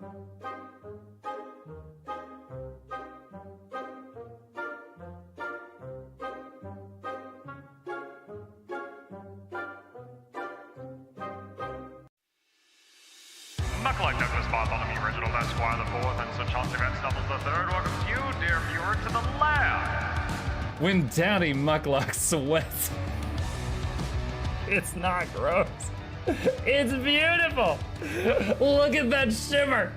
MuklukYoutube Douglas Bartholomew, Reginald Esquire the fourth, and Sir Chauncey Van Snuffles the third. Welcome to you, dear viewer, to the lab. When Daddy Mukluk sweats. It's not gross. It's beautiful. Look at that shimmer.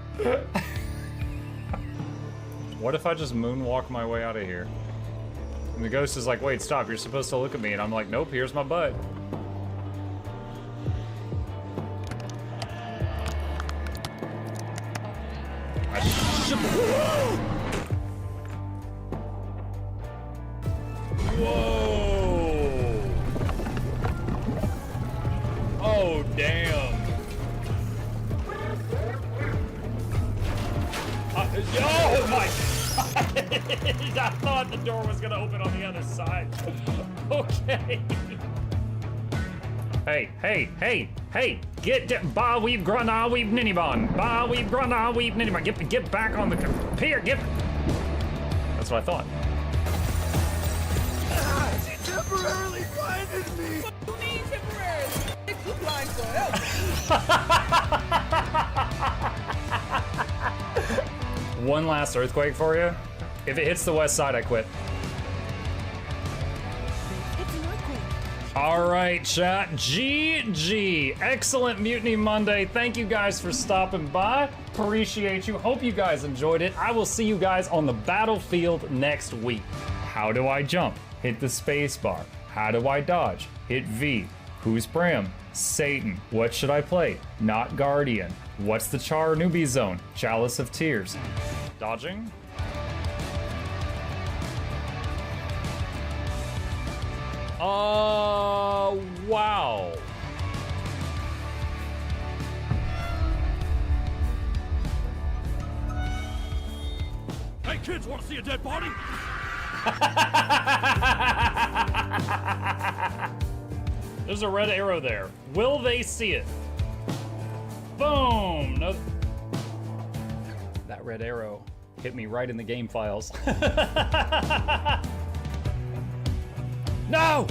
What if I just moonwalk my way out of here? And the ghost is like, wait, stop, you're supposed to look at me. And I'm like, nope, here's my butt. Whoa! Oh, damn. Oh my God! I thought the door was gonna open on the other side. Okay. Hey, get ba weeb grana weeb ninibon. Ba weeb grana weeb ninibon. Get back on the pier, That's what I thought. She temporarily blinded me! What do you mean temporarily? It's you blind forever! One last earthquake for you. If it hits the west side, I quit. All right, chat. GG. Excellent Mutiny Monday. Thank you guys for stopping by. Appreciate you. Hope you guys enjoyed it. I will see you guys on the battlefield next week. How do I jump? Hit the space bar. How do I dodge? Hit V. Who's Bram? Satan. What should I play? Not Guardian. What's the Char newbie zone? Chalice of Tears. Dodging? Wow. Hey kids, wanna see a dead body? There's a red arrow there. Will they see it? Boom! No. That red arrow hit me right in the game files. No!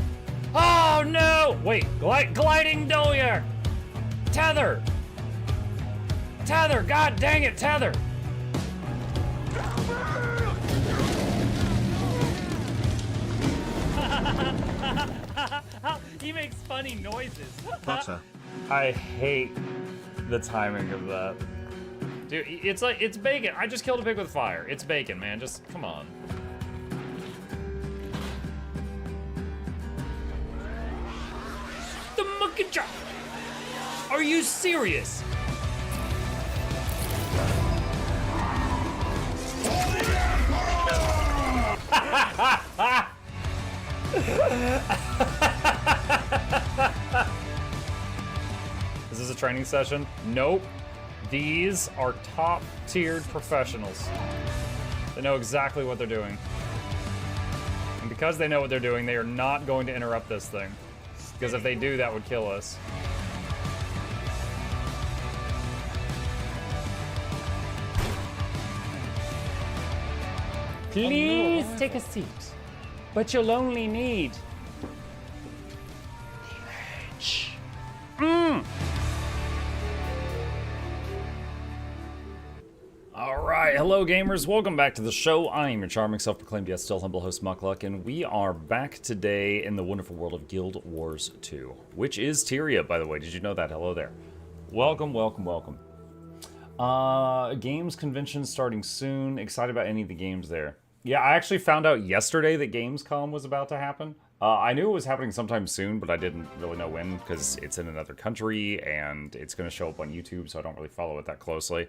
Oh no! Wait, gliding doyer! Tether! Tether! God dang it, tether! He makes funny noises. Butter. I hate the timing of that. Dude, it's bacon. I just killed a pig with fire. It's bacon, man. Just, come on. The monkey drop. Are you serious? Is this a training session? Nope. These are top-tiered professionals. They know exactly what they're doing. And because they know what they're doing, they are not going to interrupt this thing. Because if they do, that would kill us. Please take a seat. But you'll only need... Alright, hello gamers, welcome back to the show. I am your charming, self-proclaimed, yet still humble host, Mukluk, and we are back today in the wonderful world of Guild Wars 2, which is Tyria, by the way. Did you know that? Hello there. Welcome, welcome, welcome. Games convention starting soon. Excited about any of the games there. Yeah, I actually found out yesterday that Gamescom was about to happen. I knew it was happening sometime soon, but I didn't really know when, because it's in another country, and it's going to show up on YouTube, so I don't really follow it that closely.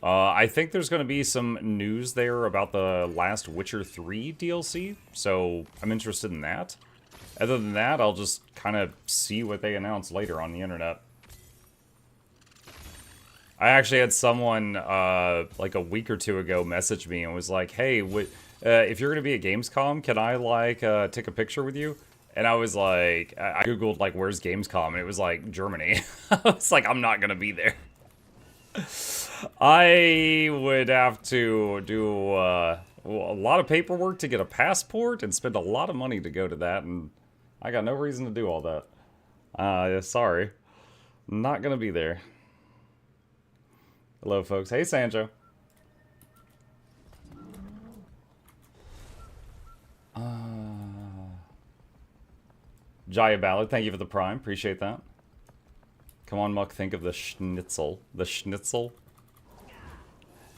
I think there's going to be some news there about the last Witcher 3 DLC, so I'm interested in that. Other than that, I'll just kind of see what they announce later on the internet. I actually had someone, like a week or two ago, message me and was like, hey, if you're going to be at Gamescom, can I, like, take a picture with you? And I was like, I googled, like, where's Gamescom? And it was, like, Germany. I was like, I'm not going to be there. I would have to do a lot of paperwork to get a passport and spend a lot of money to go to that, and I got no reason to do all that. Sorry. Not gonna be there. Hello, folks. Hey, Sancho. Jaya Ballad, thank you for the prime. Appreciate that. Come on, Muck, think of the schnitzel. The schnitzel.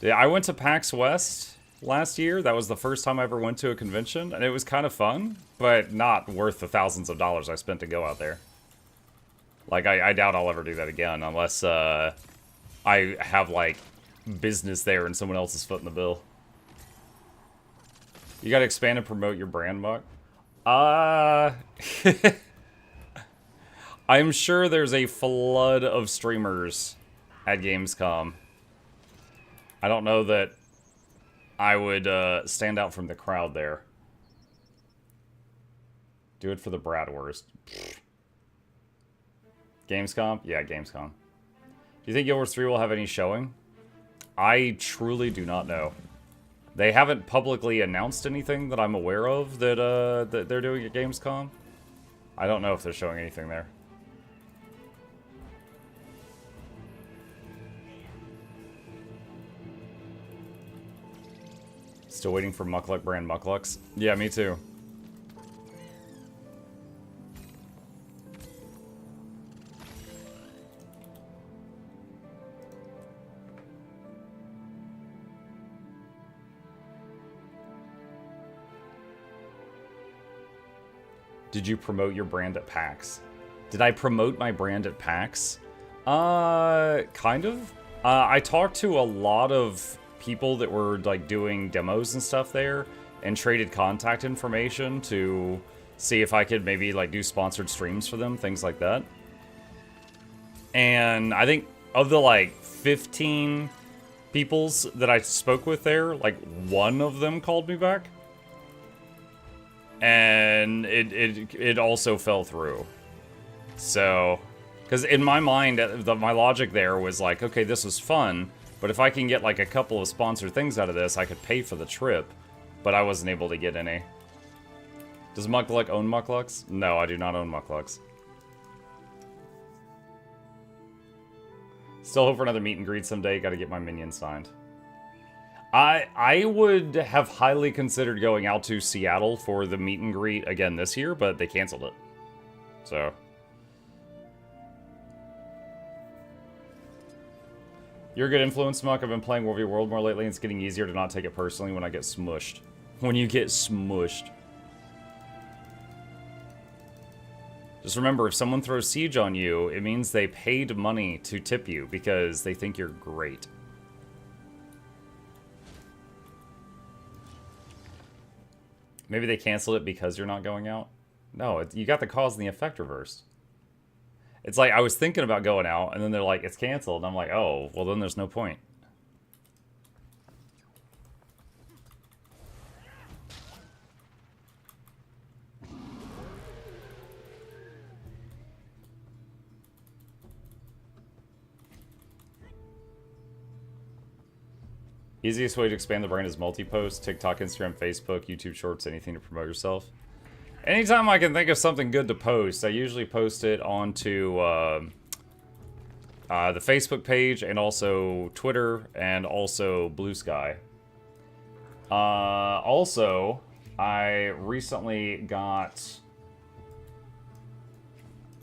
Yeah, I went to PAX West last year. That was the first time I ever went to a convention, and it was kind of fun, but not worth the thousands of dollars I spent to go out there. Like, I doubt I'll ever do that again, unless I have, like, business there and someone else is footing the bill. You gotta expand and promote your brand, Muck. I'm sure there's a flood of streamers at Gamescom. I don't know that I would stand out from the crowd there. Do it for the Bratwurst. Gamescom? Yeah, Gamescom. Do you think Guild Wars 3 will have any showing? I truly do not know. They haven't publicly announced anything that I'm aware of that, that they're doing at Gamescom. I don't know if they're showing anything there. Still waiting for Mukluk brand Mukluks. Yeah, me too. Did you promote your brand at PAX? Did I promote my brand at PAX? Kind of. I talked to a lot of people that were like doing demos and stuff there and traded contact information to see if I could maybe like do sponsored streams for them, things like that. And I think of the like 15 peoples that I spoke with there, like one of them called me back. And it also fell through. So, because in my mind, my logic there was like, okay, this was fun, but if I can get like a couple of sponsored things out of this, I could pay for the trip, but I wasn't able to get any. Does Mukluk own Mukluks? No, I do not own Mukluks. Still hope for another meet and greet someday. Got to get my minions signed. I would have highly considered going out to Seattle for the meet and greet again this year, but they canceled it. So. You're a good influence, Muck. I've been playing War v World more lately, and it's getting easier to not take it personally when I get smushed. When you get smushed. Just remember, if someone throws siege on you, it means they paid money to tip you because they think you're great. Maybe they canceled it because you're not going out? No, you got the cause and the effect reversed. It's like, I was thinking about going out, and then they're like, it's canceled. And I'm like, oh, well then there's no point. Easiest way to expand the brand is multi-post, TikTok, Instagram, Facebook, YouTube Shorts, anything to promote yourself. Anytime I can think of something good to post, I usually post it onto the Facebook page and also Twitter and also Blue Sky. Also, I recently got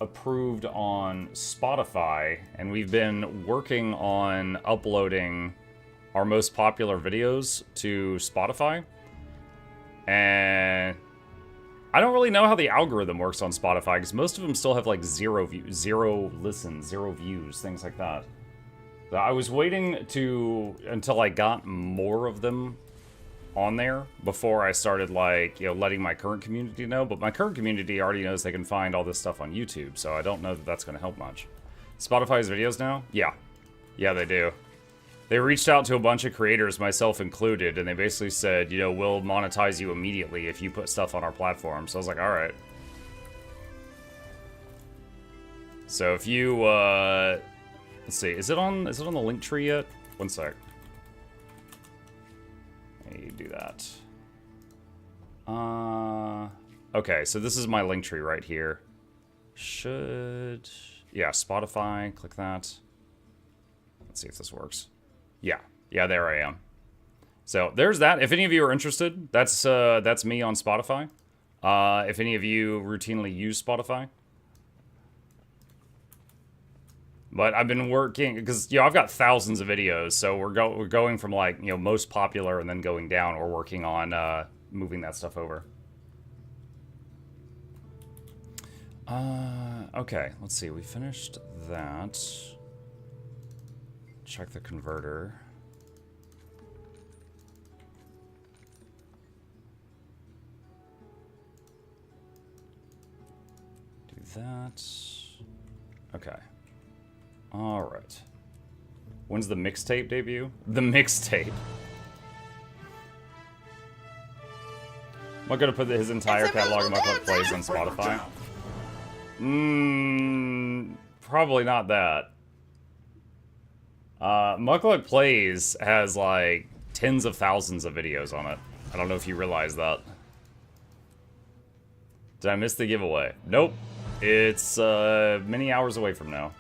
approved on Spotify, and we've been working on uploading our most popular videos to Spotify. And I don't really know how the algorithm works on Spotify, because most of them still have like 0 views, 0 listens, 0 views, things like that. So I was waiting until I got more of them on there before I started like, letting my current community know. But my current community already knows they can find all this stuff on YouTube, so I don't know that that's going to help much. Spotify's videos now? Yeah. Yeah, they do. They reached out to a bunch of creators, myself included, and they basically said, we'll monetize you immediately if you put stuff on our platform. So I was like, alright. So if you Let's see. Is it on the link tree yet? One sec. Let me do that. Okay, so this is my link tree right here. Yeah, Spotify, click that. Let's see if this works. Yeah, there I am. So there's that. If any of you are interested, that's me on Spotify. If any of you routinely use Spotify. But I've been working, because, I've got thousands of videos, so we're going from, like, most popular and then going down. We're working on moving that stuff over. Okay, let's see. We finished that. Check the converter. Do that. Okay. Alright. When's the mixtape debut? The mixtape. I'm not gonna put his entire catalog of Mukluk Plays on Spotify. Probably not that. Mukluk Plays has, like, tens of thousands of videos on it. I don't know if you realize that. Did I miss the giveaway? Nope. It's, many hours away from now.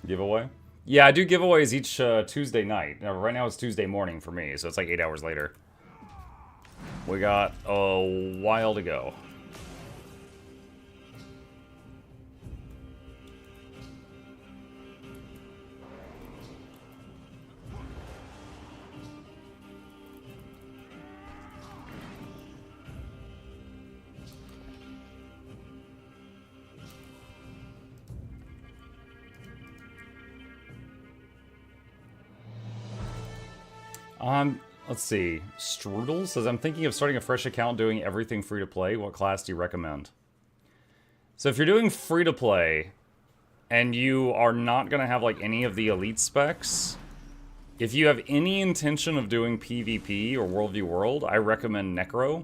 Giveaway? Yeah, I do giveaways each Tuesday night. Now, right now it's Tuesday morning for me, so it's like 8 hours later. We got a while to go. Let's see. Strudel says, I'm thinking of starting a fresh account doing everything free to play. What class do you recommend? So if you're doing free to play and you are not going to have like any of the elite specs, if you have any intention of doing PvP or World v World, I recommend Necro.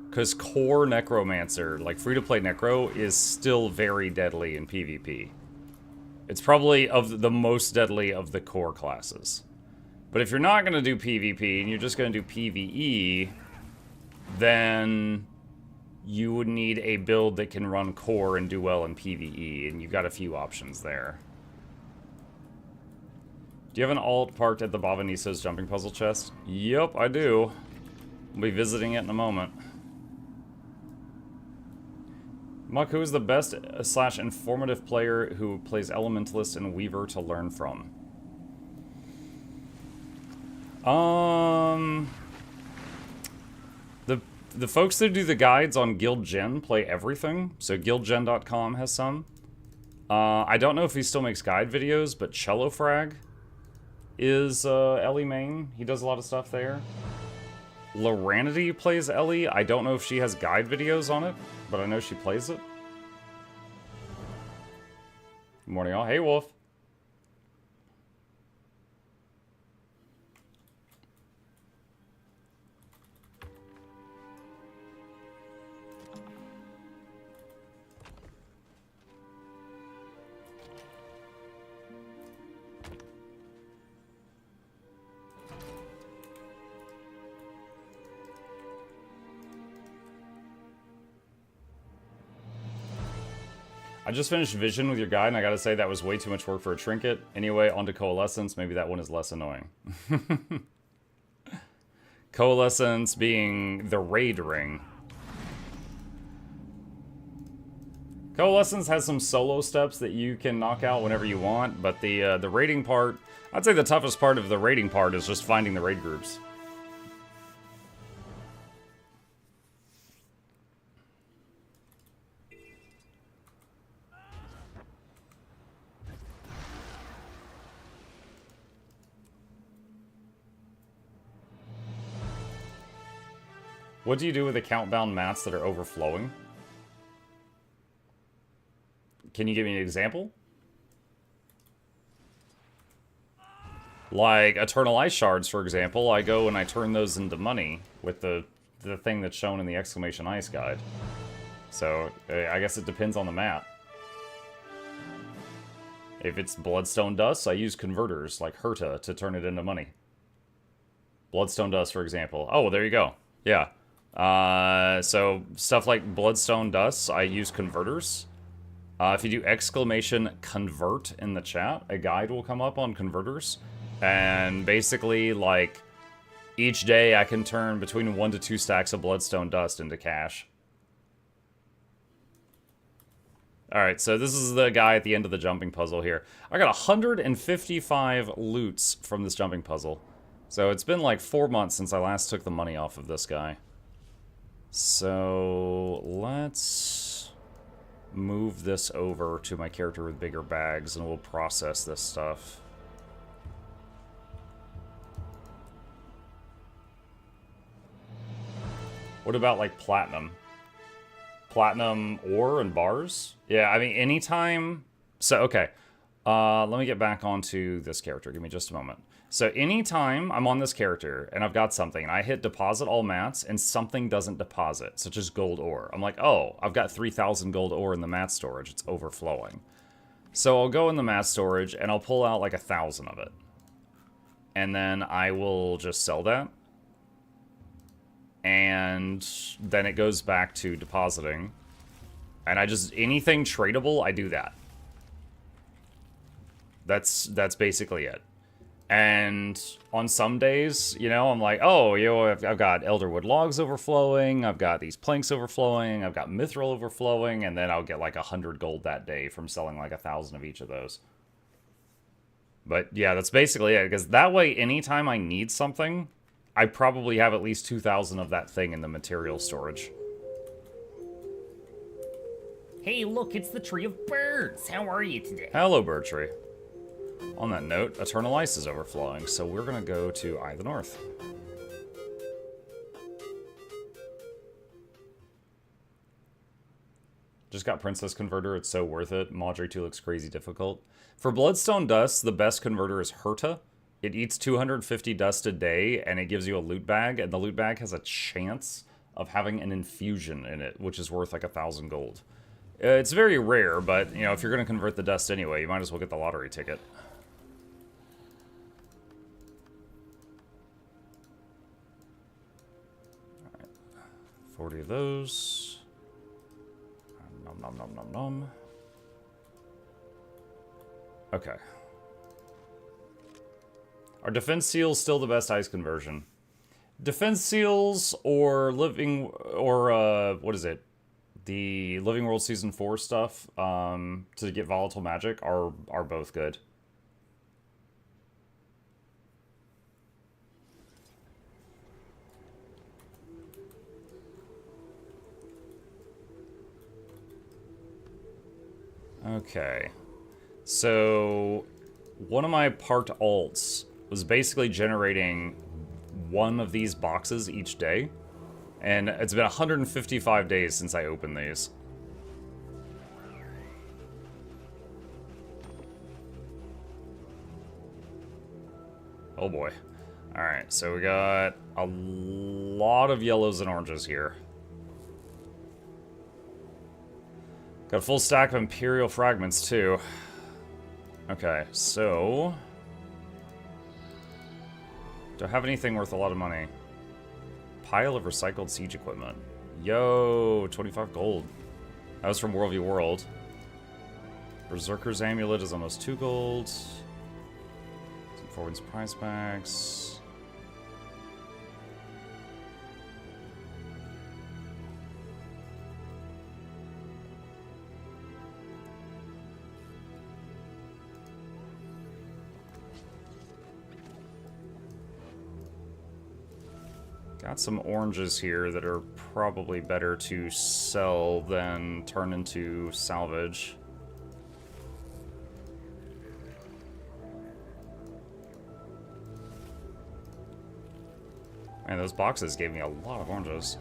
Because core Necromancer, like free to play Necro, is still very deadly in PvP. It's probably of the most deadly of the core classes. But if you're not going to do PvP and you're just going to do PvE, then you would need a build that can run core and do well in PvE, and you've got a few options there. Do you have an alt parked at the Bavanisso's jumping puzzle chest? Yep, I do. I'll be visiting it in a moment. Muck, who is the best / informative player who plays Elementalist and Weaver to learn from? The folks that do the guides on Guild Gen play everything, so guildgen.com has some. I don't know if he still makes guide videos, but Cello Frag is Ellie main. He does a lot of stuff there. Loranity plays Ellie. I don't know if she has guide videos on it, but I know she plays it. Good morning, all. Hey, Wolf. I just finished Vision with your guide, and I gotta say that was way too much work for a trinket. Anyway, on to Coalescence. Maybe that one is less annoying. Coalescence being the raid ring. Coalescence has some solo steps that you can knock out whenever you want, but the raiding part, I'd say the toughest part of the raiding part is just finding the raid groups. What do you do with account-bound mats that are overflowing? Can you give me an example? Like Eternal Ice Shards, for example, I go and I turn those into money with the thing that's shown in the exclamation ice guide. So, I guess it depends on the mat. If it's Bloodstone Dust, I use converters like Herta to turn it into money. Bloodstone Dust, for example. Oh, well, there you go. Yeah. So, stuff like Bloodstone Dust, I use converters. If you do exclamation convert in the chat, a guide will come up on converters. And basically, like, each day I can turn between 1 to 2 stacks of Bloodstone Dust into cash. Alright, so this is the guy at the end of the jumping puzzle here. I got 155 loots from this jumping puzzle. So it's been like 4 months since I last took the money off of this guy. So let's move this over to my character with bigger bags and we'll process this stuff. What about like platinum? Platinum ore and bars? Yeah, I mean, anytime... So, okay. Let me get back onto this character. Give me just a moment. So, anytime I'm on this character and I've got something, and I hit deposit all mats, and something doesn't deposit, such as gold ore. I'm like, oh, I've got 3,000 gold ore in the mat storage. It's overflowing. So, I'll go in the mat storage, and I'll pull out like 1,000 of it. And then I will just sell that. And then it goes back to depositing. And I just, anything tradable, I do that. That's basically it. And on some days, you know, I'm like, oh, you know, I've got Elderwood logs overflowing, I've got these planks overflowing, I've got mithril overflowing, and then I'll get like 100 gold that day from selling like 1,000 of each of those. But yeah, that's basically it, because that way, anytime I need something, I probably have at least 2,000 of that thing in the material storage. Hey, look, it's the Tree of Birds. How are you today? Hello, Bird Tree. On that note, Eternal Ice is overflowing, so we're gonna go to Eye of the North. Just got Princess Converter, it's so worth it. Madre 2 looks crazy difficult. For Bloodstone Dust, the best converter is Herta. It eats 250 dust a day, and it gives you a loot bag, and the loot bag has a chance of having an infusion in it, which is worth like 1,000 gold. It's very rare, but, you know, if you're going to convert the dust anyway, you might as well get the lottery ticket. Alright, 40 of those. Nom nom nom nom nom. Okay. Are defense seals still the best ice conversion? Defense seals or living, or what is it? The Living World Season 4 stuff to get volatile magic are both good. Okay. So one of my parked alts was basically generating one of these boxes each day. And it's been 155 days since I opened these. Oh boy. Alright, so we got a lot of yellows and oranges here. Got a full stack of Imperial Fragments too. Okay, so... do I have anything worth a lot of money? Pile of recycled siege equipment. Yo, 25 gold. That was from Worldview World. Berserker's Amulet is almost 2 gold. Some Forward's prize packs. Got some oranges here that are probably better to sell than turn into salvage. Man, those boxes gave me a lot of oranges.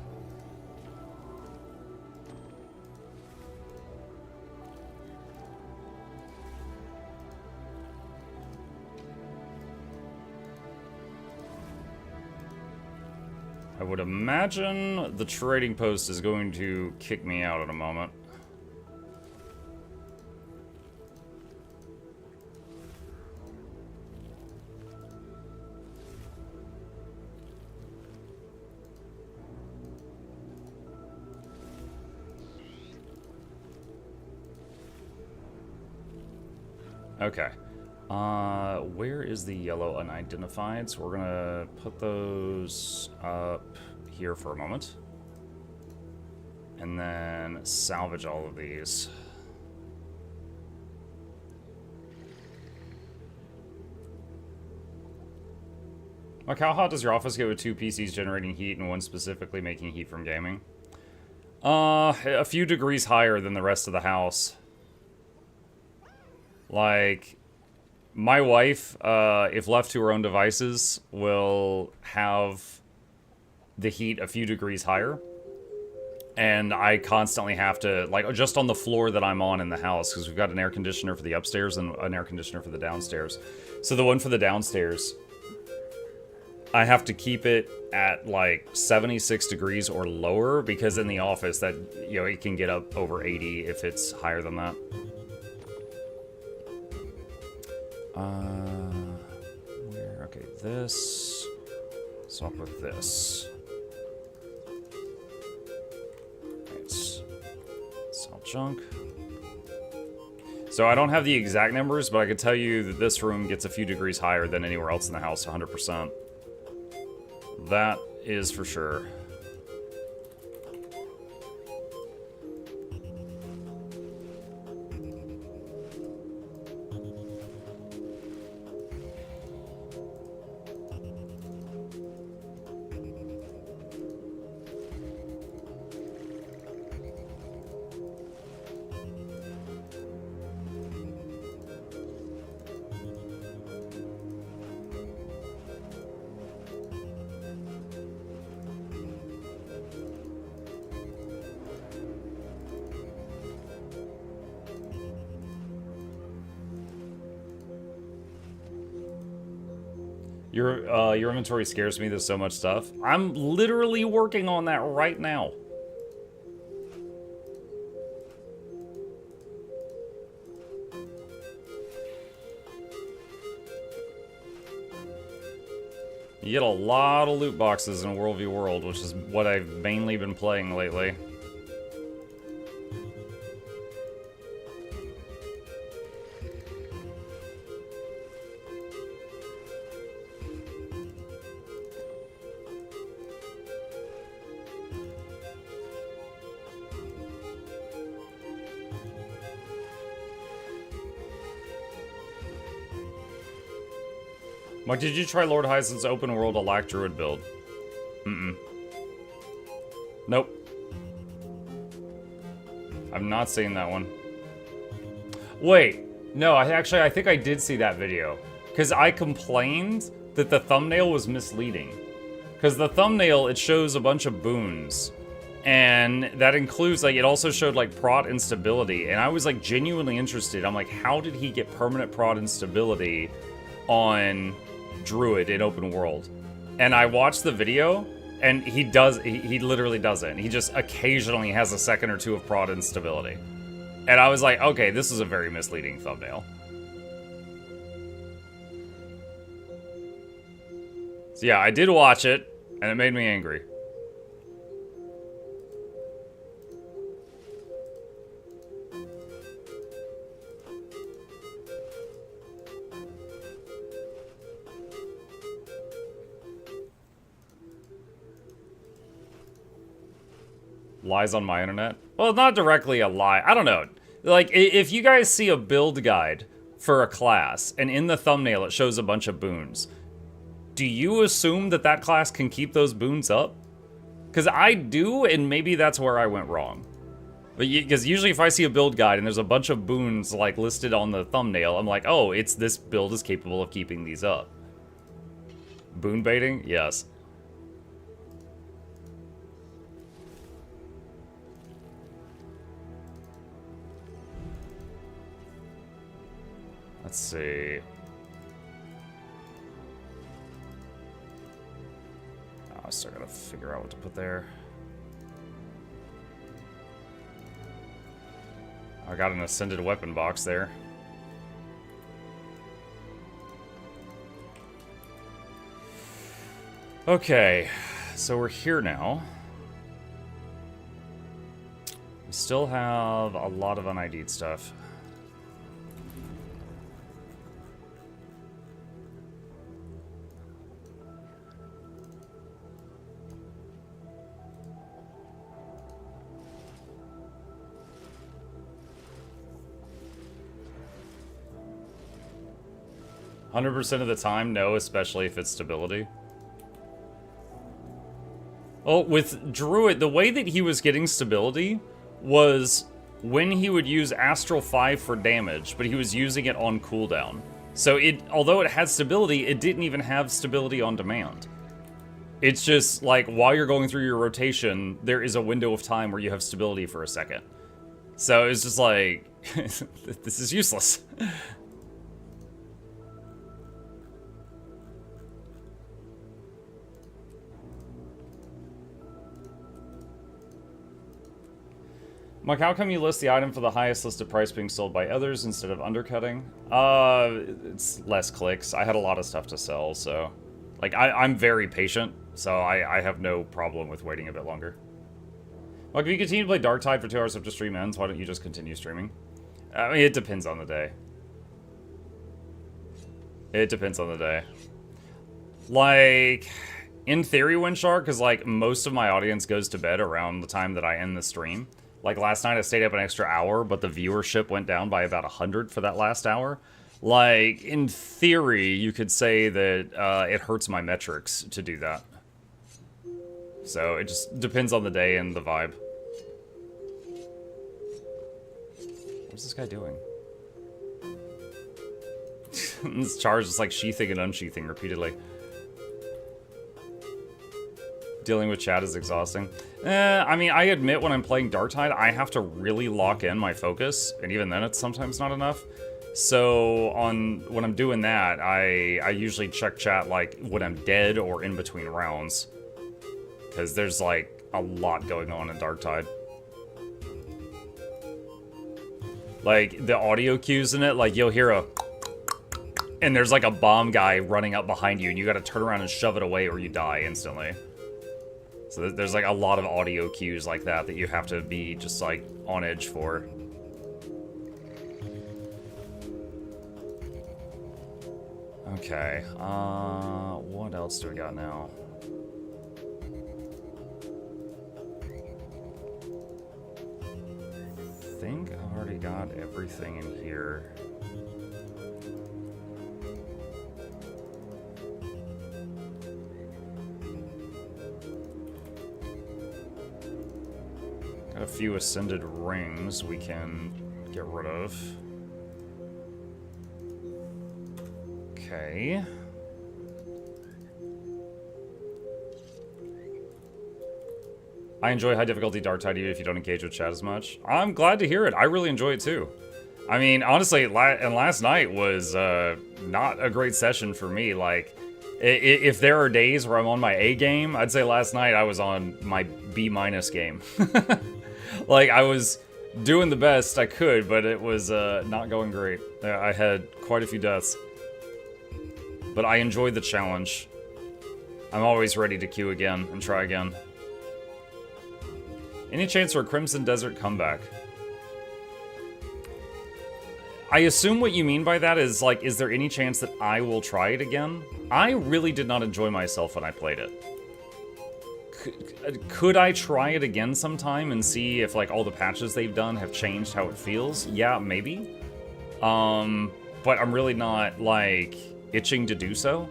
I would imagine the trading post is going to kick me out in a moment. Okay. Where is the yellow unidentified? So we're gonna put those up here for a moment. And then salvage all of these. Like, how hot does your office get with 2 PCs generating heat and one specifically making heat from gaming? A few degrees higher than the rest of the house. Like, my wife, if left to her own devices, will have the heat a few degrees higher. And I constantly have to, like, just on the floor that I'm on in the house, because we've got an air conditioner for the upstairs and an air conditioner for the downstairs. So the one for the downstairs, I have to keep it at, like, 76 degrees or lower, because in the office, that, you know, it can get up over 80 if it's higher than that. Where? Okay, this. Swap with this. Sell junk. So I don't have the exact numbers, but I can tell you that this room gets a few degrees higher than anywhere else in the house, 100%. That is for sure. Your inventory scares me. There's so much stuff. I'm literally working on that right now. You get a lot of loot boxes in a World v. World, which is what I've mainly been playing lately. Mike, did you try Lord Hyacinth's open world Alack Druid build? Mm-mm. Nope. I've not seen that one. Wait. No, I think I did see that video. Because I complained that the thumbnail was misleading. Because the thumbnail, it shows a bunch of boons. And that includes, like, it also showed, like, prot instability. And I was, like, genuinely interested. I'm like, how did he get permanent prot instability on Druid in open world? And I watched the video, and he literally doesn't. He just occasionally has a second or two of prot instability. And I was like, okay, this is a very misleading thumbnail. So yeah, I did watch it, and it made me angry. Lies on my internet? Well, not directly a lie. I don't know. Like, if you guys see a build guide for a class, and in the thumbnail it shows a bunch of boons, do you assume that that class can keep those boons up? Because I do, and maybe that's where I went wrong. But because usually if I see a build guide and there's a bunch of boons, like, listed on the thumbnail, I'm like, oh, this build is capable of keeping these up. Boon baiting? Yes. Let's see. still gotta figure out what to put there. I got an ascended weapon box there. Okay, so we're here now. We still have a lot of un-ID'd stuff. "100% of the time, no, especially if it's stability." Well, with Druid, the way that he was getting stability was when he would use Astral 5 for damage, but he was using it on cooldown. So although it had stability, it didn't even have stability on demand. It's just like while you're going through your rotation, there is a window of time where you have stability for a second. So it's just like, this is useless. Mike, how come you list the item for the highest listed price being sold by others instead of undercutting? It's less clicks. I had a lot of stuff to sell, so... Like, I'm very patient, so I have no problem with waiting a bit longer. Mike, if you continue to play Darktide for 2 hours after stream ends, why don't you just continue streaming? I mean, it depends on the day. It depends on the day. Like... In theory, Windshark, because, like, most of my audience goes to bed around the time that I end the stream. Like, last night I stayed up an extra hour, but the viewership went down by about 100 for that last hour. Like, in theory, you could say that it hurts my metrics to do that. So, it just depends on the day and the vibe. What's this guy doing? This charge is like sheathing and unsheathing repeatedly. Dealing with chat is exhausting. I mean, I admit when I'm playing Darktide, I have to really lock in my focus, and even then it's sometimes not enough. So, when I'm doing that, I usually check chat, like, when I'm dead or in between rounds. Because there's, like, a lot going on in Darktide. Like, the audio cues in it, like, you'll hear a... And there's, like, a bomb guy running up behind you, and you gotta turn around and shove it away or you die instantly. So there's like a lot of audio cues like that that you have to be just like on edge for. Okay, what else do we got now? I think I've already got everything in here. Got a few ascended rings we can get rid of. Okay. I enjoy high difficulty Darktide even if you don't engage with chat as much. I'm glad to hear it. I really enjoy it too. I mean, honestly, and last night was not a great session for me. Like, if there are days where I'm on my A game, I'd say last night I was on my B- game. Like, I was doing the best I could, but it was not going great. I had quite a few deaths. But I enjoyed the challenge. I'm always ready to queue again and try again. Any chance for a Crimson Desert comeback? I assume what you mean by that is, like, is there any chance that I will try it again? I really did not enjoy myself when I played it. Could I try it again sometime and see if, like, all the patches they've done have changed how it feels? Yeah, maybe. But I'm really not, like, itching to do so.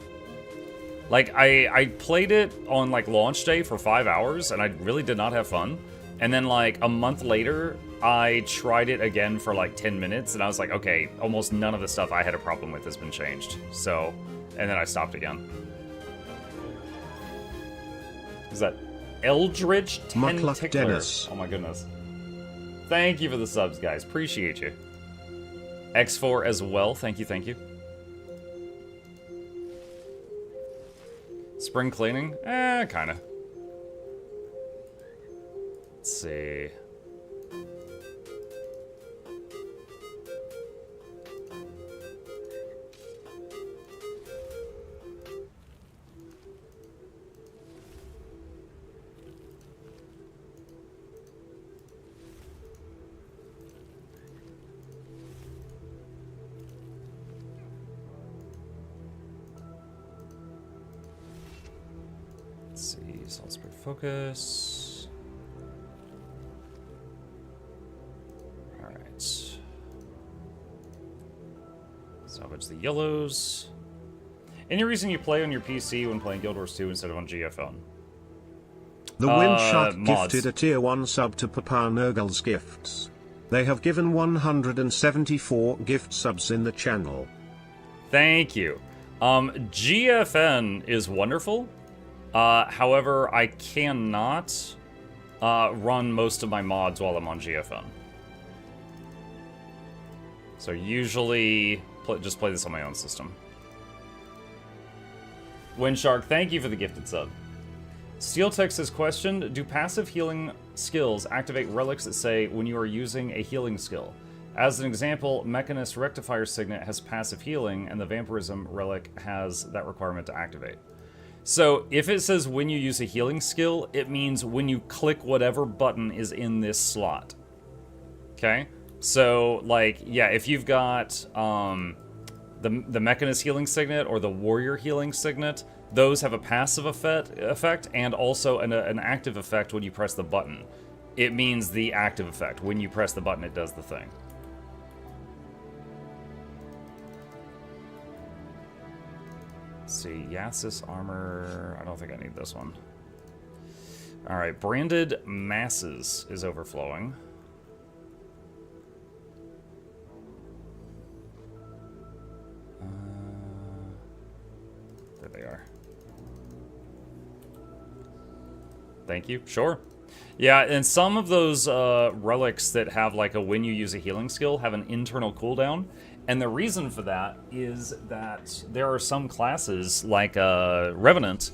Like, I played it on, like, launch day for 5 hours, and I really did not have fun. And then, like, a month later, I tried it again for, like, 10 minutes, and I was like, okay, almost none of the stuff I had a problem with has been changed. So, and then I stopped again. Is that Eldritch Tentacler? Oh my goodness. Thank you for the subs, guys. Appreciate you. X4 as well. Thank you, thank you. Spring cleaning? Kinda. see. Let's see, solid spirit focus. Alright. Salvage the yellows. Any reason you play on your PC when playing Guild Wars 2 instead of on GFN? The Windshark mods. gifted a tier 1 sub to Papa Nurgle's gifts. They have given 174 gift subs in the channel. Thank you. GFN is wonderful. However, I cannot run most of my mods while I'm on GFN. So usually, just play this on my own system. Windshark, thank you for the gifted sub. SteelTech says, question, do passive healing skills activate relics that say when you are using a healing skill? As an example, Mechanist Rectifier Signet has passive healing, and the Vampirism relic has that requirement to activate. So, if it says when you use a healing skill, it means when you click whatever button is in this slot. Okay? So, like, yeah, if you've got the Mechanist Healing Signet or the Warrior Healing Signet, those have a passive effect and also an active effect when you press the button. It means the active effect. When you press the button, it does the thing. Let's see, Yasis armor. I don't think I need this one. Alright, branded masses is overflowing. There they are. Thank you. Sure. Yeah, and some of those relics that have like a when you use a healing skill have an internal cooldown. And the reason for that is that there are some classes, like Revenant,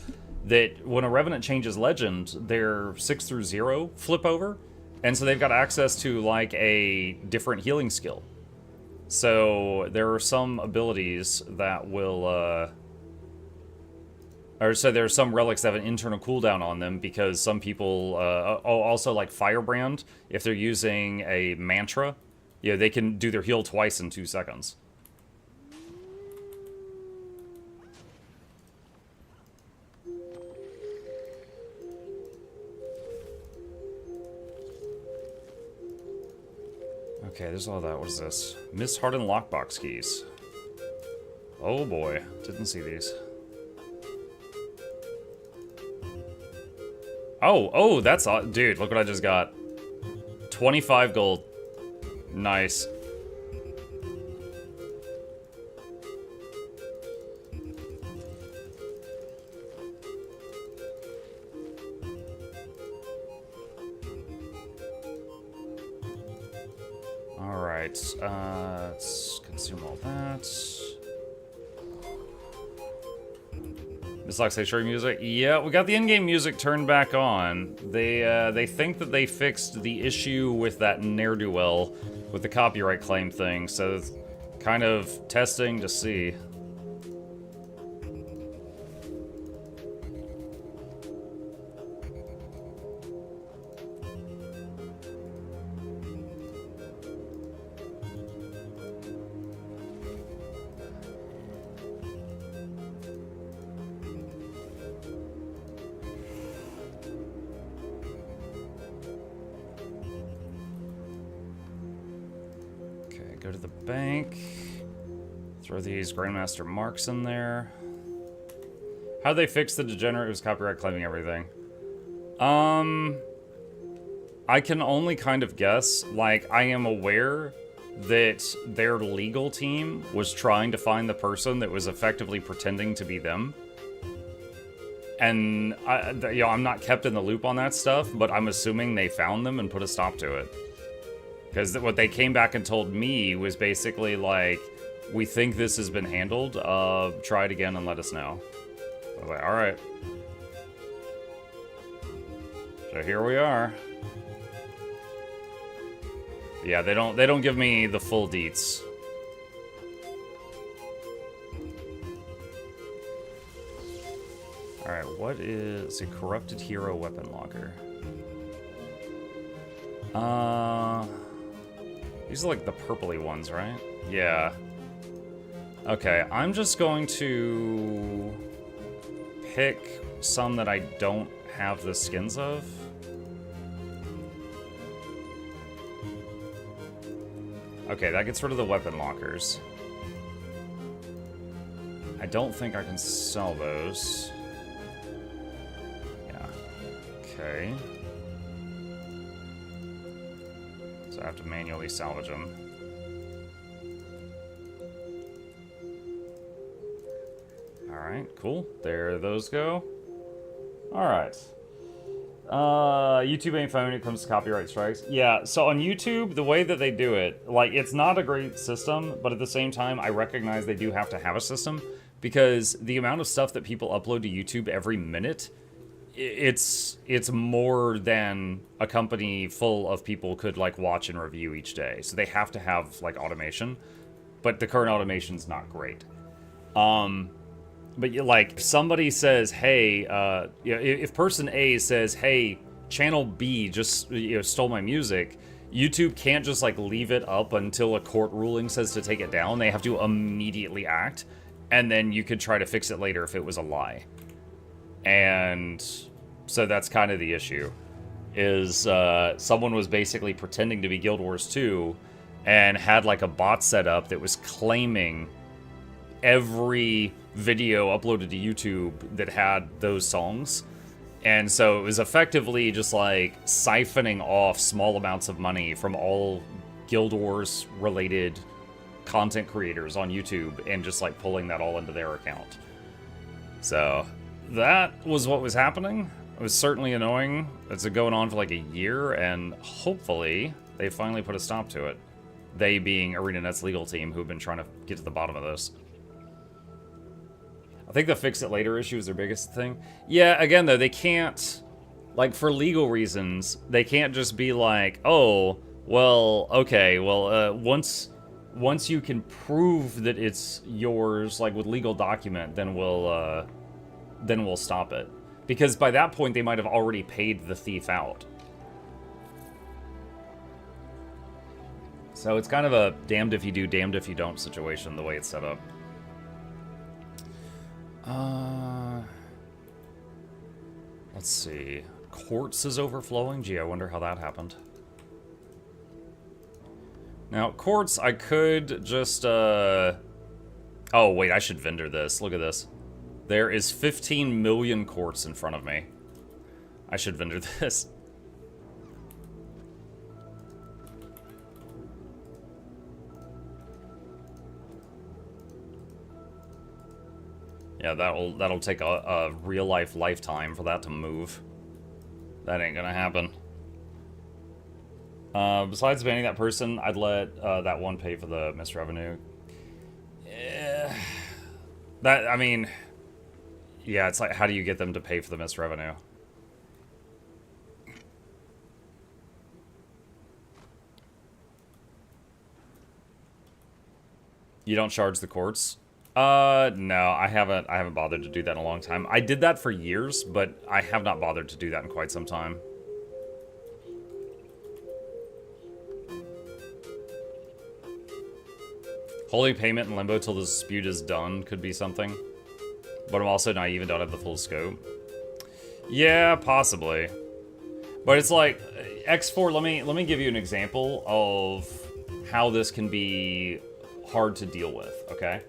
that when a Revenant changes legend, their 6 through 0 flip over. And so they've got access to like a different healing skill. So there are some abilities that will... so there are some relics that have an internal cooldown on them because some people... also like Firebrand, if they're using a mantra... Yeah, they can do their heal twice in 2 seconds. Okay, there's all that. What is this? Miss Harden lockbox keys. Oh boy, didn't see these. Oh, that's... Dude, look what I just got. 25 gold. Nice. Alright, let's consume all that. Miss Lux, show music? Yeah, we got the in-game music turned back on. They think that they fixed the issue with that ne'er-do-well with the copyright claim thing, so it's kind of testing to see. Go to the bank. Throw these Grandmaster marks in there. How'd they fix the degenerate who's copyright claiming everything? I can only kind of guess. Like, I am aware that their legal team was trying to find the person that was effectively pretending to be them. And, I'm not kept in the loop on that stuff, but I'm assuming they found them and put a stop to it. Because what they came back and told me was basically like, we think this has been handled, try it again and let us know. I was like, alright. So here we are. Yeah, they don't give me the full deets. Alright, what is a corrupted hero weapon locker? These are like the purpley ones, right? Yeah. Okay, I'm just going to pick some that I don't have the skins of. Okay, that gets rid of the weapon lockers. I don't think I can sell those. Yeah. Okay. So I have to manually salvage them. Alright, cool. There those go. Alright. YouTube ain't fun when it comes to copyright strikes. Yeah, so on YouTube, the way that they do it, like, it's not a great system, but at the same time, I recognize they do have to have a system, because the amount of stuff that people upload to YouTube every minute, it's more than a company full of people could, like, watch and review each day. So they have to have, like, automation, but the current automation's not great. But like, if somebody says, hey, if person A says, hey, channel B just stole my music, YouTube can't just like leave it up until a court ruling says to take it down. They have to immediately act, and then you could try to fix it later if it was a lie. And so that's kind of the issue. Is someone was basically pretending to be Guild Wars 2 and had like a bot set up that was claiming every video uploaded to YouTube that had those songs. And so it was effectively just like siphoning off small amounts of money from all Guild Wars related content creators on YouTube and just like pulling that all into their account. So that was what was happening. It was certainly annoying. It's been going on for like a year, and hopefully they finally put a stop to it. They being ArenaNet's legal team, who've been trying to get to the bottom of this. I think the fix it later issue is their biggest thing. Yeah, again, though, they can't, like, for legal reasons, they can't just be like, oh, well, okay, well, once you can prove that it's yours, like, with legal document, then we'll stop it. Because by that point, they might have already paid the thief out. So it's kind of a damned if you do, damned if you don't situation, the way it's set up. Let's see. Quartz is overflowing? Gee, I wonder how that happened. Now, quartz, I could just, Oh, wait, I should vendor this. Look at this. There is 15 million quartz in front of me. I should vendor this. Yeah, that'll take a real-life lifetime for that to move. That ain't gonna happen. Besides banning that person, I'd let that one pay for the missed revenue. I mean... Yeah, it's like, how do you get them to pay for the missed revenue? You don't charge the courts? No, I haven't bothered to do that in a long time. I did that for years, but I have not bothered to do that in quite some time. Holding payment in limbo till the dispute is done could be something. But I'm also naive and don't have the full scope. Yeah, possibly. But it's like, X4, let me give you an example of how this can be hard to deal with, okay?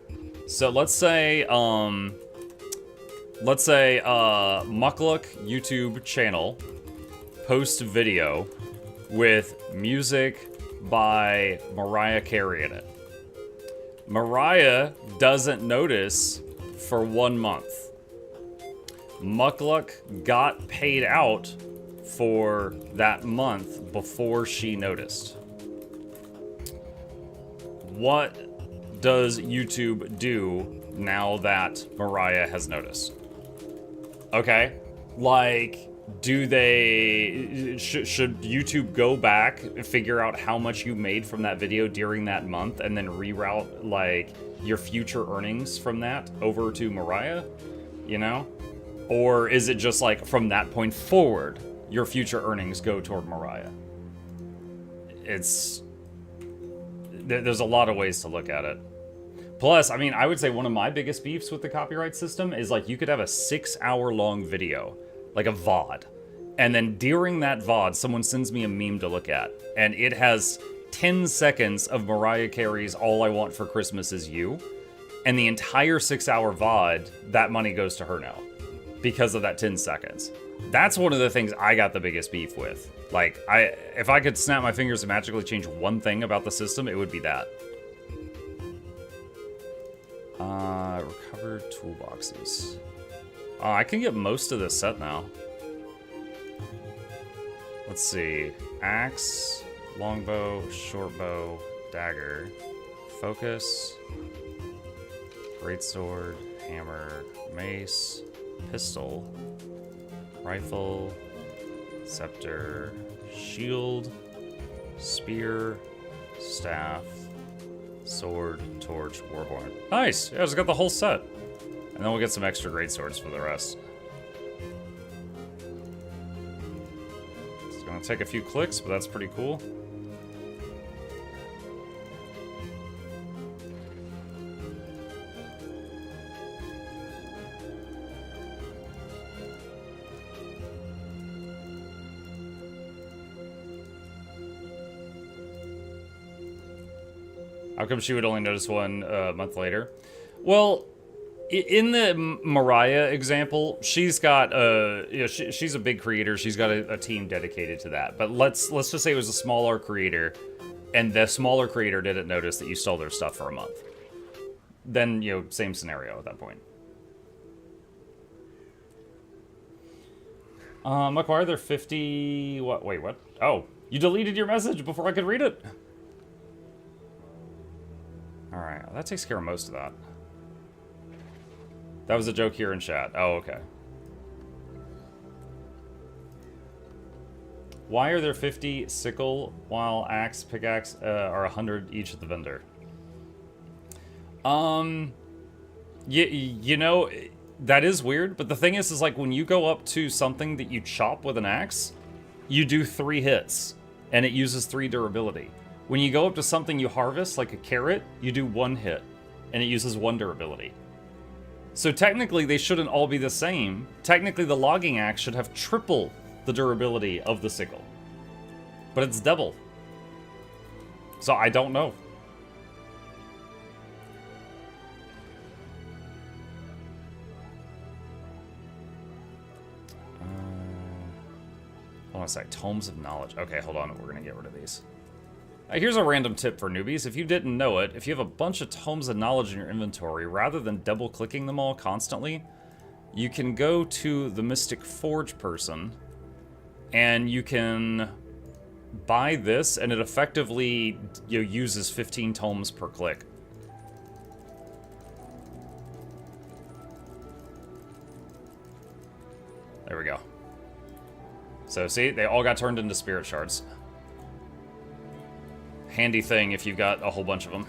So let's say MuklukYoutube channel posts a video with music by Mariah Carey in it. Mariah doesn't notice for 1 month. Mukluk got paid out for that month before she noticed. What does YouTube do now that Mariah has noticed? Okay, like, do they should YouTube go back, figure out how much you made from that video during that month, and then reroute like your future earnings from that over to Mariah, you know? Or is it just like from that point forward, your future earnings go toward Mariah? There's a lot of ways to look at it. Plus, I mean, I would say one of my biggest beefs with the copyright system is like you could have a 6-hour-long video, like a VOD, and then during that VOD, someone sends me a meme to look at, and it has 10 seconds of Mariah Carey's All I Want for Christmas Is You, and the entire 6-hour VOD, that money goes to her now because of that 10 seconds. That's one of the things I got the biggest beef with. Like, if I could snap my fingers and magically change one thing about the system, it would be that. Recovered toolboxes. I can get most of this set now. Let's see. Axe, longbow, shortbow, dagger, focus, greatsword, hammer, mace, pistol, rifle, scepter, shield, spear, staff, sword, torch, warhorn. Nice! Yeah, I just got the whole set. And then we'll get some extra greatswords for the rest. It's gonna take a few clicks, but that's pretty cool. How come she would only notice one month later? Well, in the Mariah example, she's got she's a big creator. She's got a team dedicated to that. But let's just say it was a smaller creator, and the smaller creator didn't notice that you stole their stuff for a month. Then, you know, same scenario at that point. Like, why are there 50... What? Wait, what? Oh, you deleted your message before I could read it? Alright, well, that takes care of most of that. That was a joke here in chat. Oh, okay. Why are there 50 sickle while axe, pickaxe are 100 each at the vendor? You know, that is weird, but the thing is like when you go up to something that you chop with an axe, you do 3 hits, and it uses 3 durability. When you go up to something you harvest, like a carrot, you do 1 hit, and it uses 1 durability. So technically, they shouldn't all be the same. Technically, the logging axe should have triple the durability of the sickle. But it's double. So I don't know. Hold on a sec. Tomes of Knowledge. Okay, hold on. We're going to get rid of these. Here's a random tip for newbies. If you didn't know it, if you have a bunch of Tomes of Knowledge in your inventory, rather than double-clicking them all constantly, you can go to the Mystic Forge person, and you can buy this, and it effectively uses 15 tomes per click. There we go. So see, they all got turned into spirit shards. Handy thing if you've got a whole bunch of them.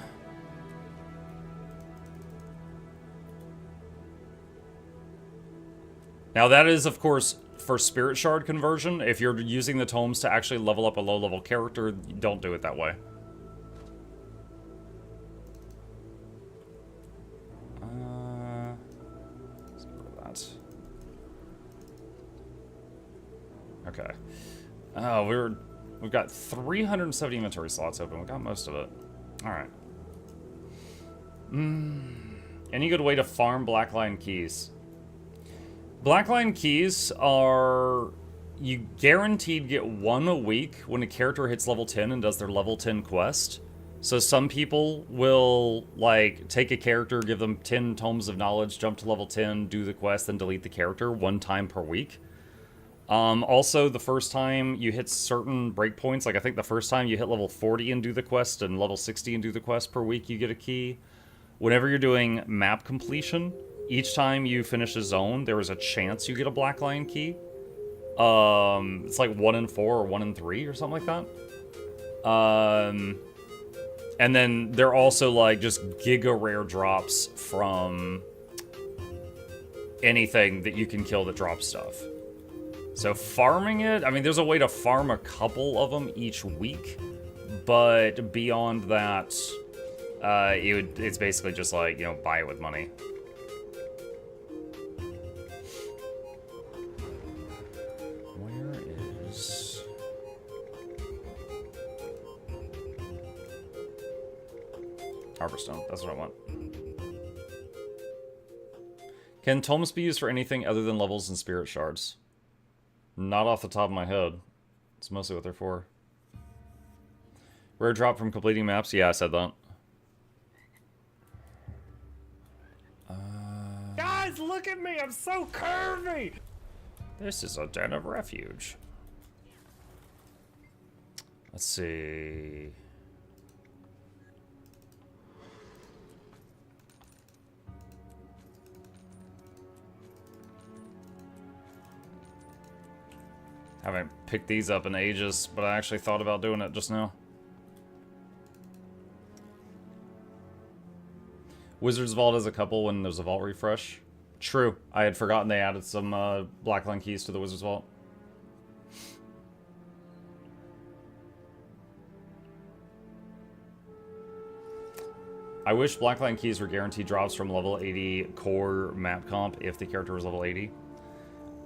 Now that is, of course, for spirit shard conversion. If you're using the tomes to actually level up a low-level character, don't do it that way. Let's get rid of that. Okay. Oh, we've got 370 inventory slots open. We got most of it. All right. Any good way to farm Blackline keys? Blackline keys are... You guaranteed get 1 a week when a character hits level 10 and does their level 10 quest. So some people will, like, take a character, give them 10 tomes of knowledge, jump to level 10, do the quest, then delete the character 1 time per week. Also, the first time you hit certain breakpoints, like I think the first time you hit level 40 and do the quest, and level 60 and do the quest per week, you get a key. Whenever you're doing map completion, each time you finish a zone, there is a chance you get a Blackline key. It's like 1 in 4 or 1 in 3 or something like that. And then they're also like just giga rare drops from anything that you can kill that drops stuff. So farming it, I mean, there's a way to farm a couple of them each week, but beyond that, it's basically just like, you know, buy it with money. Where is... Harborstone, that's what I want. Can tomes be used for anything other than levels and spirit shards? Not off the top of my head. It's mostly what they're for. Rare drop from completing maps? Yeah, I said that. Guys, look at me! I'm so curvy! This is a den of refuge. Let's see... Haven't picked these up in ages, but I actually thought about doing it just now. Wizard's Vault has a couple when there's a vault refresh. True. I had forgotten they added some Blackline keys to the Wizard's Vault. I wish Blackline keys were guaranteed drops from level 80 core map comp if the character was level 80.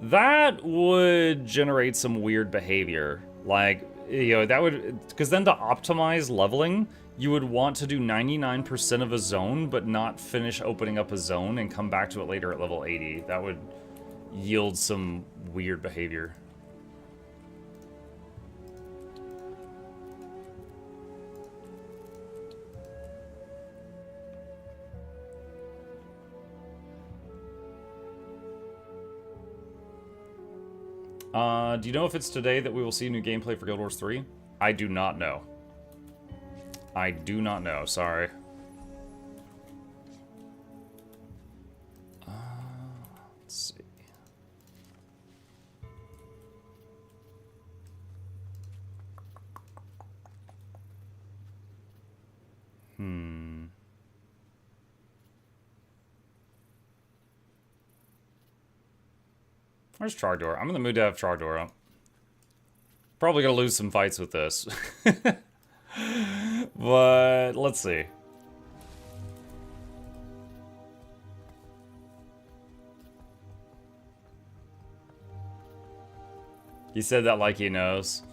That would generate some weird behavior. Like, you know, that would... Because then to optimize leveling, you would want to do 99% of a zone, but not finish opening up a zone and come back to it later at level 80. That would yield some weird behavior. Do you know if it's today that we will see new gameplay for Guild Wars 3? I do not know. I do not know, sorry. Let's see. Where's Trogdor? I'm in the mood to have Trogdor up. Probably gonna lose some fights with this. But, let's see. He said that like he knows.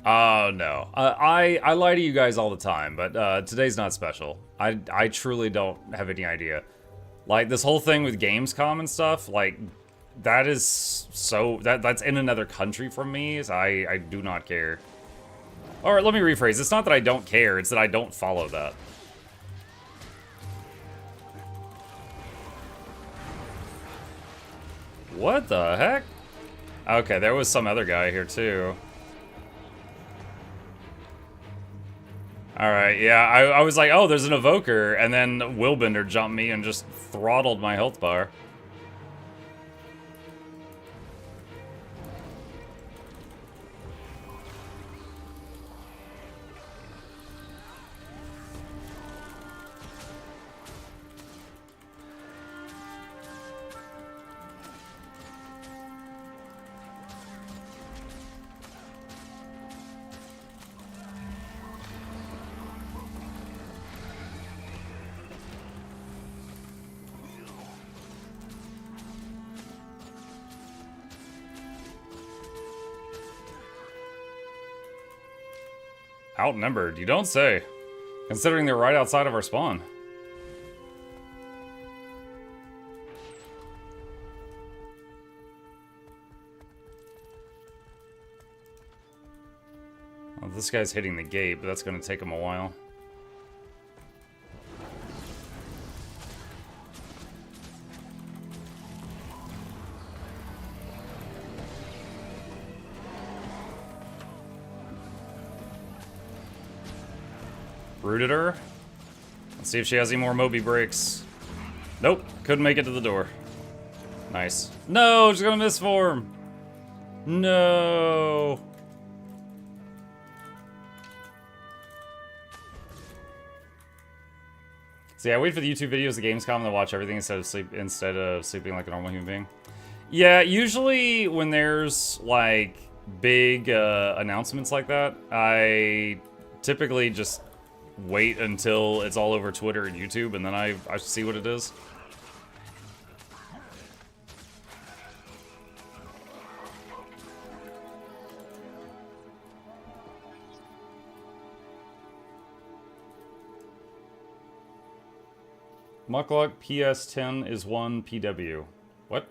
Oh, no. I lie to you guys all the time, but today's not special. I truly don't have any idea. Like, this whole thing with Gamescom and stuff, like... That is so... That's in another country from me, so I do not care. Or, let me rephrase. It's not that I don't care, it's that I don't follow that. What the heck? Okay, there was some other guy here, too. Alright, yeah, I was like, oh, there's an evoker, and then Willbender jumped me and just throttled my health bar. Outnumbered, you don't say. Considering they're right outside of our spawn. Well, this guy's hitting the gate, but that's going to take him a while. Rooted her. Let's see if she has any more Moby breaks. Nope, couldn't make it to the door. Nice. No, she's gonna misform. No. See, I wait for the YouTube videos, the Gamescom, and watch everything instead of sleeping like a normal human being. Yeah, usually when there's like big announcements like that, I typically just wait until it's all over Twitter and YouTube, and then I see what it is. Mukluk PS10 is 1 PW. What?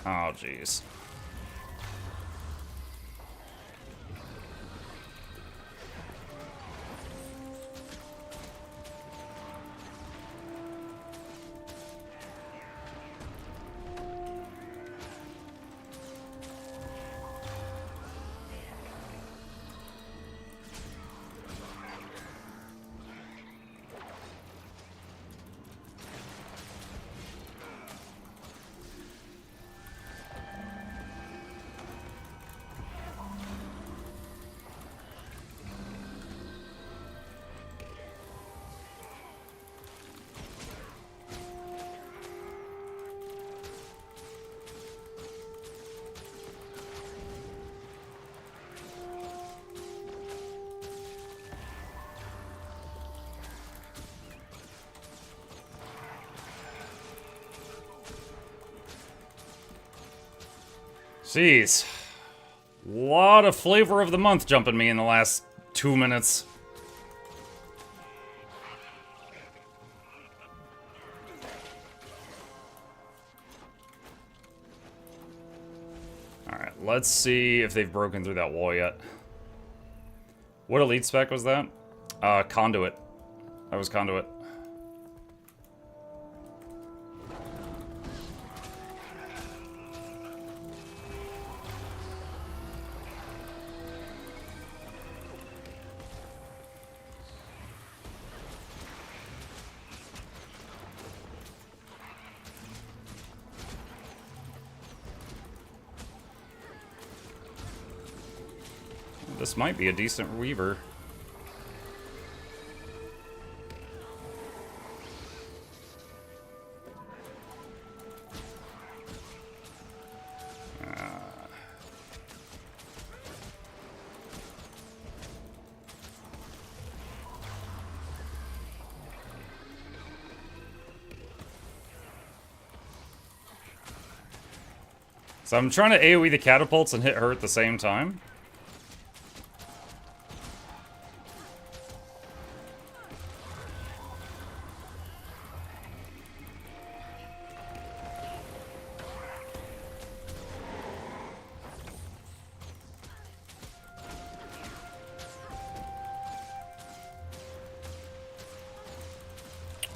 Oh, jeez. Jeez. Lot of flavor of the month jumping me in the last 2 minutes. Alright, let's see if they've broken through that wall yet. What elite spec was that? Conduit. That was Conduit. This might be a decent Weaver. So I'm trying to AoE the catapults and hit her at the same time.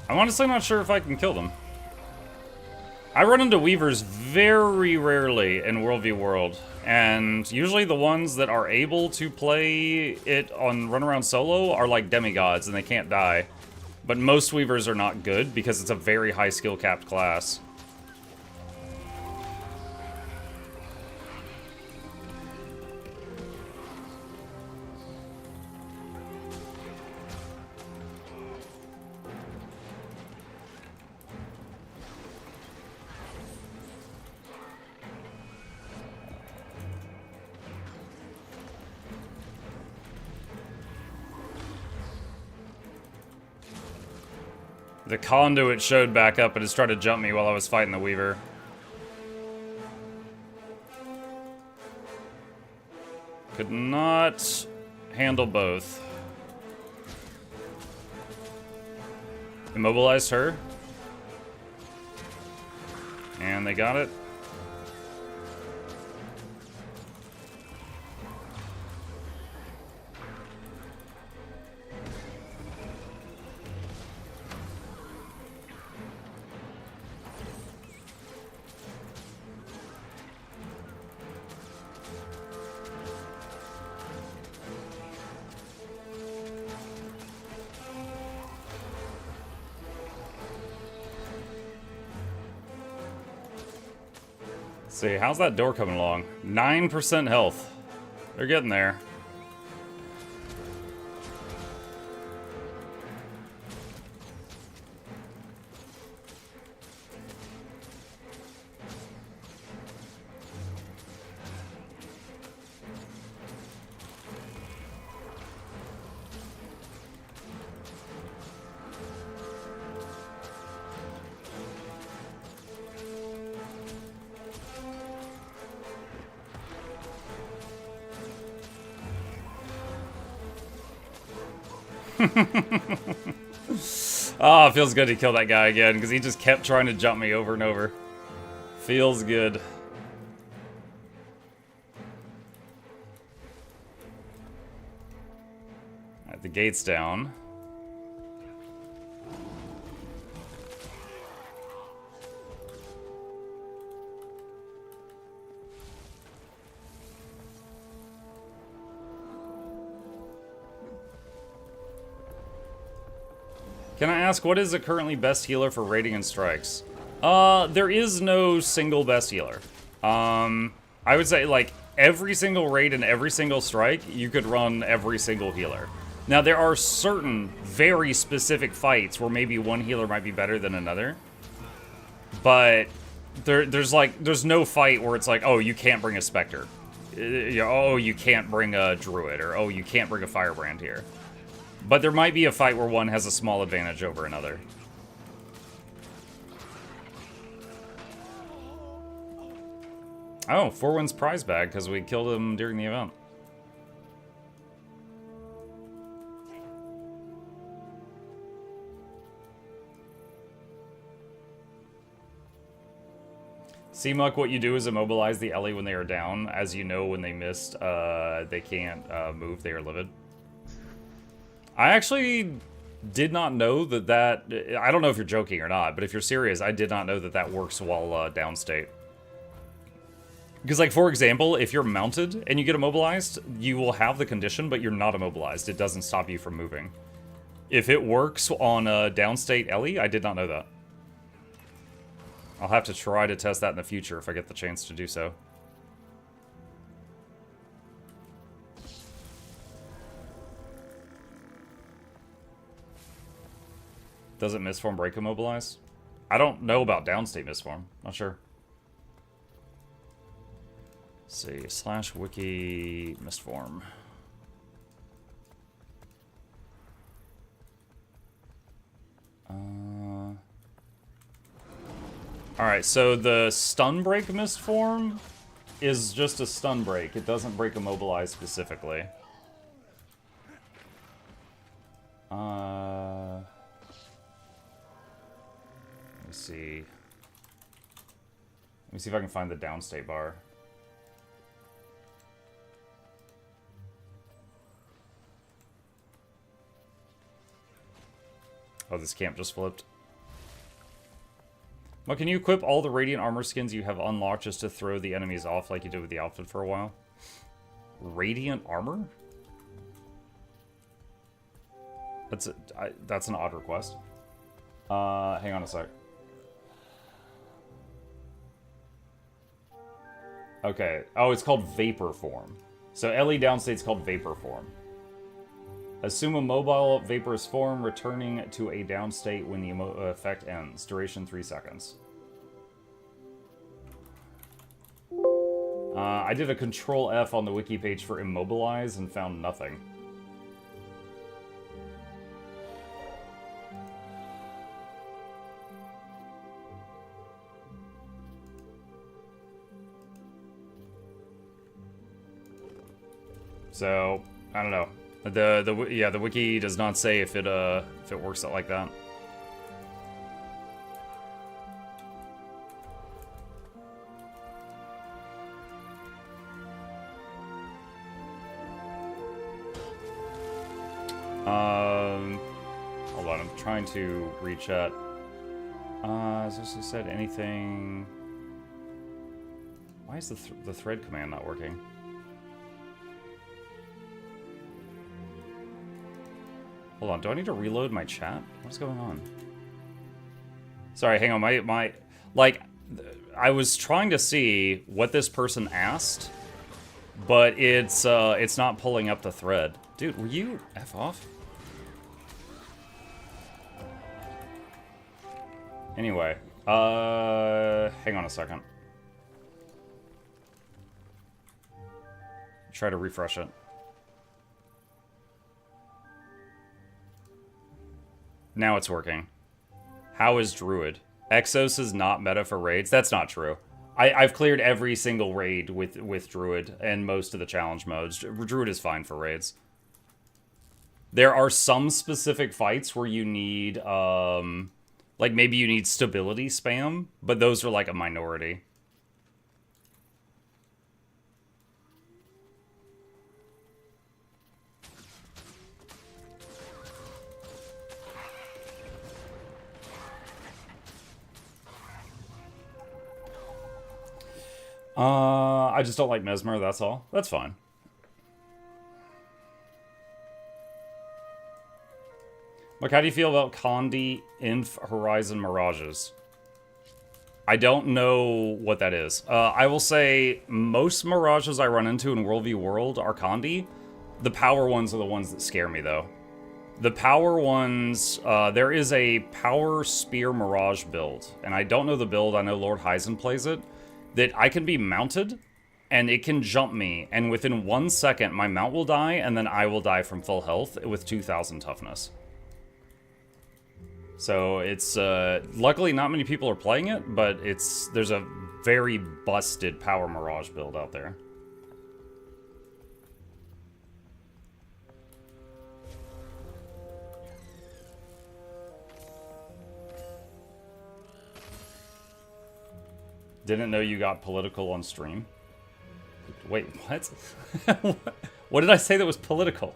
I'm honestly not sure if I can kill them. I run into Weavers very rarely in World v World, and usually the ones that are able to play it on run around solo are like demigods and they can't die. But most Weavers are not good because it's a very high skill capped class. The Conduit showed back up and has tried to jump me while I was fighting the Weaver. Could not handle both. Immobilized her. And they got it. See, how's that door coming along? 9% health. They're getting there. Oh, it feels good to kill that guy again, because he just kept trying to jump me over and over. Feels good. Alright, the gate's down. Can I ask, what is the currently best healer for raiding and strikes? There is no single best healer. I would say, like, every single raid and every single strike, you could run every single healer. Now, there are certain very specific fights where maybe one healer might be better than another. But there's no fight where it's like, oh, you can't bring a Spectre. Oh, you can't bring a Druid, or oh, you can't bring a Firebrand here. But there might be a fight where one has a small advantage over another. Oh, 4 wins prize bag because we killed him during the event. See, Muck, what you do is immobilize the Ellie when they are down. As you know, when they missed, they can't move, they are livid. I actually did not know that I don't know if you're joking or not, but if you're serious, I did not know that works while downstate. Because, like, for example, if you're mounted and you get immobilized, you will have the condition, but you're not immobilized. It doesn't stop you from moving. If it works on a downstate Ellie, I did not know that. I'll have to try to test that in the future if I get the chance to do so. Does it misform break immobilize? I don't know about downstate misform. Not sure. Let's see, /wiki misform. Alright, so the stun break misform is just a stun break. It doesn't break immobilize specifically. Let me see. Let me see if I can find the downstate bar. Oh, this camp just flipped. Well, can you equip all the radiant armor skins you have unlocked just to throw the enemies off like you did with the outfit for a while? Radiant armor? That's an odd request. Hang on a sec. Okay. Oh, it's called Vapor Form. So LE downstate's called Vapor Form. Assume a mobile vaporous form, returning to a downstate when the effect ends. Duration 3 seconds. I did a Control F on the wiki page for immobilize and found nothing. So, I don't know. The wiki does not say if it works out like that. Hold on, I'm trying to reach chat. Has this said anything? Why is the thread command not working? Hold on, do I need to reload my chat? What's going on? Sorry, hang on, like, I was trying to see what this person asked, but it's not pulling up the thread. Dude, will you F off? Anyway, hang on a second. Try to refresh it. Now it's working. How is Druid? Exos is not meta for raids? That's not true. I've cleared every single raid with Druid and most of the challenge modes. Druid is fine for raids. There are some specific fights where you need, like maybe you need stability spam, but those are like a minority. I just don't like Mesmer, that's all. That's fine. Like, how do you feel about Condi Inf Horizon Mirages? I don't know what that is. I will say most Mirages I run into in World v World are Condi. The power ones are the ones that scare me, though. The power ones, there is a Power Spear Mirage build, and I don't know the build, I know Lord Hyzen plays it, that I can be mounted, and it can jump me, and within 1 second, my mount will die, and then I will die from full health with 2,000 toughness. So it's, luckily not many people are playing it, but there's a very busted Power Mirage build out there. Didn't know you got political on stream. Wait, what? What did I say that was political?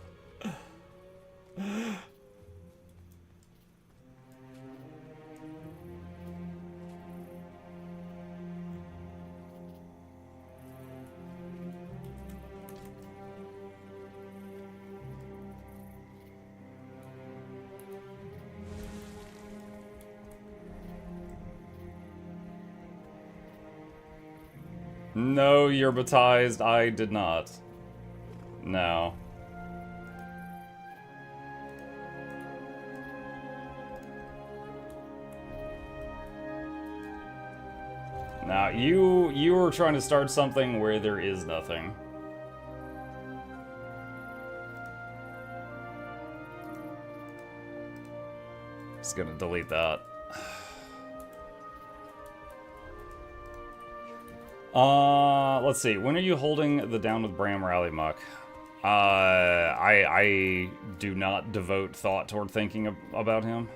No, you're baptized. I did not. No. Now, you were trying to start something where there is nothing. Just gonna delete that. Let's see. When are you holding the Down with Bram rally, Muck? I do not devote thought toward thinking about him.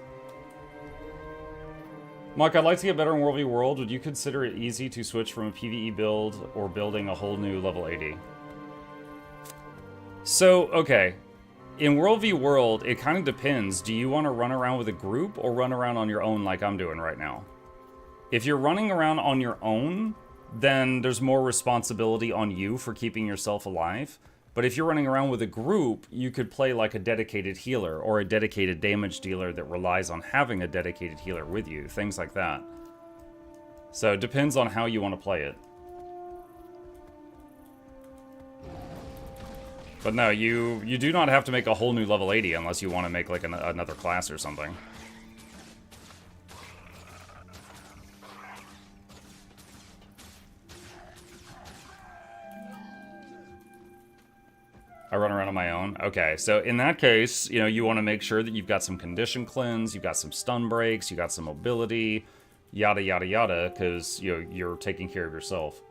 Muck, I'd like to get better in World v World. Would you consider it easy to switch from a PvE build or building a whole new level 80? So, okay. In World v World, it kind of depends. Do you want to run around with a group or run around on your own like I'm doing right now? If you're running around on your own, then there's more responsibility on you for keeping yourself alive. But if you're running around with a group, you could play like a dedicated healer or a dedicated damage dealer that relies on having a dedicated healer with you, things like that. So it depends on how you want to play it. But no, you do not have to make a whole new level 80 unless you want to make like another class or something. I run around on my own. Okay, so in that case, you know, you want to make sure that you've got some condition cleanse, you've got some stun breaks, you got some mobility, yada yada yada, because you're taking care of yourself.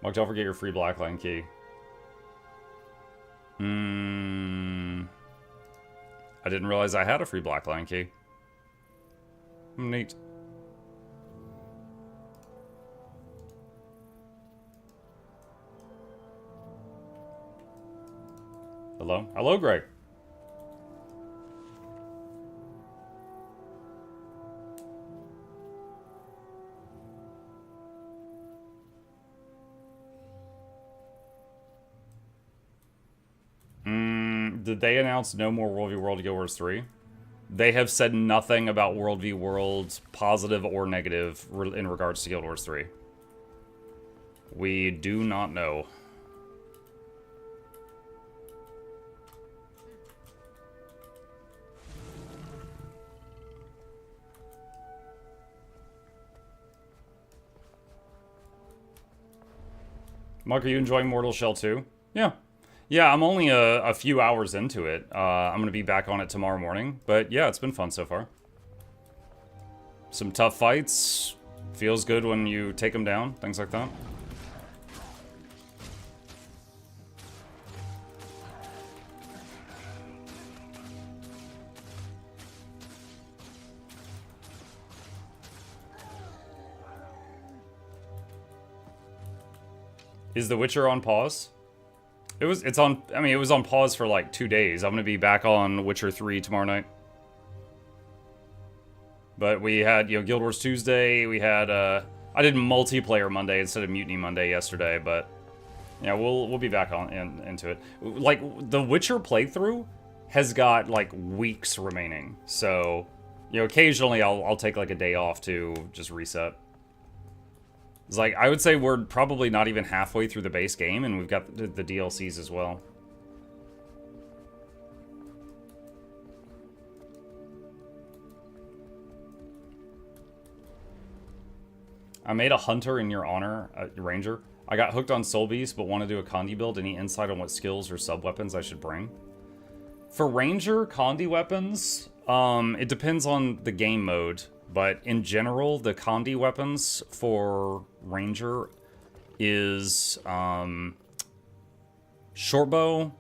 Mark, don't forget your free Blackline key. I didn't realize I had a free Blackline key. Neat. Hello? Hello, Greg. did they announce no more World v World Guild Wars 3? They have said nothing about World v World, positive or negative, in regards to Guild Wars 3. We do not know. Mark, are you enjoying Mortal Shell 2? Yeah. Yeah, I'm only a few hours into it. I'm going to be back on it tomorrow morning. But yeah, it's been fun so far. Some tough fights. Feels good when you take them down. Things like that. Is The Witcher on pause? It was on pause for like 2 days. I'm gonna be back on Witcher 3 tomorrow night. But we had, you know, Guild Wars Tuesday, we had, I did multiplayer Monday instead of Mutiny Monday yesterday, but yeah, we'll be back on into it. Like, the Witcher playthrough has got like weeks remaining. So, you know, occasionally I'll take like a day off to just reset. It's like, I would say we're probably not even halfway through the base game, and we've got the DLCs as well. I made a hunter in your honor, ranger. I got hooked on Soul Beast, but want to do a Condi build. Any insight on what skills or sub-weapons I should bring? For ranger, Condi weapons, it depends on the game mode. But in general, the Condi weapons for Ranger is shortbow,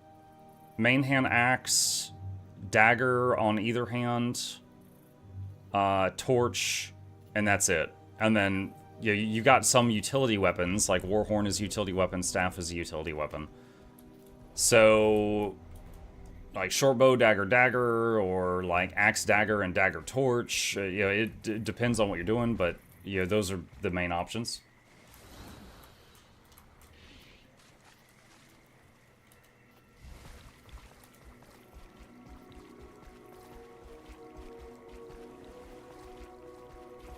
main hand axe, dagger on either hand, torch, and that's it. And then you got some utility weapons, like Warhorn is a utility weapon, staff is a utility weapon. So, like shortbow, dagger, or like axe, dagger, and dagger, torch. You know, it depends on what you're doing, but you know, those are the main options.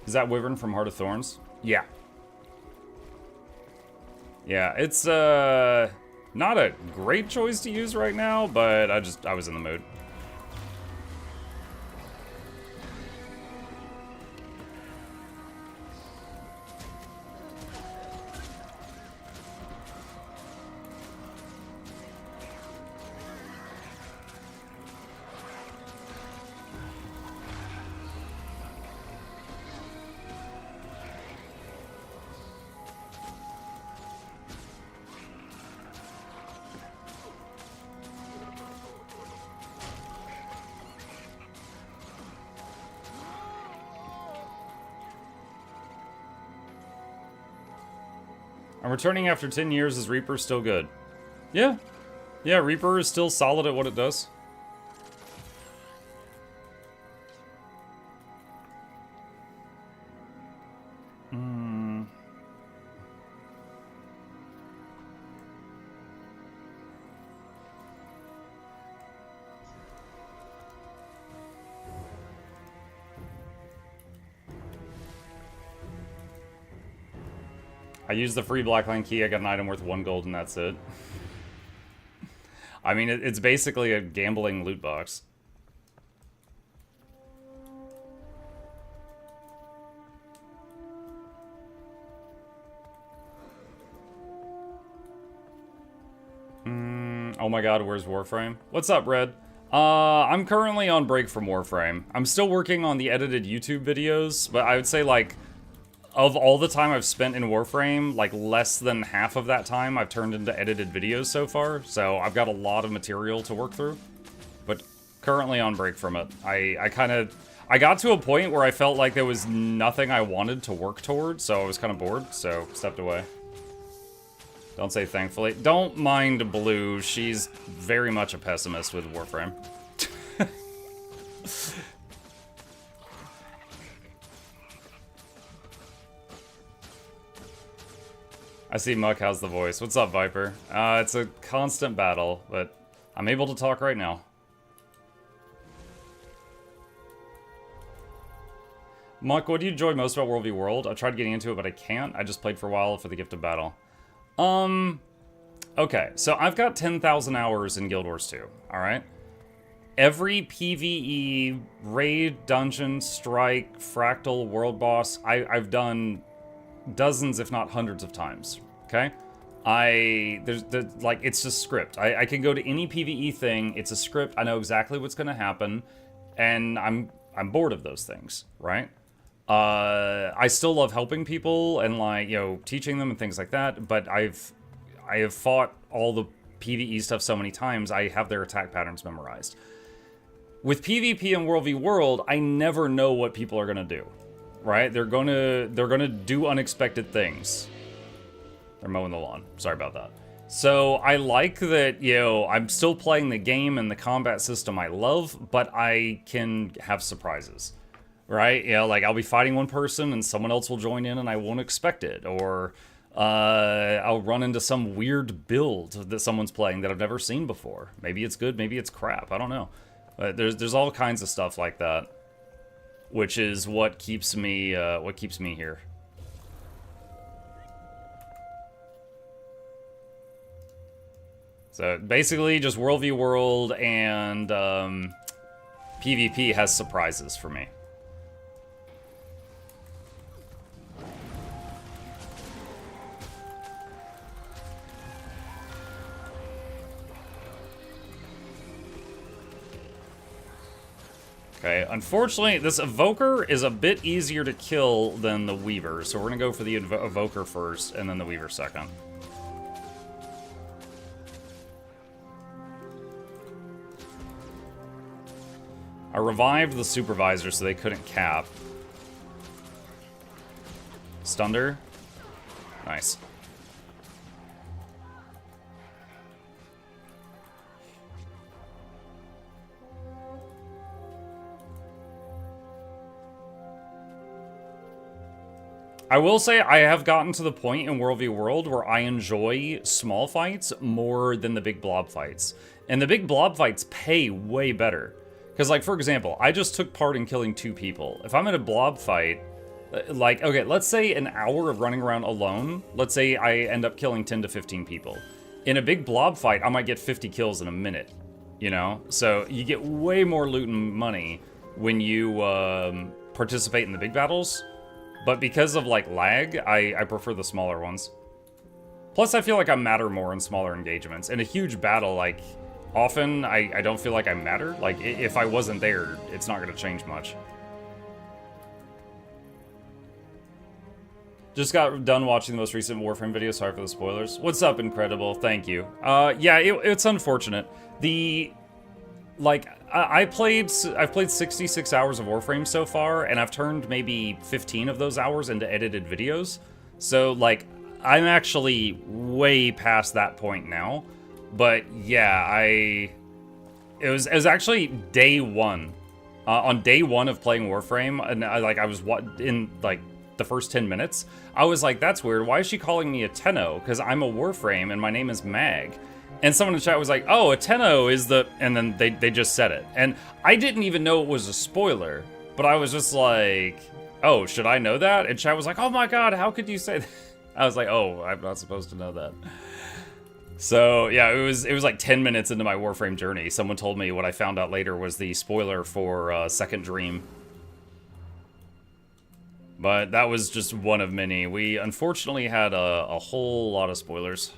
Is that Wyvern from Heart of Thorns? Yeah. Yeah, it's not a great choice to use right now, but I was in the mood. I'm returning after 10 years. Is Reaper still good? Yeah. Yeah, Reaper is still solid at what it does. I used the free Blackline key, I got an item worth 1 gold, and that's it. I mean, it's basically a gambling loot box. Oh my god, where's Warframe? What's up, Red? I'm currently on break from Warframe. I'm still working on the edited YouTube videos, but I would say, like, of all the time I've spent in Warframe, like, less than half of that time I've turned into edited videos so far, so I've got a lot of material to work through. But currently on break from it. I got to a point where I felt like there was nothing I wanted to work toward, so I was kind of bored, so stepped away. Don't say thankfully. Don't mind Blue, she's very much a pessimist with Warframe. I see Muck, how's the voice? What's up, Viper? It's a constant battle, but I'm able to talk right now. Muck, what do you enjoy most about World v. World? I tried getting into it, but I can't. I just played for a while for the gift of battle. Okay, so I've got 10,000 hours in Guild Wars 2, alright? Every PvE, raid, dungeon, strike, fractal, world boss, I've done dozens, if not hundreds of times, okay? There's like, it's just script. I can go to any PvE thing, it's a script, I know exactly what's gonna happen, and I'm bored of those things, right? I still love helping people and, like, you know, teaching them and things like that, but I have fought all the PvE stuff so many times, I have their attack patterns memorized. With PvP and World v. World, I never know what people are gonna do, right? They're gonna do unexpected things. They're mowing the lawn. Sorry about that. So I like that, you know, I'm still playing the game and the combat system I love, but I can have surprises. Right? You know, like, I'll be fighting one person and someone else will join in and I won't expect it. Or I'll run into some weird build that someone's playing that I've never seen before. Maybe it's good, maybe it's crap. I don't know. There's all kinds of stuff like that, which is what keeps me here. So basically, just World v. World and PvP has surprises for me. Okay, unfortunately, this Evoker is a bit easier to kill than the Weaver, so we're gonna go for the Evoker first, and then the Weaver second. I revived the Supervisor so they couldn't cap. Stunned her. Nice. I will say I have gotten to the point in World v. World where I enjoy small fights more than the big blob fights. And the big blob fights pay way better. Because, like, for example, I just took part in killing 2 people. If I'm in a blob fight, like, okay, let's say an hour of running around alone, let's say I end up killing 10 to 15 people. In a big blob fight, I might get 50 kills in a minute, you know? So you get way more loot and money when you participate in the big battles. But because of, like, lag, I prefer the smaller ones. Plus, I feel like I matter more in smaller engagements. In a huge battle, like, often I don't feel like I matter. Like, if I wasn't there, it's not going to change much. Just got done watching the most recent Warframe video. Sorry for the spoilers. What's up, Incredible? Thank you. Yeah, it's unfortunate. I've played 66 hours of Warframe so far, and I've turned maybe 15 of those hours into edited videos. So, like, I'm actually way past that point now. But yeah, it was actually day one. On day one of playing Warframe, and I was in like the first 10 minutes, I was like, that's weird. Why is she calling me a Tenno? Because I'm a Warframe and my name is Mag. And someone in the chat was like, oh, a Tenno is the... And then they just said it. And I didn't even know it was a spoiler. But I was just like, oh, should I know that? And chat was like, oh my god, how could you say that? I was like, oh, I'm not supposed to know that. So, yeah, it was like 10 minutes into my Warframe journey. Someone told me what I found out later was the spoiler for Second Dream. But that was just one of many. We unfortunately had a whole lot of spoilers.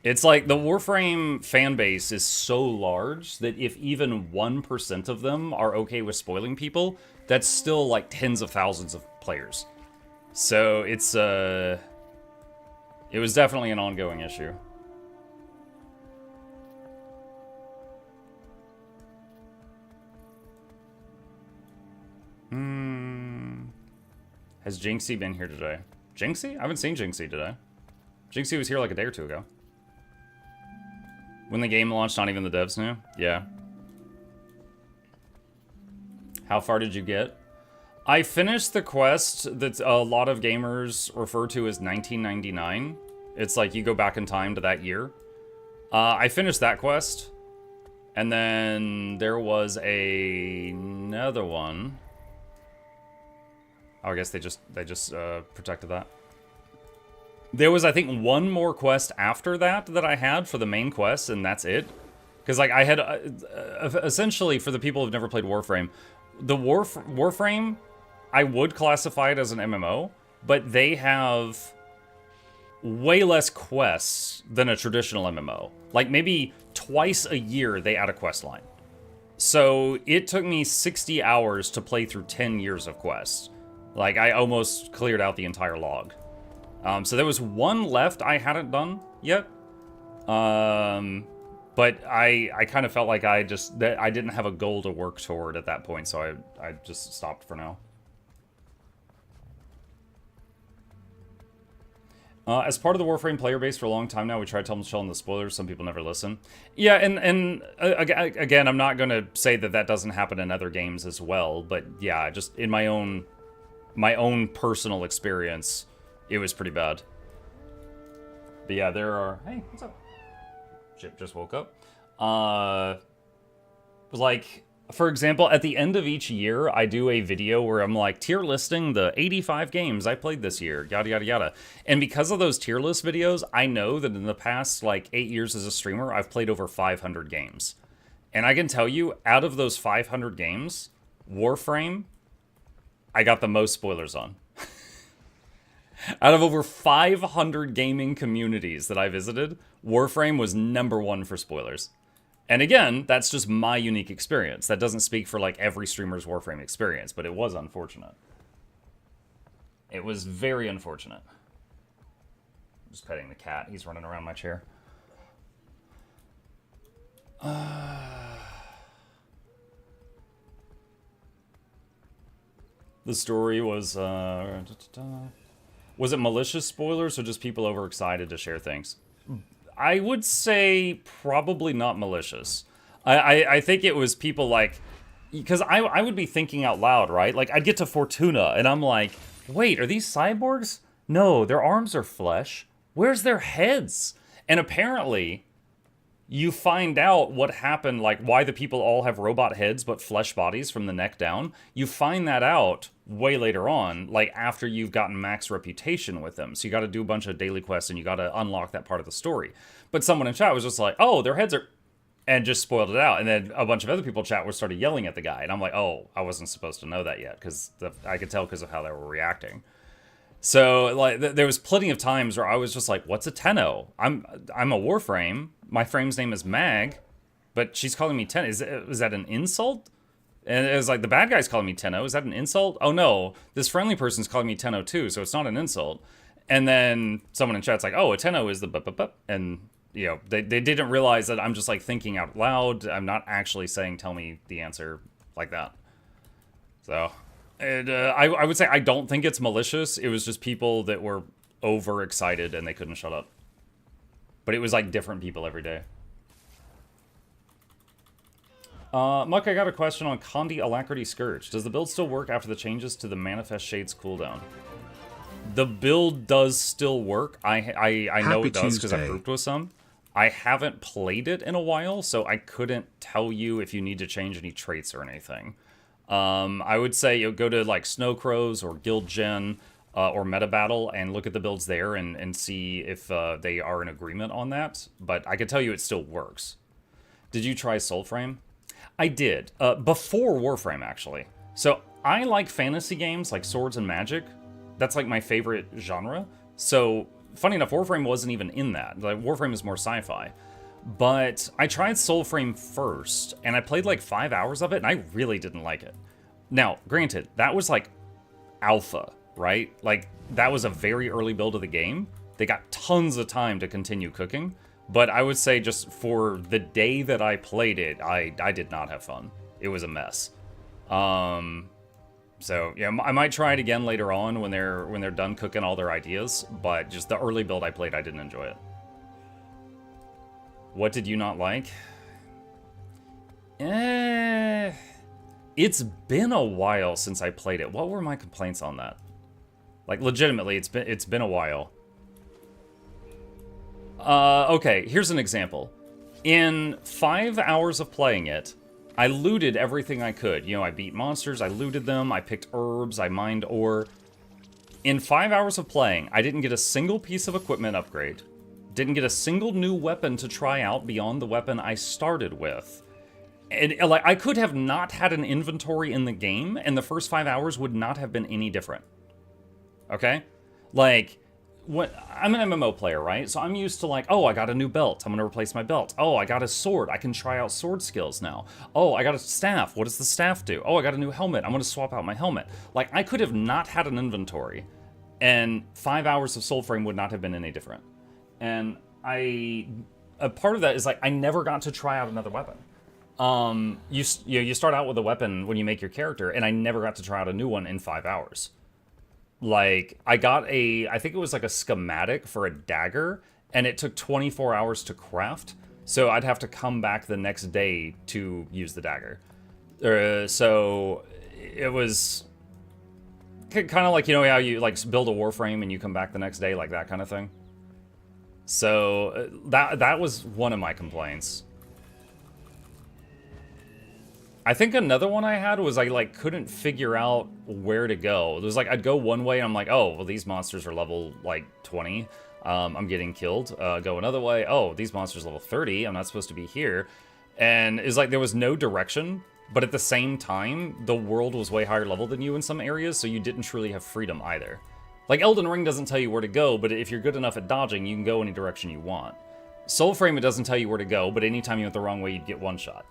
It's like the Warframe fan base is so large that if even 1% of them are okay with spoiling people, that's still like tens of thousands of players. So it's it was definitely an ongoing issue. Has Jinxie been here today? Jinxie? I haven't seen Jinxie today. Jinxie was here like a day or two ago. When the game launched, not even the devs knew? Yeah. How far did you get? I finished the quest that a lot of gamers refer to as 1999. It's like you go back in time to that year. I finished that quest, and then there was another one. Oh, I guess they just protected that. There was, I think, one more quest after that I had for the main quest, and that's it. Because, like, I had, essentially, for the people who've never played Warframe, the Warframe, I would classify it as an MMO, but they have way less quests than a traditional MMO. Like, maybe twice a year they add a quest line. So, it took me 60 hours to play through 10 years of quests. Like, I almost cleared out the entire log. So there was one left I hadn't done yet. But I kind of felt like I didn't have a goal to work toward at that point, so I just stopped for now. As part of the Warframe player base for a long time now, we try to tell them the spoilers. Some people never listen. Yeah, and again, I'm not going to say that doesn't happen in other games as well, but yeah, just in my own personal experience, it was pretty bad. But yeah, there are... Hey, what's up? Shit, just woke up. Like, for example, at the end of each year, I do a video where I'm like, tier listing the 85 games I played this year, yada, yada, yada. And because of those tier list videos, I know that in the past, like, 8 years as a streamer, I've played over 500 games. And I can tell you, out of those 500 games, Warframe, I got the most spoilers on. Out of over 500 gaming communities that I visited, Warframe was #1 for spoilers. And again, that's just my unique experience. That doesn't speak for, like, every streamer's Warframe experience, but it was unfortunate. It was very unfortunate. Just petting the cat. He's running around my chair. The story was, was it malicious spoilers or just people overexcited to share things? I would say probably not malicious. I think it was people like... Because I would be thinking out loud, right? Like, I'd get to Fortuna, and I'm like, wait, are these cyborgs? No, their arms are flesh. Where's their heads? And apparently, you find out what happened, like, why the people all have robot heads but flesh bodies from the neck down. You find that out way later on, like, after you've gotten max reputation with them. So you got to do a bunch of daily quests, and you got to unlock that part of the story. But someone in chat was just like, oh, their heads are... And just spoiled it out. And then a bunch of other people in chat were started yelling at the guy. And I'm like, oh, I wasn't supposed to know that yet. Because I could tell because of how they were reacting. So, like, there was plenty of times where I was just like, what's a Tenno? I'm a Warframe. My frame's name is Mag. But she's calling me Tenno. Is that an insult? And it was like, the bad guy's calling me Tenno. Is that an insult? Oh, no. This friendly person's calling me Tenno, too. So it's not an insult. And then someone in chat's like, oh, a Tenno is the bup. And, you know, they didn't realize that I'm just, like, thinking out loud. I'm not actually saying, tell me the answer like that. So... And I would say I don't think it's malicious. It was just people that were overexcited and they couldn't shut up. But it was like different people every day. Muck, I got a question on Condi Alacrity Scourge. Does the build still work after the changes to the Manifest Shades cooldown? The build does still work. I know it does because I've grouped with some. I haven't played it in a while, so I couldn't tell you if you need to change any traits or anything. I would say you go to like Snow Crows or Guild Gen or Meta Battle and look at the builds there and see if they are in agreement on that. But I can tell you it still works. Did you try Soulframe? I did. Before Warframe, actually. So I like fantasy games like Swords and Magic. That's like my favorite genre. So funny enough, Warframe wasn't even in that. Like, Warframe is more sci-fi. But I tried Soulframe first, and I played like 5 hours of it, and I really didn't like it. Now, granted, that was like alpha, right? Like, that was a very early build of the game. They got tons of time to continue cooking, but I would say just for the day that I played it, I did not have fun. It was a mess. So, yeah, I might try it again later on when they're done cooking all their ideas, but just the early build I played, I didn't enjoy it. What did you not like? It's been a while since I played it. What were my complaints on that? Like, legitimately, it's been a while. Okay, here's an example. In 5 hours of playing it, I looted everything I could. You know, I beat monsters, I looted them, I picked herbs, I mined ore. In 5 hours of playing, I didn't get a single piece of equipment upgrade. Didn't get a single new weapon to try out beyond the weapon I started with. And, like, I could have not had an inventory in the game, and the first 5 hours would not have been any different. Okay? Like, I'm an MMO player, right? So I'm used to like, oh, I got a new belt. I'm going to replace my belt. Oh, I got a sword. I can try out sword skills now. Oh, I got a staff. What does the staff do? Oh, I got a new helmet. I'm going to swap out my helmet. Like, I could have not had an inventory, and 5 hours of Soulframe would not have been any different. And a part of that is like, I never got to try out another weapon. You start out with a weapon when you make your character, and I never got to try out a new one in 5 hours. Like, I got I think it was like a schematic for a dagger, and it took 24 hours to craft, so I'd have to come back the next day to use the dagger. So it was kind of like, you know how you like build a warframe and you come back the next day, like that kind of thing. So that was one of my complaints. I think another one I had was I like couldn't figure out where to go. It was like I'd go one way and I'm like, oh, well, these monsters are level like 20. I'm getting killed. Go another way. Oh, these monsters level 30. I'm not supposed to be here. And it's like there was no direction, but at the same time, the world was way higher level than you in some areas, so you didn't truly have freedom either. Like, Elden Ring doesn't tell you where to go, but if you're good enough at dodging, you can go any direction you want. Soulframe, it doesn't tell you where to go, but anytime you went the wrong way, you'd get one shot.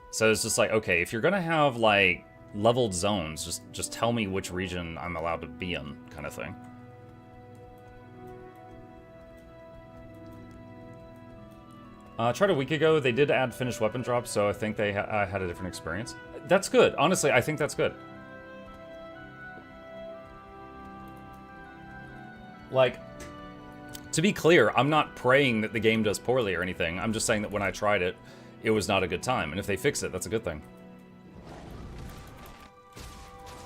So it's just like, okay, if you're gonna have, like, leveled zones, just tell me which region I'm allowed to be in, kind of thing. Tried a week ago, they did add finished weapon drops, so I think they had a different experience. That's good. Honestly, I think that's good. Like, to be clear, I'm not praying that the game does poorly or anything. I'm just saying that when I tried it, it was not a good time. And if they fix it, that's a good thing.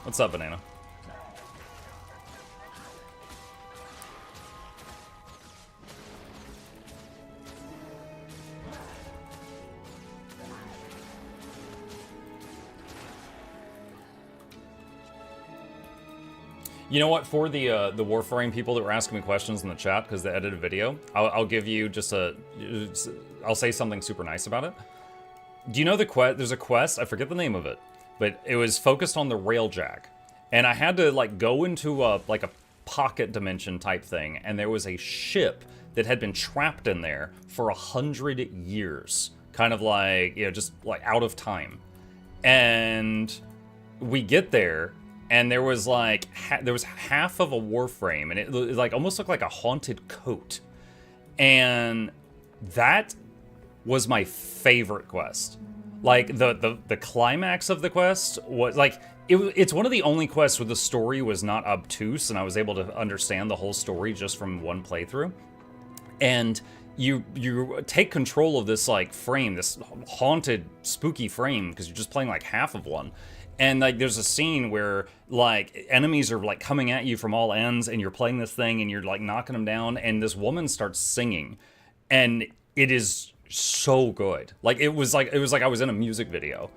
What's up, Banana? You know what? For the Warframe people that were asking me questions in the chat because they edited a video, I'll give you just I'll say something super nice about it. Do you know the quest? There's a quest, I forget the name of it, but it was focused on the railjack, and I had to like go into a pocket dimension type thing, and there was a ship that had been trapped in there for 100 years, kind of like, you know, just like out of time. And we get there, and there was like there was half of a Warframe, and it like almost looked like a haunted coat, and that was my favorite quest. Like the climax of the quest was like it's one of the only quests where the story was not obtuse, and I was able to understand the whole story just from one playthrough. And you take control of this like frame, this haunted, spooky frame, because you're just playing like half of one. And like there's a scene where like enemies are like coming at you from all ends, and you're playing this thing and you're like knocking them down, and this woman starts singing, and it is so good. Like it was like I was in a music video,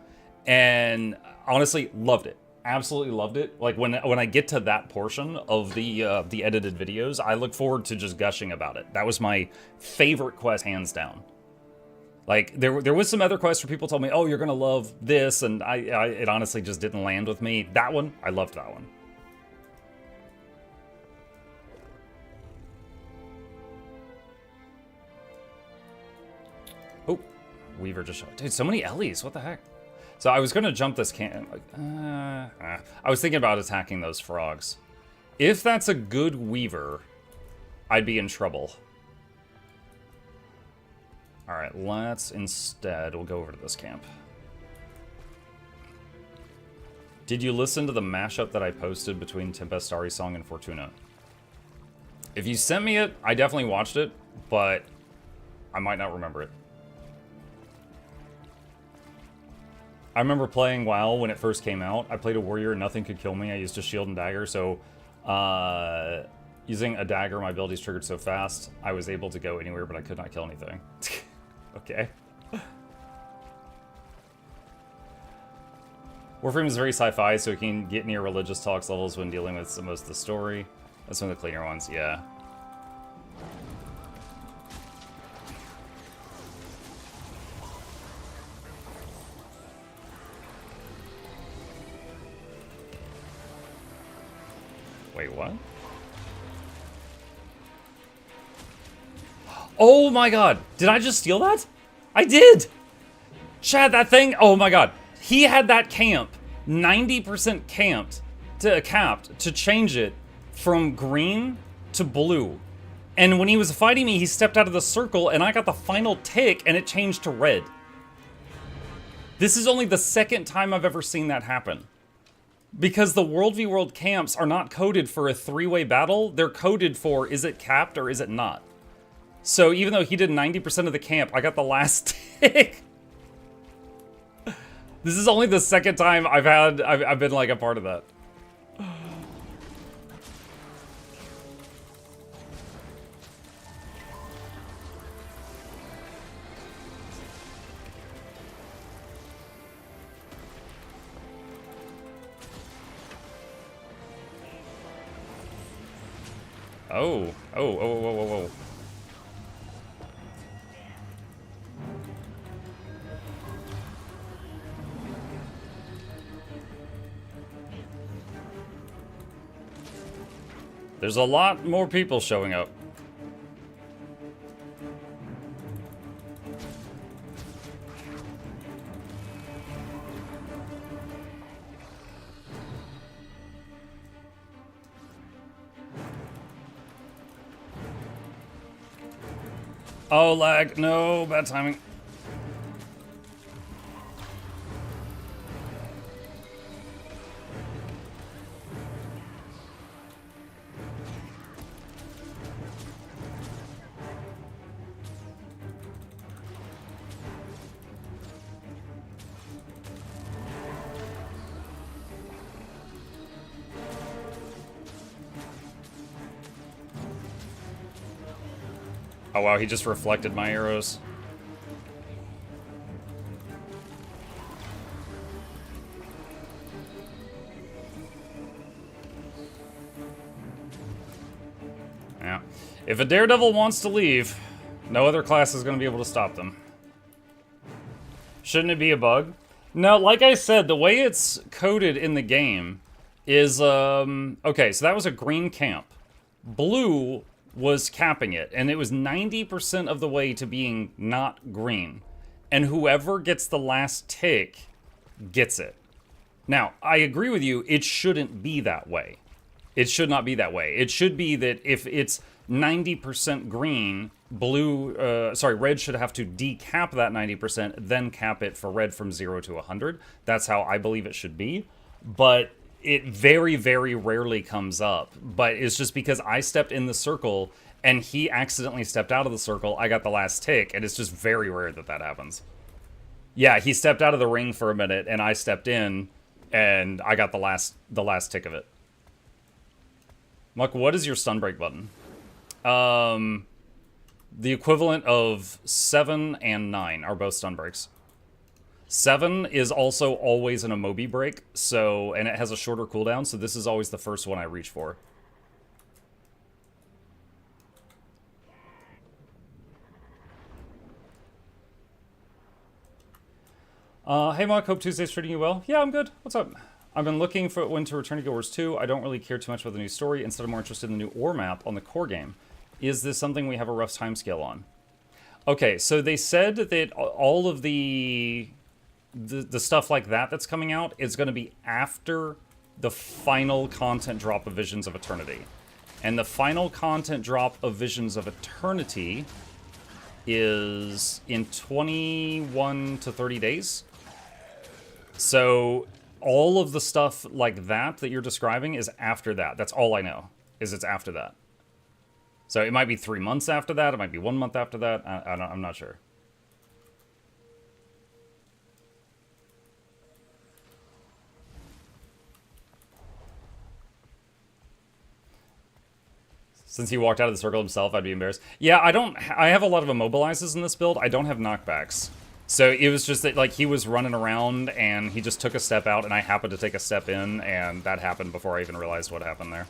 and honestly loved it. Absolutely loved it. Like when I get to that portion of the edited videos, I look forward to just gushing about it. That was my favorite quest, hands down. Like there was some other quests where people told me, "Oh, you're gonna love this," and it honestly just didn't land with me. That one, I loved that one. Oh, Weaver just shot. Dude, so many Ellies. What the heck? So I was gonna jump this can. I was thinking about attacking those frogs. If that's a good Weaver, I'd be in trouble. All right, let's instead, we'll go over to this camp. Did you listen to the mashup that I posted between Tempestari Song and Fortuna? If you sent me it, I definitely watched it, but I might not remember it. I remember playing WoW when it first came out. I played a warrior and nothing could kill me. I used a shield and dagger, so Using a dagger, my abilities triggered so fast, I was able to go anywhere, but I could not kill anything. Okay. Warframe is very sci-fi, so it can get near religious talks levels when dealing with most of the story. That's one of the cleaner ones, yeah. Wait, what? Oh my god! Did I just steal that? I did! Chad, that thing, oh my god. He had that camp, 90% capped, to change it from green to blue. And when he was fighting me, he stepped out of the circle and I got the final tick and it changed to red. This is only the second time I've ever seen that happen. Because the World v World camps are not coded for a three-way battle, they're coded for is it capped or is it not. So even though he did 90% of the camp, I got the last tick. This is only the second time I've been like a part of that. Oh, whoa. There's a lot more people showing up. Oh, lag. No, bad timing. Oh wow, he just reflected my arrows. Yeah. If a daredevil wants to leave, no other class is going to be able to stop them. Shouldn't it be a bug? No, like I said, the way it's coded in the game is, okay, so that was a green camp. Blue was capping it, and it was 90% of the way to being not green. And whoever gets the last tick gets it. Now, I agree with you, it shouldn't be that way. It should not be that way. It should be that if it's 90% green, red should have to decap that 90%, then cap it for red from 0 to 100. That's how I believe it should be. But it very, very rarely comes up, but it's just because I stepped in the circle and he accidentally stepped out of the circle, I got the last tick, and it's just very rare that that happens. Yeah, he stepped out of the ring for a minute and I stepped in and I got the last tick of it. Muck, what is your stun break button? The equivalent of 7 and 9 are both stun breaks. 7 is also always an Amobi break, so, and it has a shorter cooldown, so this is always the first one I reach for. Hey Mark, hope Tuesday's treating you well. Yeah, I'm good. What's up? I've been looking for when to return to Guild Wars 2. I don't really care too much about the new story. Instead, I'm more interested in the new ore map on the core game. Is this something we have a rough timescale on? Okay, so they said that all of the stuff like that that's coming out is going to be after the final content drop of Visions of Eternity. And the final content drop of Visions of Eternity is in 21 to 30 days. So all of the stuff like that you're describing is after that. That's all I know, is it's after that. So it might be 3 months after that, it might be 1 month after that, I'm not sure. Since he walked out of the circle himself, I'd be embarrassed. Yeah, I have a lot of immobilizes in this build. I don't have knockbacks. So it was just that, like, he was running around and he just took a step out and I happened to take a step in, and that happened before I even realized what happened there.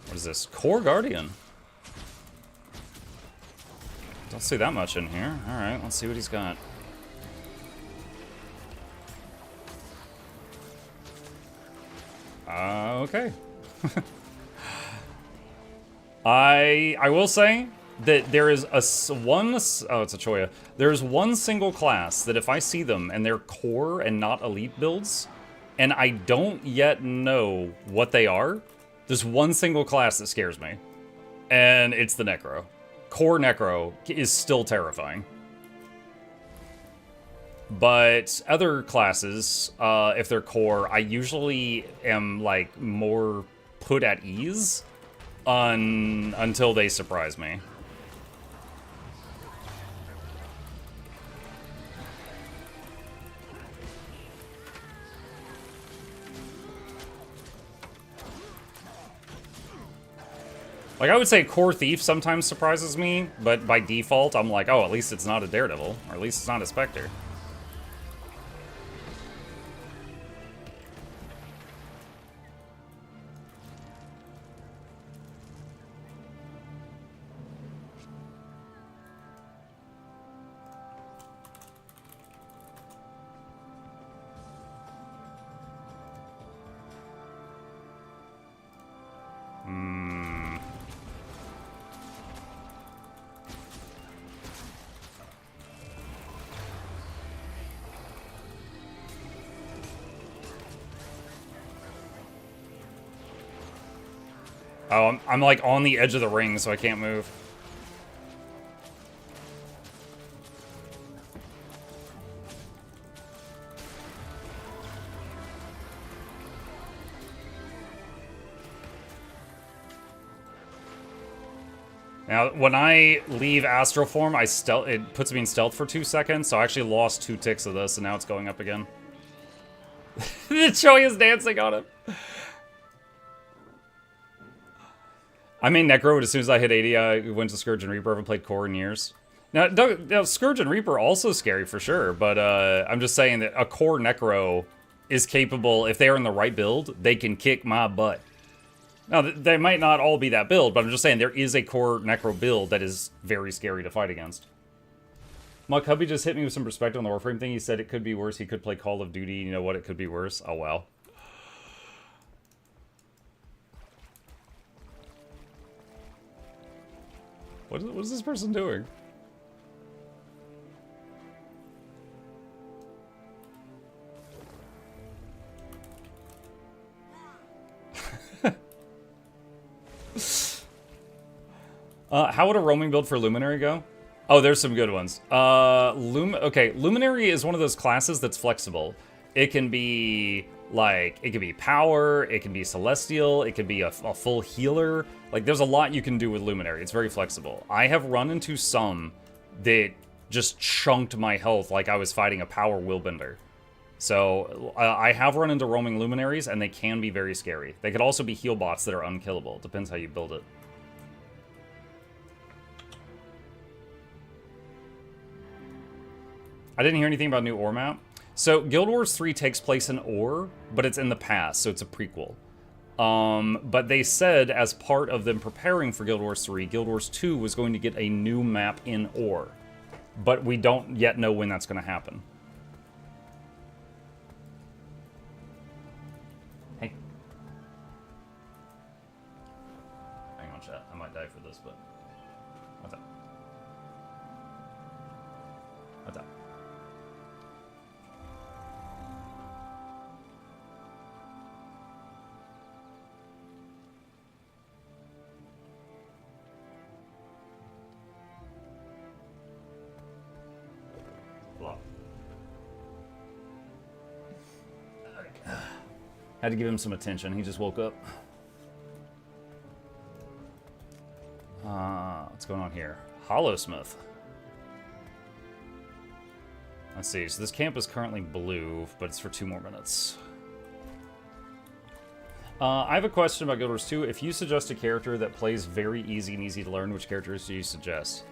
What is this? Core Guardian. Don't see that much in here. Alright, let's see what he's got. Okay. I will say that there is oh, it's a Choya. There's one single class that if I see them and they're core and not elite builds, and I don't yet know what they are, there's one single class that scares me, and it's the Necro. Core Necro is still terrifying. But other classes, if they're core, I usually am, like, more put at ease until they surprise me. Like, I would say Core Thief sometimes surprises me, but by default, I'm like, oh, at least it's not a Daredevil, or at least it's not a Spectre. Oh, I'm like on the edge of the ring, so I can't move. Now, when I leave Astral Form, it puts me in stealth for 2 seconds, so I actually lost 2 ticks of this, and now it's going up again. The Choya's dancing on him. I made Necro, but as soon as I hit 80, I went to Scourge and Reaper. I haven't played Core in years. Now, Scourge and Reaper are also scary for sure, but I'm just saying that a Core Necro is capable, if they are in the right build, they can kick my butt. Now, they might not all be that build, but I'm just saying there is a Core Necro build that is very scary to fight against. Muck Hubby just hit me with some perspective on the Warframe thing. He said it could be worse. He could play Call of Duty. You know what? It could be worse. Oh, wow. What is this person doing? How would a roaming build for Luminary go? Oh, there's some good ones. Okay, Luminary is one of those classes that's flexible. It can be, like, it can be power, it can be celestial, it can be a full healer. Like, there's a lot you can do with Luminary. It's very flexible. I have run into some that just chunked my health like I was fighting a power willbender. So, I have run into roaming Luminaries, and they can be very scary. They could also be heal bots that are unkillable. Depends how you build it. I didn't hear anything about new ore map. So, Guild Wars 3 takes place in ore, but it's in the past, so it's a prequel. But they said, as part of them preparing for Guild Wars 3, Guild Wars 2 was going to get a new map in ore. But we don't yet know when that's going to happen. Hey. Hang on, chat. I might die for this, but... What's up? What's up? Had to give him some attention. He just woke up. What's going on here? Hollowsmith. Let's see. So this camp is currently blue, but it's for 2 more minutes. I have a question about Guild Wars 2. If you suggest a character that plays very easy and easy to learn, which characters do you suggest?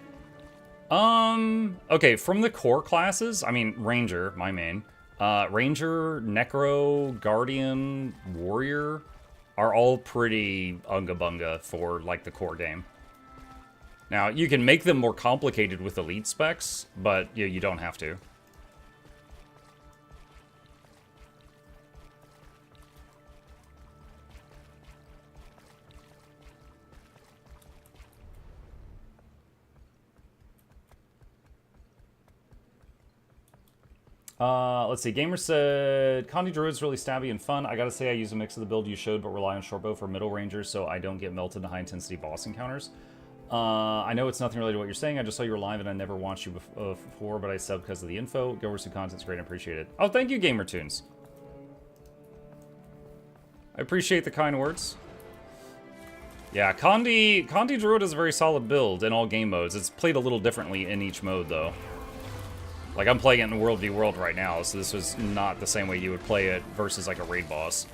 Okay, from the core classes, I mean, Ranger, my main. Ranger, Necro, Guardian, Warrior are all pretty unga-bunga for, like, the core game. Now, you can make them more complicated with elite specs, but you don't have to. Let's see. Gamer said, Condi Druid's really stabby and fun. I gotta say, I use a mix of the build you showed, but rely on shortbow for middle rangers so I don't get melted into high-intensity boss encounters. I know it's nothing related to what you're saying. I just saw you were live and I never watched you before, but I subbed because of the info. Guild Wars 2 content's great and appreciate it. Oh, thank you, GamerTunes. I appreciate the kind words. Yeah, Condi Druid is a very solid build in all game modes. It's played a little differently in each mode, though. Like, I'm playing it in World v World right now, so this was not the same way you would play it versus, like, a raid boss.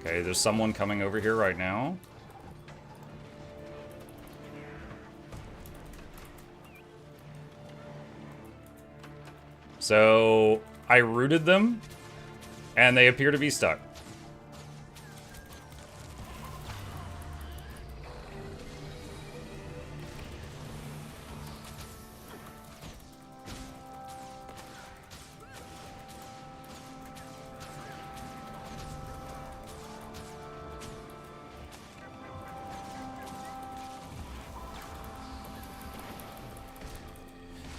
Okay, there's someone coming over here right now. So, I rooted them, and they appear to be stuck.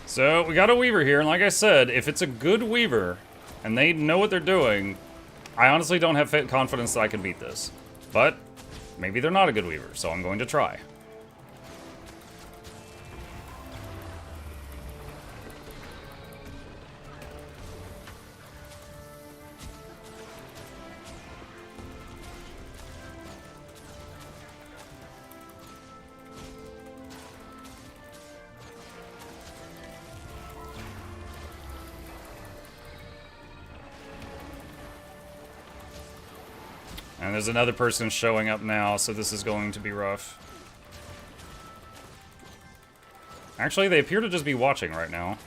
So, we got a Weaver here, and like I said, if it's a good Weaver, and they know what they're doing, I honestly don't have confidence that I can beat this. But, maybe they're not a good Weaver, so I'm going to try. And there's another person showing up now, so this is going to be rough. Actually, they appear to just be watching right now.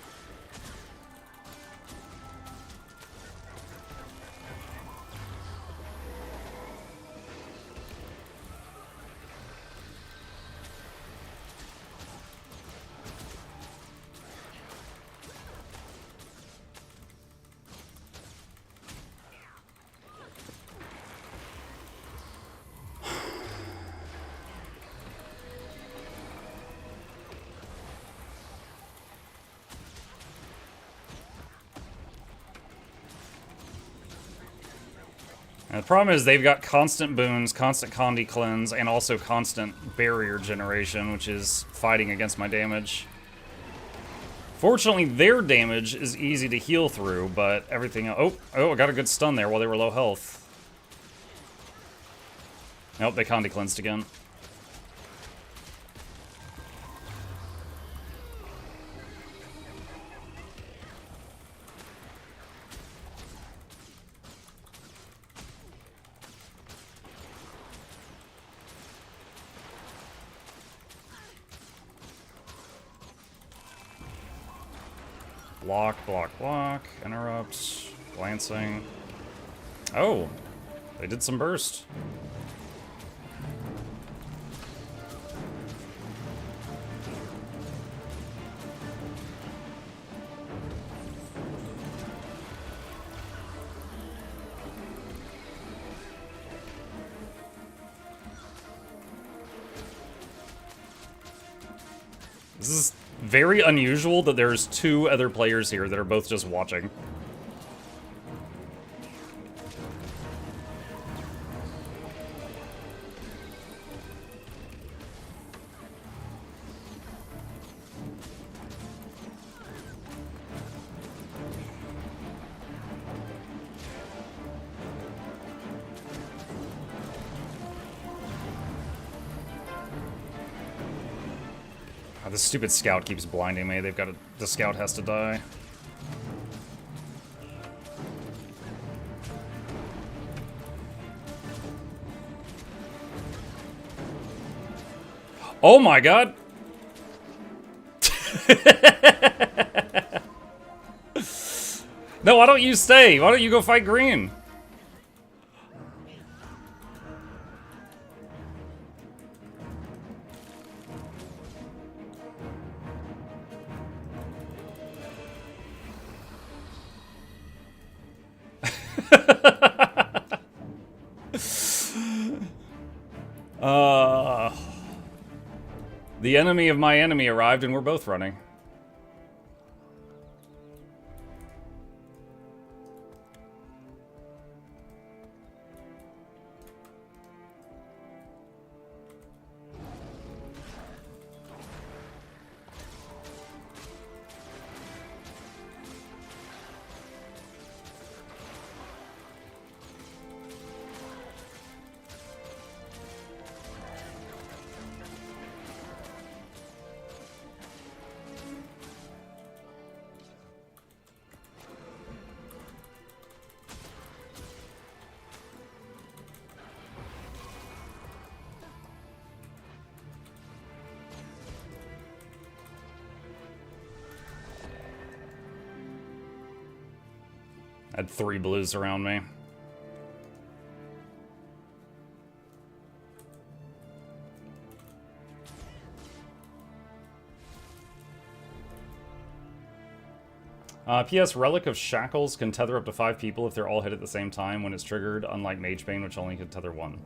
And the problem is they've got constant boons, constant Condi cleanse, and also constant barrier generation, which is fighting against my damage. Fortunately, their damage is easy to heal through, but everything... Oh, I got a good stun there while they were low health. Nope, they Condi cleansed again. Block, block, block, interrupt, glancing. Oh, they did some burst. This is very unusual that there's two other players here that are both just watching. Oh, this stupid scout keeps blinding me. They've got to, the scout has to die. Oh my god! No, why don't you stay? Why don't you go fight green? The enemy of my enemy arrived and we're both running. I had 3 blues around me. P.S. Relic of Shackles can tether up to 5 people if they're all hit at the same time when it's triggered, unlike Mage Bane, which only can tether 1.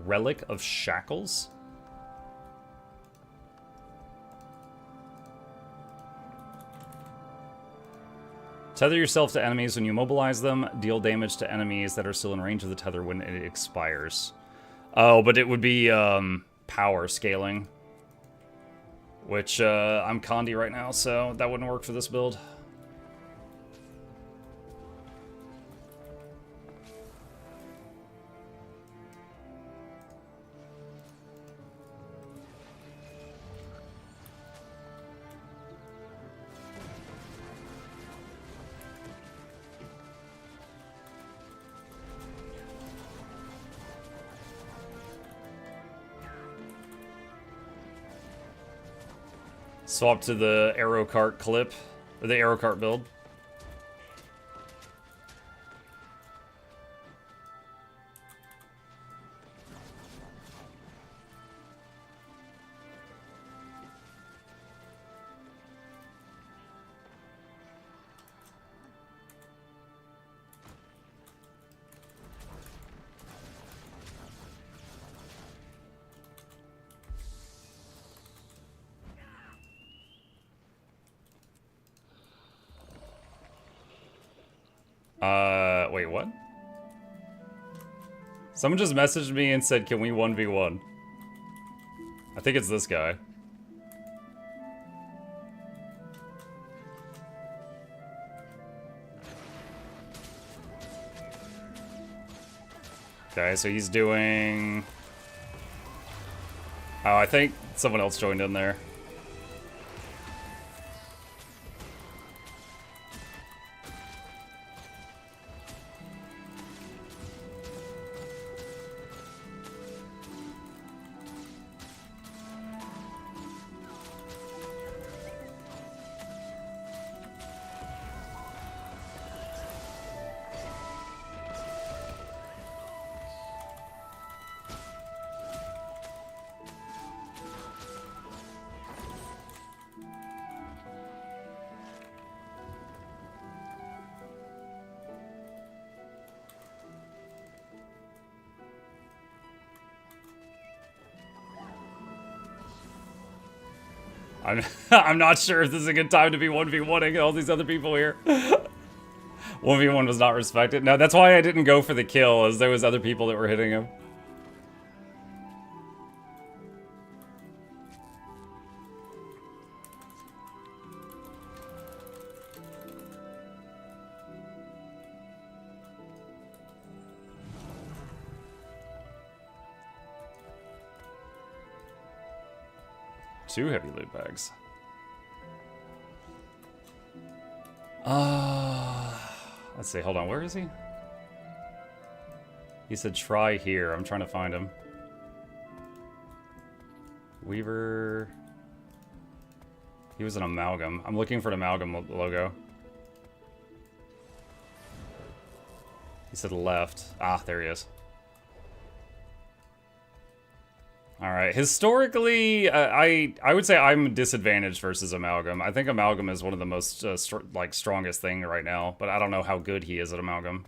Relic of Shackles? Tether yourself to enemies when you mobilize them. Deal damage to enemies that are still in range of the tether when it expires. Oh, but it would be power scaling. Which I'm Condi right now, so that wouldn't work for this build. Swap to the arrow cart clip, or the arrow cart build. Wait, what? Someone just messaged me and said, can we 1v1? I think it's this guy. Okay, so he's doing... Oh, I think someone else joined in there. I'm not sure if this is a good time to be 1v1ing all these other people here. 1v1 was not respected. No, that's why I didn't go for the kill, as there was other people that were hitting him. 2 heavy loot bags. Let's see. Hold on. Where is he? He said try here. I'm trying to find him. Weaver. He was an amalgam. I'm looking for an amalgam logo. He said left. Ah, there he is. Alright, historically, I would say I'm disadvantaged versus Amalgam. I think Amalgam is one of the most, strongest thing right now, but I don't know how good he is at Amalgam.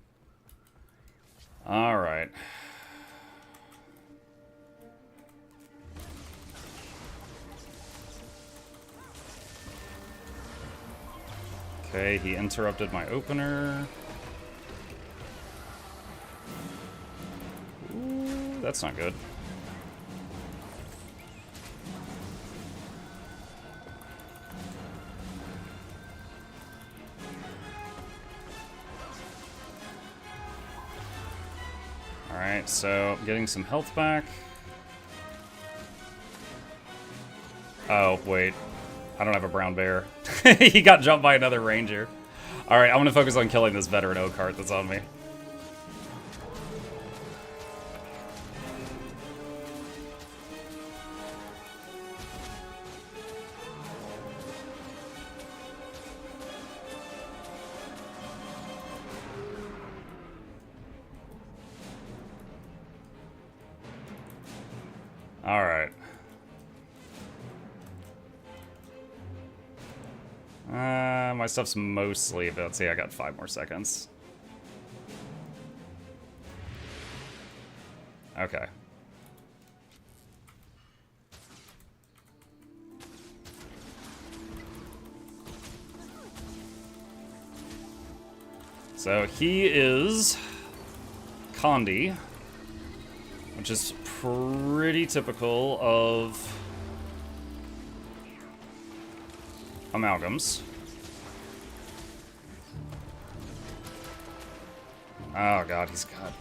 Alright. Okay, he interrupted my opener. Ooh, that's not good. Alright, so getting some health back. Oh, wait. I don't have a brown bear. He got jumped by another ranger. Alright, I'm gonna focus on killing this veteran O-cart that's on me. Alright. My stuff's mostly, but let's see, I got 5 more seconds. Okay. So he is Condi, which is pretty typical of amalgams. Oh god, he's got...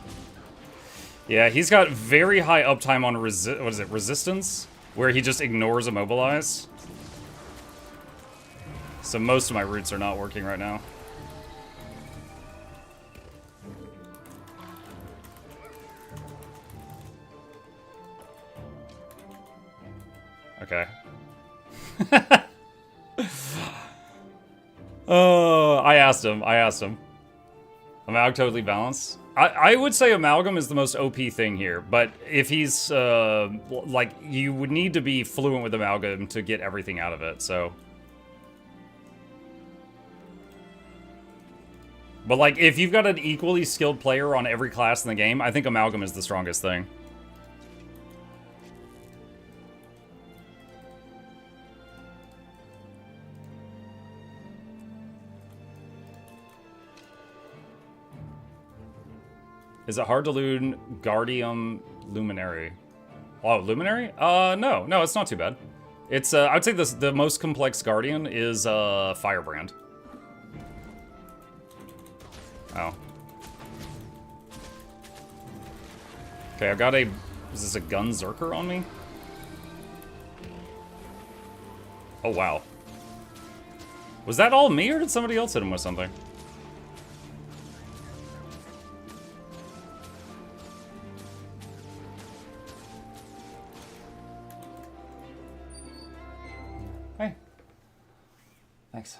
Yeah, he's got very high uptime on resistance, where he just ignores immobilize. So most of my routes are not working right now. Okay. Oh, I asked him. Amalgam totally balanced. I would say Amalgam is the most OP thing here, but if he's, like, you would need to be fluent with Amalgam to get everything out of it, so. But, like, if you've got an equally skilled player on every class in the game, I think Amalgam is the strongest thing. Is it hard to loot Guardium Luminary? Oh, Luminary? No, it's not too bad. It's, I would say the most complex Guardian is, Firebrand. Oh. Okay, I've got a... Is this a Gunzerker on me? Oh, wow. Was that all me, or did somebody else hit him with something? Hey. Thanks.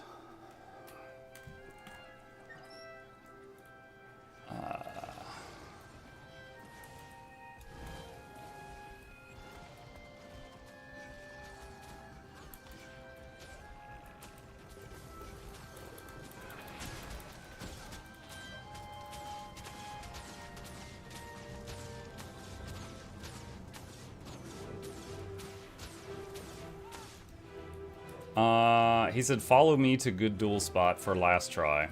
He said, follow me to good duel spot for last try.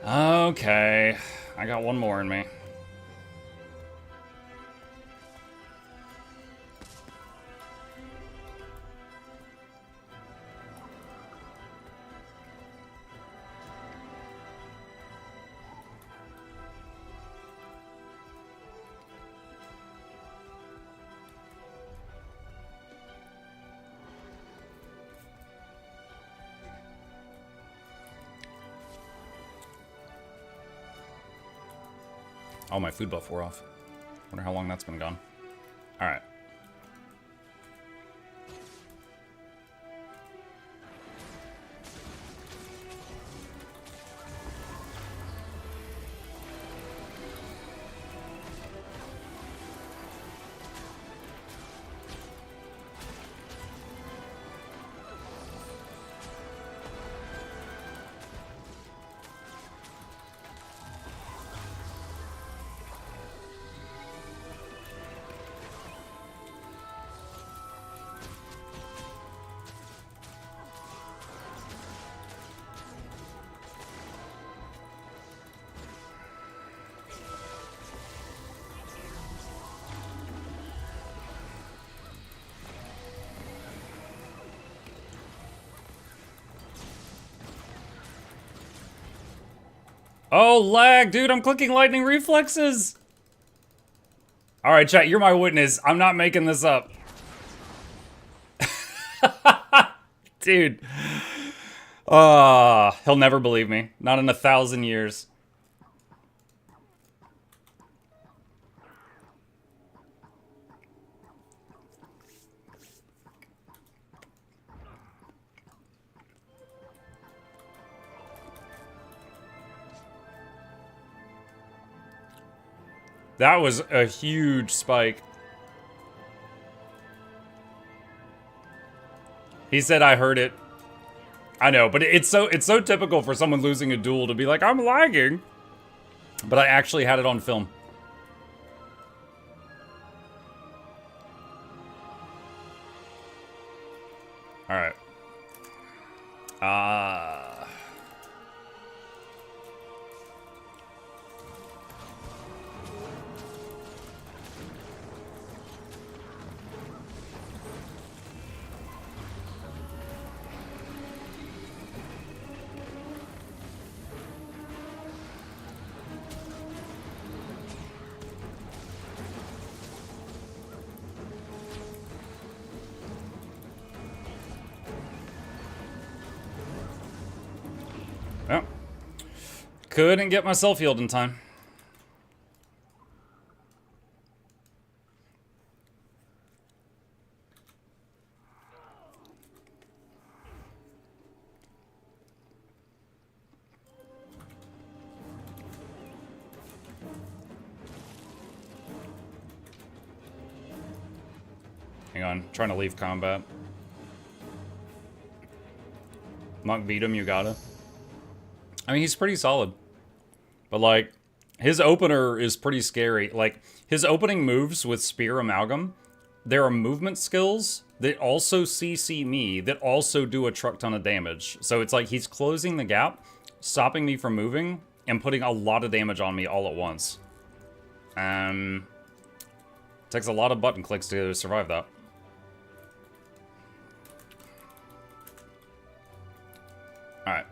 Okay. I got one more in me. Oh, my food buff wore off. Wonder how long that's been gone. Alright. Oh, lag, dude, I'm clicking lightning reflexes. All right, chat, you're my witness. I'm not making this up. Dude. He'll never believe me. Not in 1,000 years. That was a huge spike. He said I heard it. I know, but it's so typical for someone losing a duel to be like, I'm lagging. But I actually had it on film. All right. Well, couldn't get myself healed in time. Hang on, trying to leave combat. Monk beat him, you gotta. I mean, he's pretty solid. But, like, his opener is pretty scary. Like, his opening moves with Spear Amalgam, there are movement skills that also CC me, that also do a truck ton of damage. So it's like he's closing the gap, stopping me from moving, and putting a lot of damage on me all at once. Takes a lot of button clicks to survive that. Alright.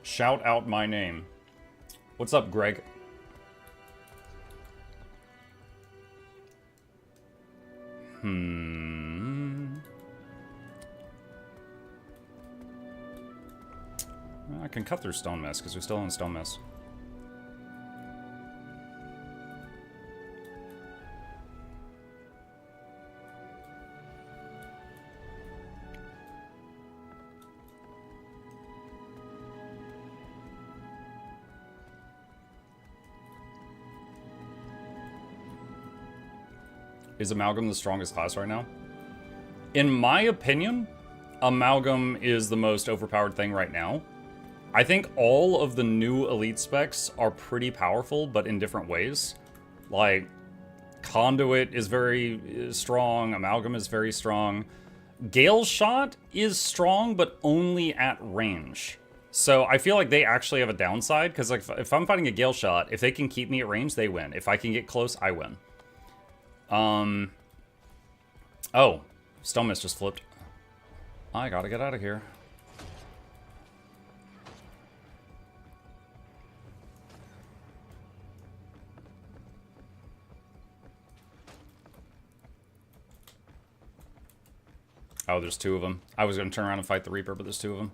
Shout out my name. What's up, Greg? I can cut through Stone Mist, because we're still in Stone Mist. Is Amalgam the strongest class right now? In my opinion, Amalgam is the most overpowered thing right now. I think all of the new elite specs are pretty powerful, but in different ways. Like, Conduit is very strong, Amalgam is very strong. Gale Shot is strong, but only at range. So I feel like they actually have a downside, because like, if I'm fighting a Gale Shot, if they can keep me at range, they win. If I can get close, I win. Oh, Stone Mist just flipped. I gotta get out of here. Oh, there's two of them. I was going to turn around and fight the Reaper, but there's two of them.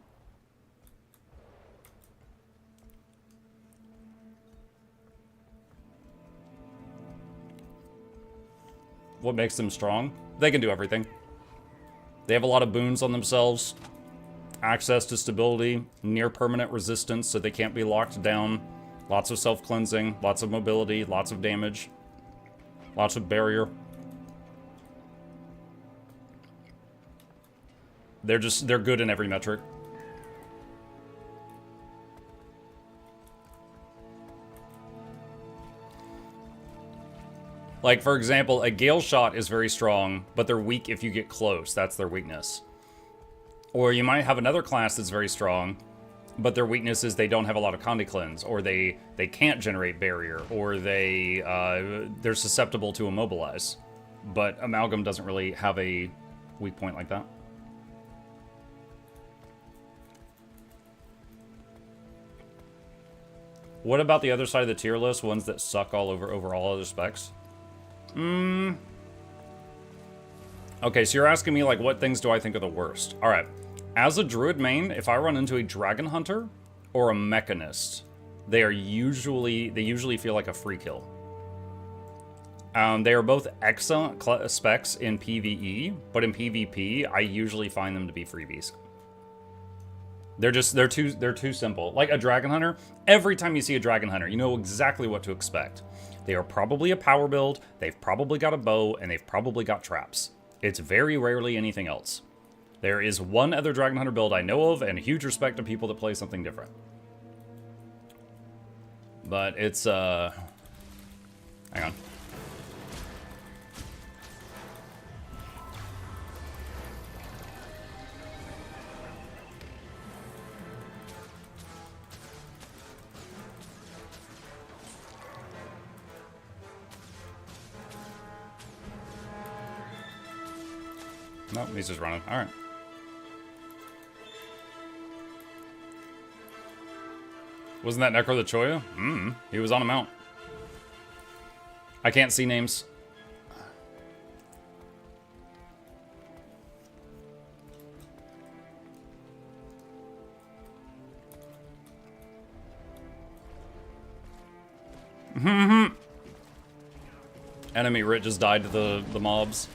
What makes them strong? They can do everything. They have a lot of boons on themselves. Access to stability, near permanent resistance so they can't be locked down. Lots of self-cleansing, lots of mobility, lots of damage. Lots of barrier. They're good in every metric. Like, for example, a Gale Shot is very strong, but they're weak if you get close. That's their weakness. Or you might have another class that's very strong, but their weakness is they don't have a lot of Condi Cleanse, or they can't generate barrier, or they're susceptible to immobilize. But Amalgam doesn't really have a weak point like that. What about the other side of the tier list, ones that suck over all other specs? Okay, so you're asking me, like, what things do I think are the worst? Alright. As a Druid main, if I run into a Dragon Hunter or a Mechanist, they usually feel like a free kill. They are both excellent specs in PvE, but in PvP, I usually find them to be freebies. They're too simple. Like a Dragon Hunter, every time you see a Dragon Hunter, you know exactly what to expect. They are probably a power build, they've probably got a bow, and they've probably got traps. It's very rarely anything else. There is one other Dragon Hunter build I know of, and huge respect to people that play something different. But it's, hang on. Nope, he's just running. Alright. Wasn't that Necro the Choya? He was on a mount. I can't see names. Enemy Rit just died to the mobs.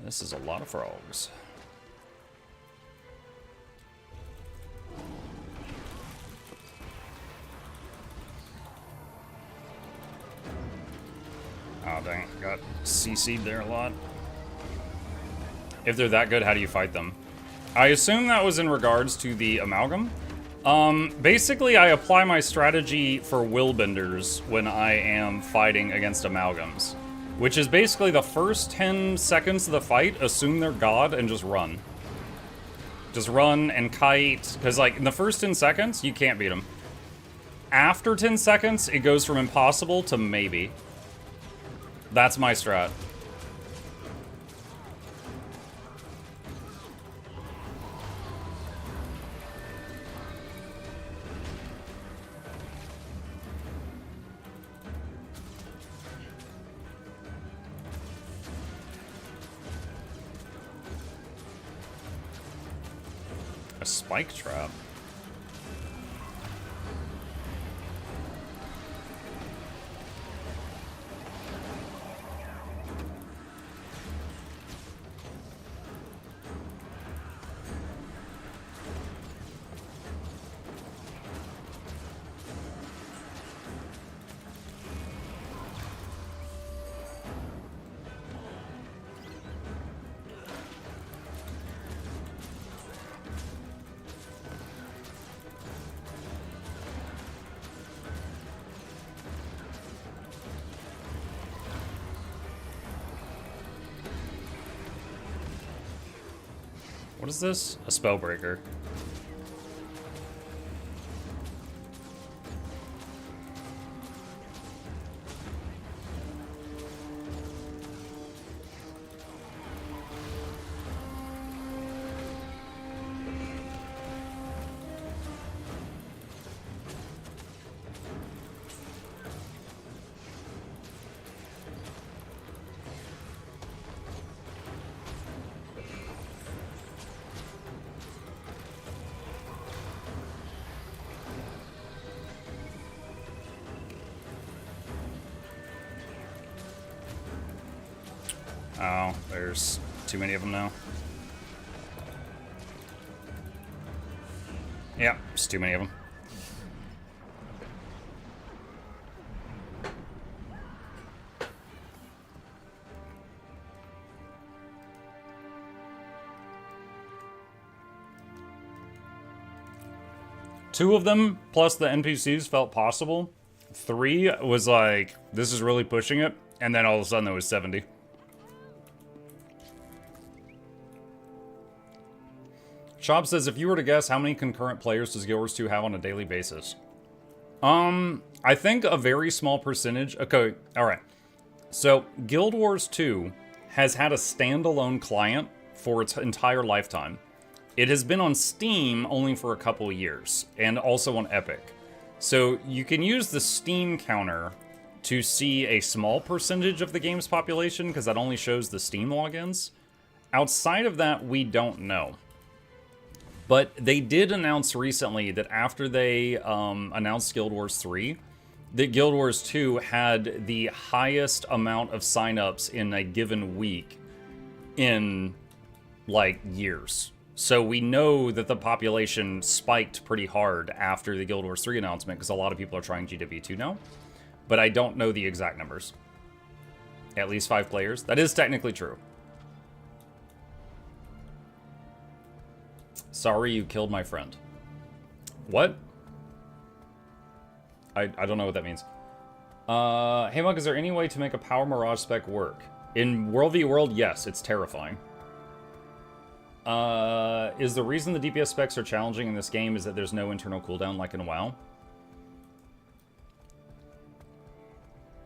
This is a lot of frogs. Oh dang, got CC'd there a lot. If they're that good, how do you fight them? I assume that was in regards to the Amalgam. Basically I apply my strategy for Willbenders when I am fighting against Amalgams. Which is basically the first 10 seconds of the fight, assume they're God and just run. Just run and kite, because like in the first 10 seconds, you can't beat them. After 10 seconds, it goes from impossible to maybe. That's my strat. A spike trap. What is this? A Spellbreaker. Oh, there's too many of them now. Yeah, there's too many of them. Two of them, plus the NPCs, felt possible. 3 was like, this is really pushing it, and then all of a sudden there was 70. Shop says, if you were to guess, how many concurrent players does Guild Wars 2 have on a daily basis? I think a very small percentage. Okay, alright. So, Guild Wars 2 has had a standalone client for its entire lifetime. It has been on Steam only for a couple of years, and also on Epic. So you can use the Steam counter to see a small percentage of the game's population, because that only shows the Steam logins. Outside of that, we don't know. But they did announce recently that after they announced Guild Wars 3, that Guild Wars 2 had the highest amount of signups in a given week in, like, years. So we know that the population spiked pretty hard after the Guild Wars 3 announcement, because a lot of people are trying GW2 now. But I don't know the exact numbers. At least 5 players. That is technically true. Sorry you killed my friend. What? I don't know what that means. Hey Monk, is there any way to make a Power Mirage spec work? In World v World, yes, it's terrifying. Is the reason the DPS specs are challenging in this game is that there's no internal cooldown like in WoW?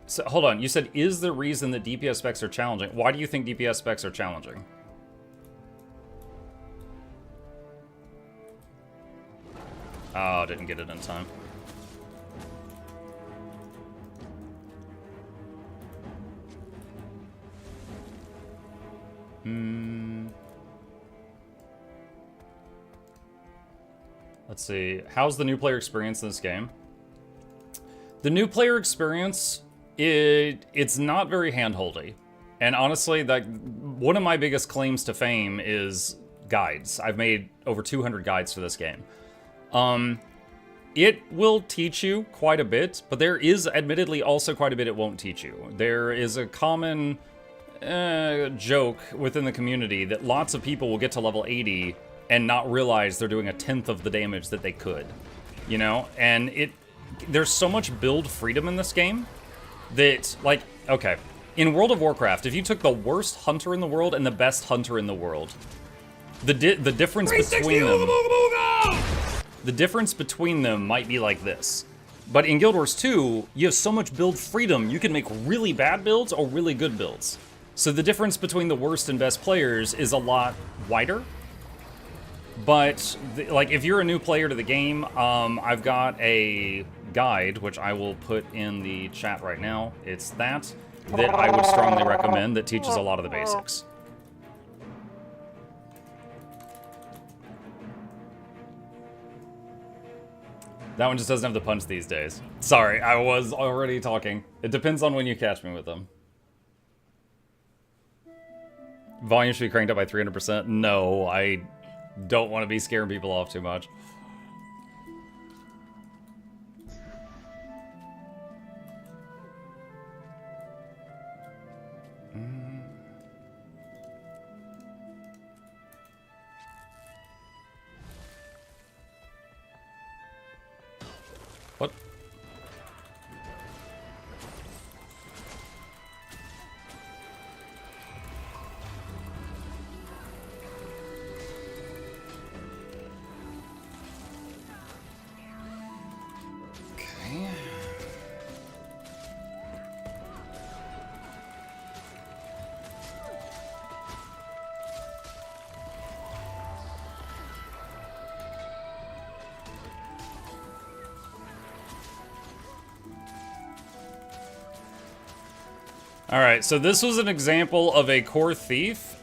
So, hold on, you said, is the reason that DPS specs are challenging? Why do you think DPS specs are challenging? Oh, didn't get it in time. Let's see. How's the new player experience in this game? The new player experience, it's not very handholdy. And honestly, one of my biggest claims to fame is guides. I've made over 200 guides for this game. It will teach you quite a bit, but there is admittedly also quite a bit it won't teach you. There is a common joke within the community that lots of people will get to level 80 and not realize they're doing 1/10 of the damage that they could, you know? And there's so much build freedom in this game that, like, okay, in World of Warcraft, if you took the worst hunter in the world and the best hunter in the world, the difference between them, the difference between them might be like this. But in Guild Wars 2, you have so much build freedom, you can make really bad builds or really good builds. So the difference between the worst and best players is a lot wider. But, like, if you're a new player to the game, I've got a guide, which I will put in the chat right now. It's that I would strongly recommend that teaches a lot of the basics. That one just doesn't have the punch these days. Sorry, I was already talking. It depends on when you catch me with them. Volume should be cranked up by 300%. No, I don't want to be scaring people off too much. What? Okay. Alright, so this was an example of a core thief.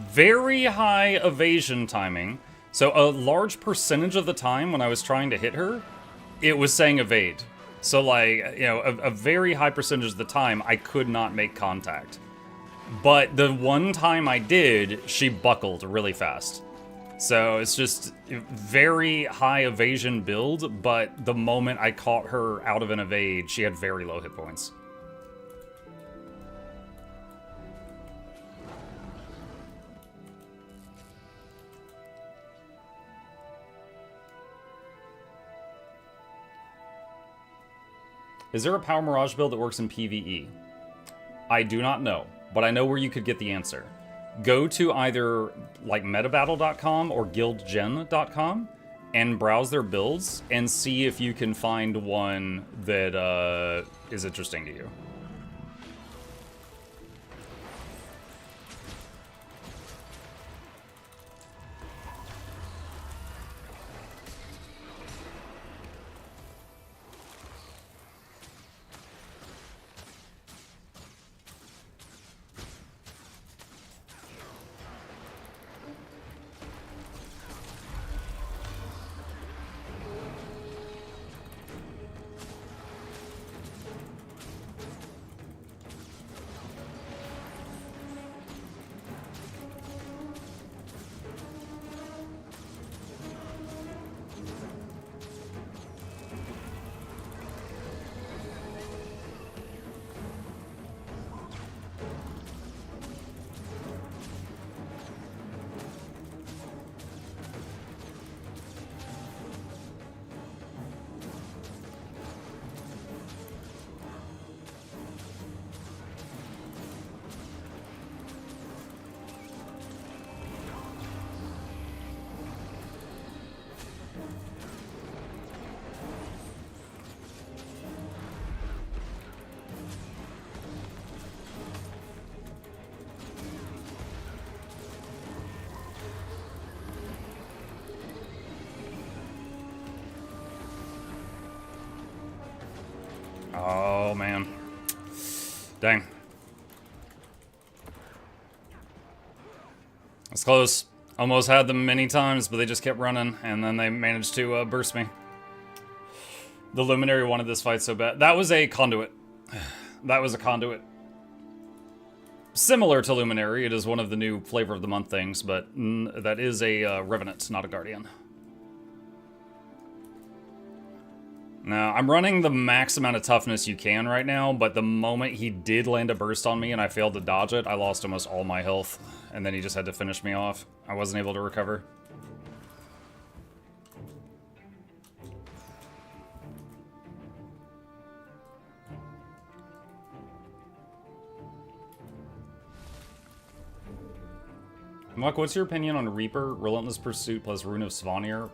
Very high evasion timing. So a large percentage of the time when I was trying to hit her, it was saying evade. So, like, you know, a very high percentage of the time, I could not make contact. But the one time I did, she buckled really fast. So it's just very high evasion build, but the moment I caught her out of an evade, she had very low hit points. Is there a Power Mirage build that works in PvE? I do not know, but I know where you could get the answer. Go to either like metabattle.com or guildgen.com and browse their builds and see if you can find one that is interesting to you. Oh, man. Dang. It's close. Almost had them many times, but they just kept running, and then they managed to burst me. The Luminary wanted this fight so bad. That was a conduit. That was a conduit. Similar to Luminary, it is one of the new Flavor of the Month things, but that is a Revenant, not a Guardian. Now, I'm running the max amount of toughness you can right now, but the moment he did land a burst on me and I failed to dodge it, I lost almost all my health, and then he just had to finish me off. I wasn't able to recover. Muck, what's your opinion on Reaper, Relentless Pursuit plus Rune of Svanir,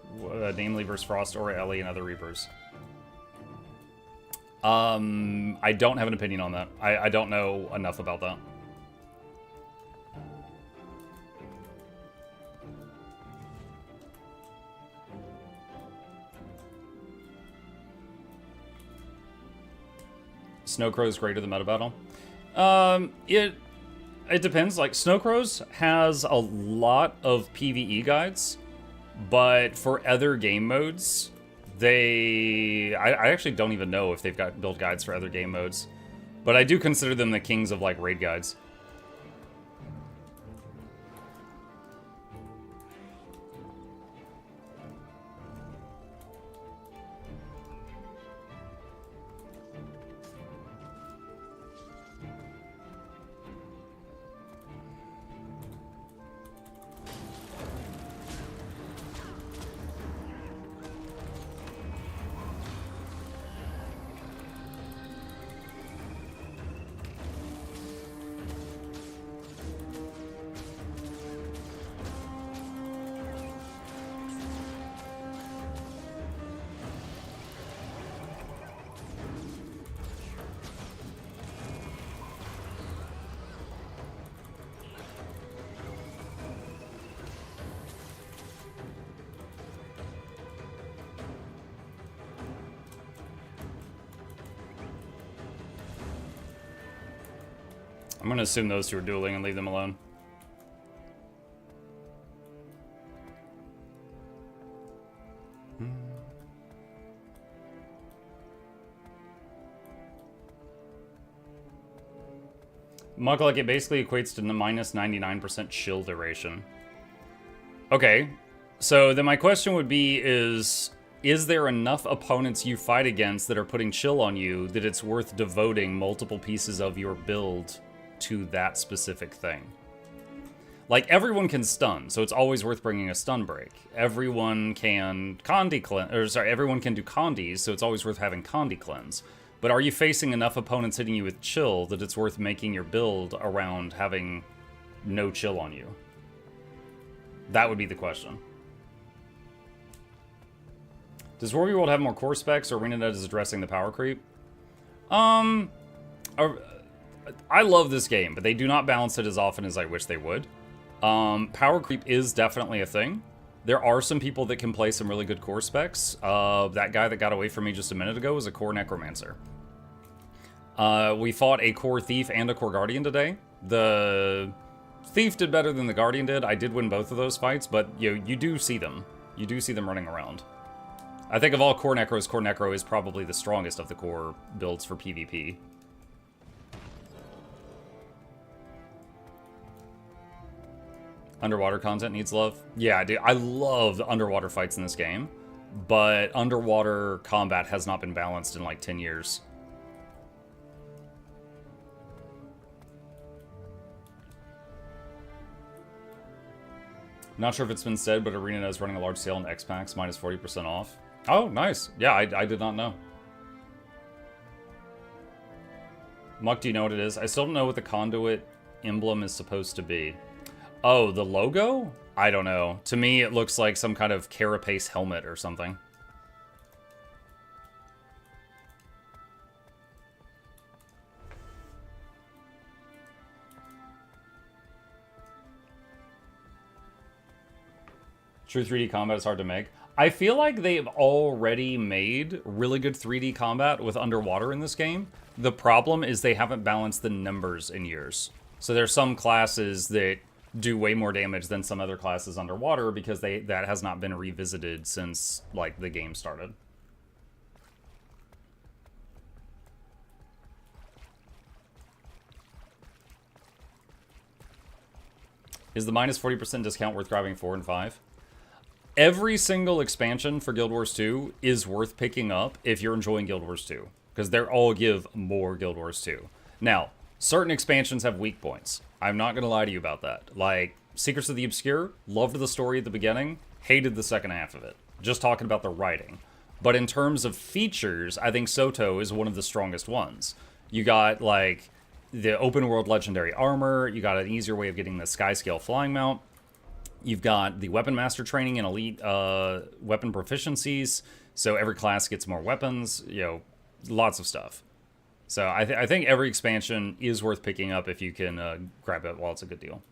namely versus Frost or Ellie and other Reapers? I don't have an opinion on that. I don't know enough about that. Snowcrow's greater than Meta Battle. It depends. Like, Snowcrow's has a lot of PvE guides, but for other game modes, I actually don't even know if they've got build guides for other game modes, but I do consider them the kings of, like, raid guides. I'm gonna assume those two are dueling and leave them alone. Mukluk, it basically equates to the minus 99% chill duration. Okay, so then my question would be is there enough opponents you fight against that are putting chill on you that it's worth devoting multiple pieces of your build to that specific thing? Like, everyone can stun, so it's always worth bringing a stun break. Everyone can everyone can do condis, so it's always worth having condi cleanse. But are you facing enough opponents hitting you with chill that it's worth making your build around having no chill on you? That would be the question. Does Warby World have more core specs, or ArenaNet is addressing the power creep? I love this game, but they do not balance it as often as I wish they would. Power creep is definitely a thing. There are some people that can play some really good core specs. That guy that got away from me just a minute ago was a core necromancer. We fought a core thief and a core guardian today. The thief did better than the guardian did. I did win both of those fights, but you do see them. You do see them running around. I think of all core necros, core necro is probably the strongest of the core builds for PvP. Underwater content needs love. Yeah, dude, I love the underwater fights in this game, but underwater combat has not been balanced in like 10 years. Not sure if it's been said, but ArenaNet is running a large sale on X-Packs, minus 40% off. Oh, nice. Yeah, I did not know. Muck, do you know what it is? I still don't know what the conduit emblem is supposed to be. Oh, the logo? I don't know. To me, it looks like some kind of carapace helmet or something. True 3D combat is hard to make. I feel like they've already made really good 3D combat with underwater in this game. The problem is they haven't balanced the numbers in years. So there's some classes that do way more damage than some other classes underwater because that has not been revisited since like the game started. Is the minus 40% discount worth grabbing 4 and 5? Every single expansion for Guild Wars 2 is worth picking up if you're enjoying Guild Wars 2, because they all give more Guild Wars 2. Now, certain expansions have weak points. I'm not going to lie to you about that. Like, Secrets of the Obscure, loved the story at the beginning, hated the second half of it. Just talking about the writing. But in terms of features, I think Soto is one of the strongest ones. You got, like, the open world legendary armor, you got an easier way of getting the sky scale flying mount, you've got the weapon master training and elite weapon proficiencies, so every class gets more weapons, you know, lots of stuff. So I think every expansion is worth picking up if you can grab it while it's a good deal.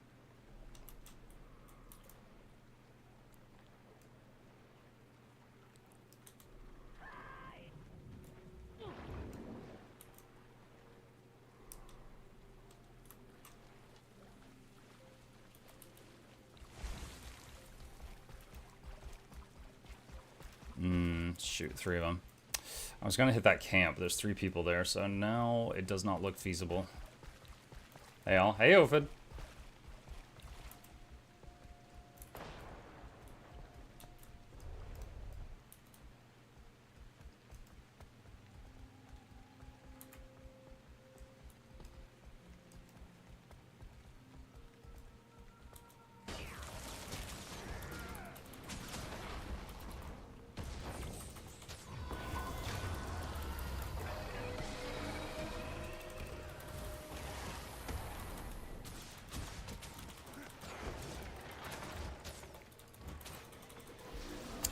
Shoot, 3 of them. I was going to hit that camp. There's 3 people there, so now it does not look feasible. Hey, all. Hey, Ophid.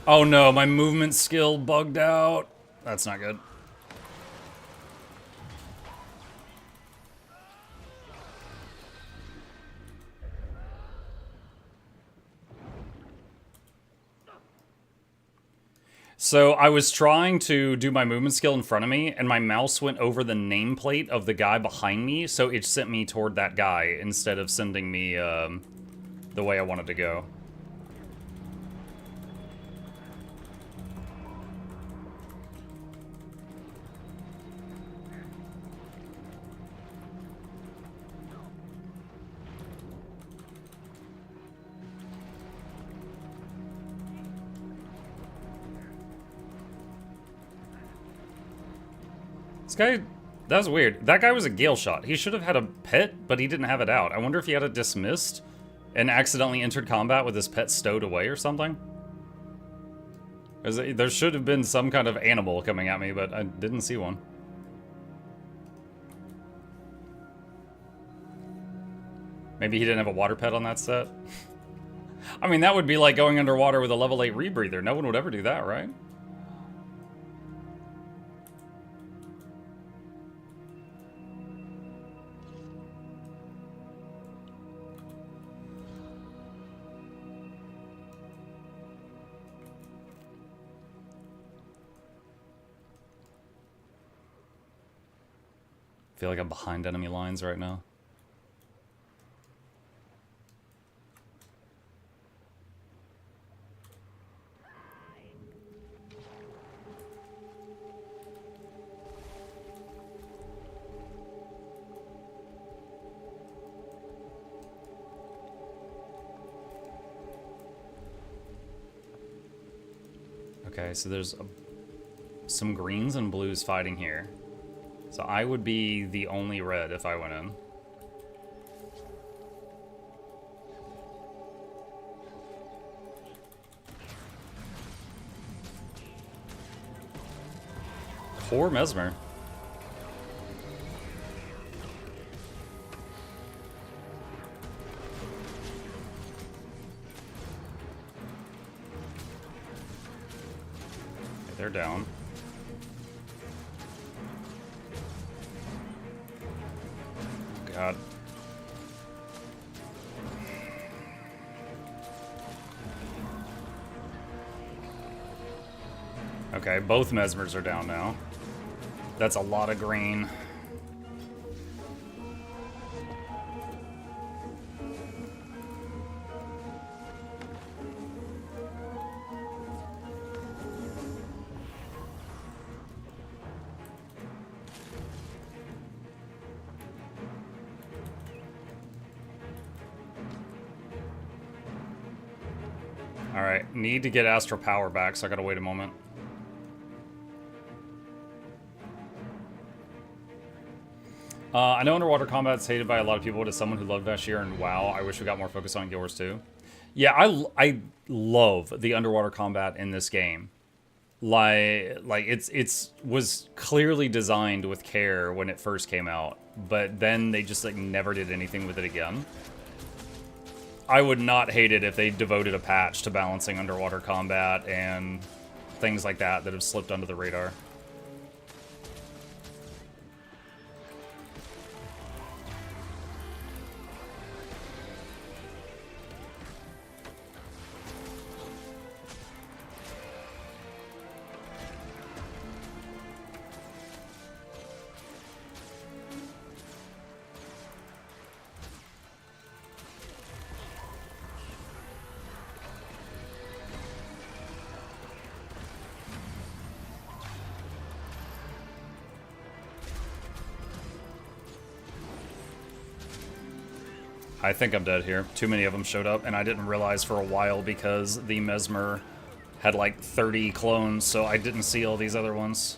Oh no, my movement skill bugged out. That's not good. So I was trying to do my movement skill in front of me, and my mouse went over the nameplate of the guy behind me, so it sent me toward that guy instead of sending me the way I wanted to go. This guy, that was weird. That guy was a Gale shot. He should have had a pet, but he didn't have it out. I wonder if he had it dismissed and accidentally entered combat with his pet stowed away or something. There should have been some kind of animal coming at me, but I didn't see one. Maybe he didn't have a water pet on that set. I mean, that would be like going underwater with a level 8 rebreather. No one would ever do that, right? I feel like I'm behind enemy lines right now. Okay, so there's some greens and blues fighting here. So I would be the only red if I went in. Poor Mesmer. Okay, they're down. God. Okay, both Mesmers are down now. That's a lot of green. Alright, need to get Astral Power back, so I gotta wait a moment. I know underwater combat's hated by a lot of people, but as someone who loved Vashir and WoW, I wish we got more focus on Guild Wars 2. Yeah, I love the underwater combat in this game. Like it's was clearly designed with care when it first came out, but then they just like never did anything with it again. I would not hate it if they devoted a patch to balancing underwater combat and things like that that have slipped under the radar. I think I'm dead here. Too many of them showed up, and I didn't realize for a while because the Mesmer had like 30 clones, so I didn't see all these other ones.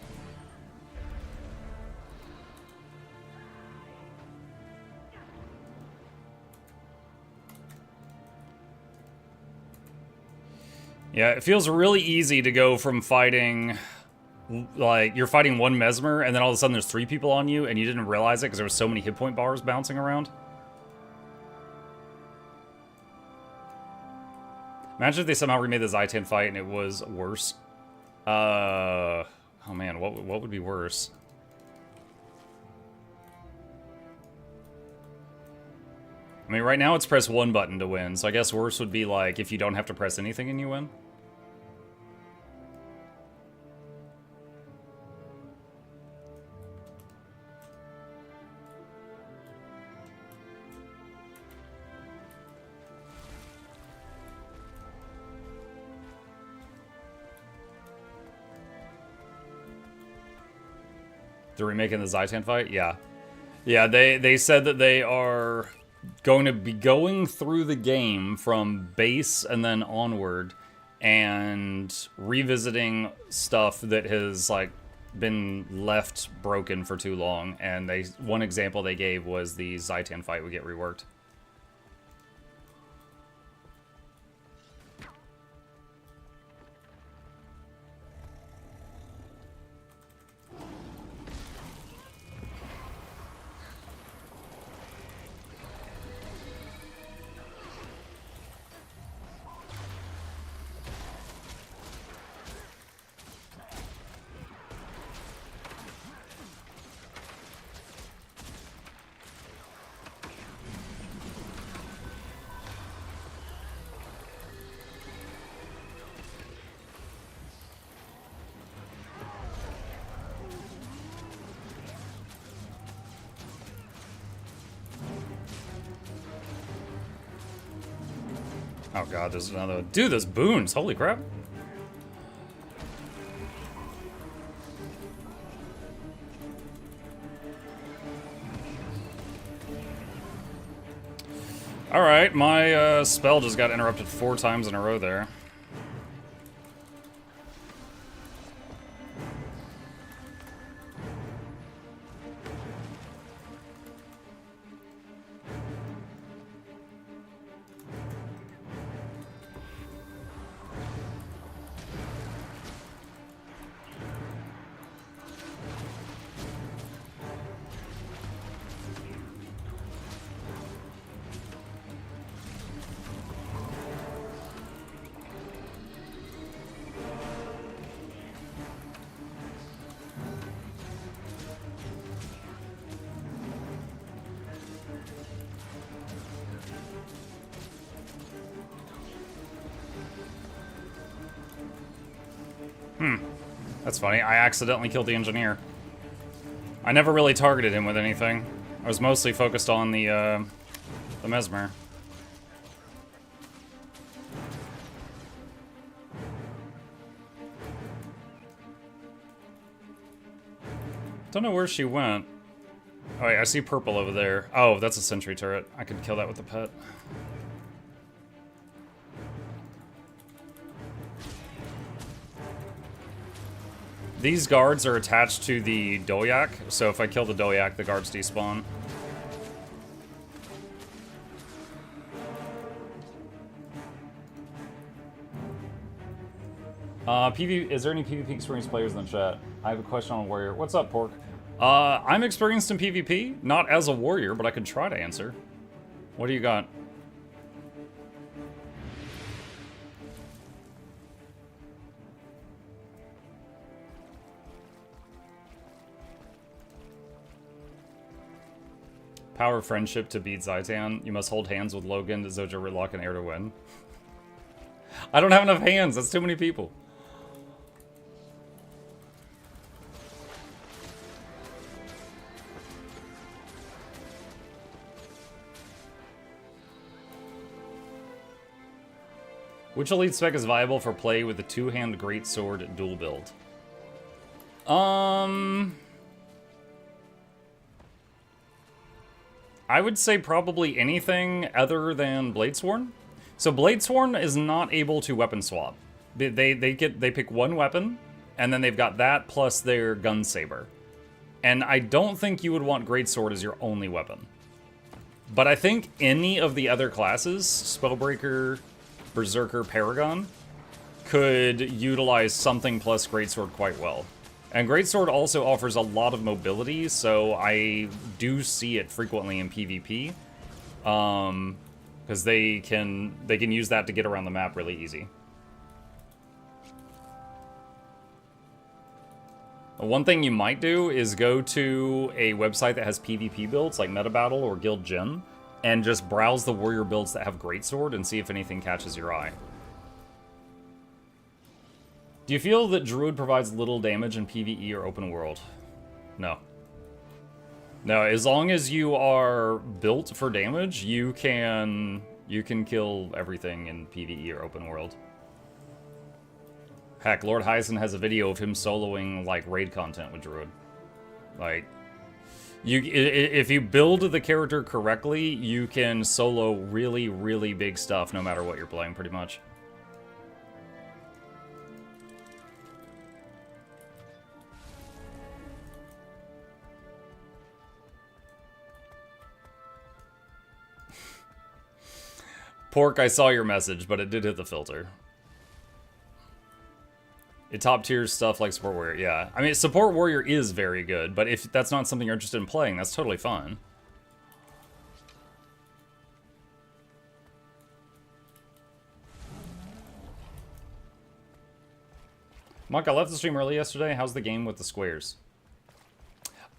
Yeah, it feels really easy to go from fighting, like, you're fighting one Mesmer, and then all of a sudden there's 3 people on you, and you didn't realize it because there was so many hit point bars bouncing around. Imagine if they somehow remade the Zaitan fight and it was worse. Oh man, what would be worse? I mean, right now it's press 1 button to win, so I guess worse would be like if you don't have to press anything and you win. They're remaking the Zaitan fight? Yeah. Yeah, they said that they are going to be going through the game from base and then onward and revisiting stuff that has, like, been left broken for too long, and one example they gave was the Zaitan fight would get reworked. Oh god, there's another. Dude, those boons! Holy crap! Alright, my spell just got interrupted 4 times in a row there. That's funny. I accidentally killed the engineer. I never really targeted him with anything. I was mostly focused on the Mesmer. Don't know where she went. Oh, wait, I see purple over there. Oh, that's a sentry turret. I could kill that with the pet. These guards are attached to the Doyak, so if I kill the Doyak, the guards despawn. Is there any PvP experienced players in the chat? I have a question on Warrior. What's up, Pork? I'm experienced in PvP, not as a Warrior, but I could try to answer. What do you got? Power of friendship to beat Zaitan. You must hold hands with Logan to Zoja Ridlock and Air to win. I don't have enough hands. That's too many people. Which elite spec is viable for play with the two-hand greatsword dual build? I would say probably anything other than Bladesworn. So Bladesworn is not able to weapon swap. They pick one weapon, and then they've got that plus their gun saber. And I don't think you would want Greatsword as your only weapon. But I think any of the other classes, Spellbreaker, Berserker, Paragon, could utilize something plus Greatsword quite well. And Greatsword also offers a lot of mobility, so I do see it frequently in PvP. Because they can use that to get around the map really easy. One thing you might do is go to a website that has PvP builds, like Meta Battle or Guild Gen, and just browse the warrior builds that have Greatsword and see if anything catches your eye. Do you feel that Druid provides little damage in PvE or open world? No. No, as long as you are built for damage, you can kill everything in PvE or open world. Heck, Lord Hyson has a video of him soloing, like, raid content with Druid. Like, if you build the character correctly, you can solo really, really big stuff no matter what you're playing, pretty much. Pork, I saw your message, but it did hit the filter. It top tier stuff like Support Warrior, yeah. I mean, Support Warrior is very good, but if that's not something you're interested in playing, that's totally fine. Mike, I left the stream early yesterday. How's the game with the squares?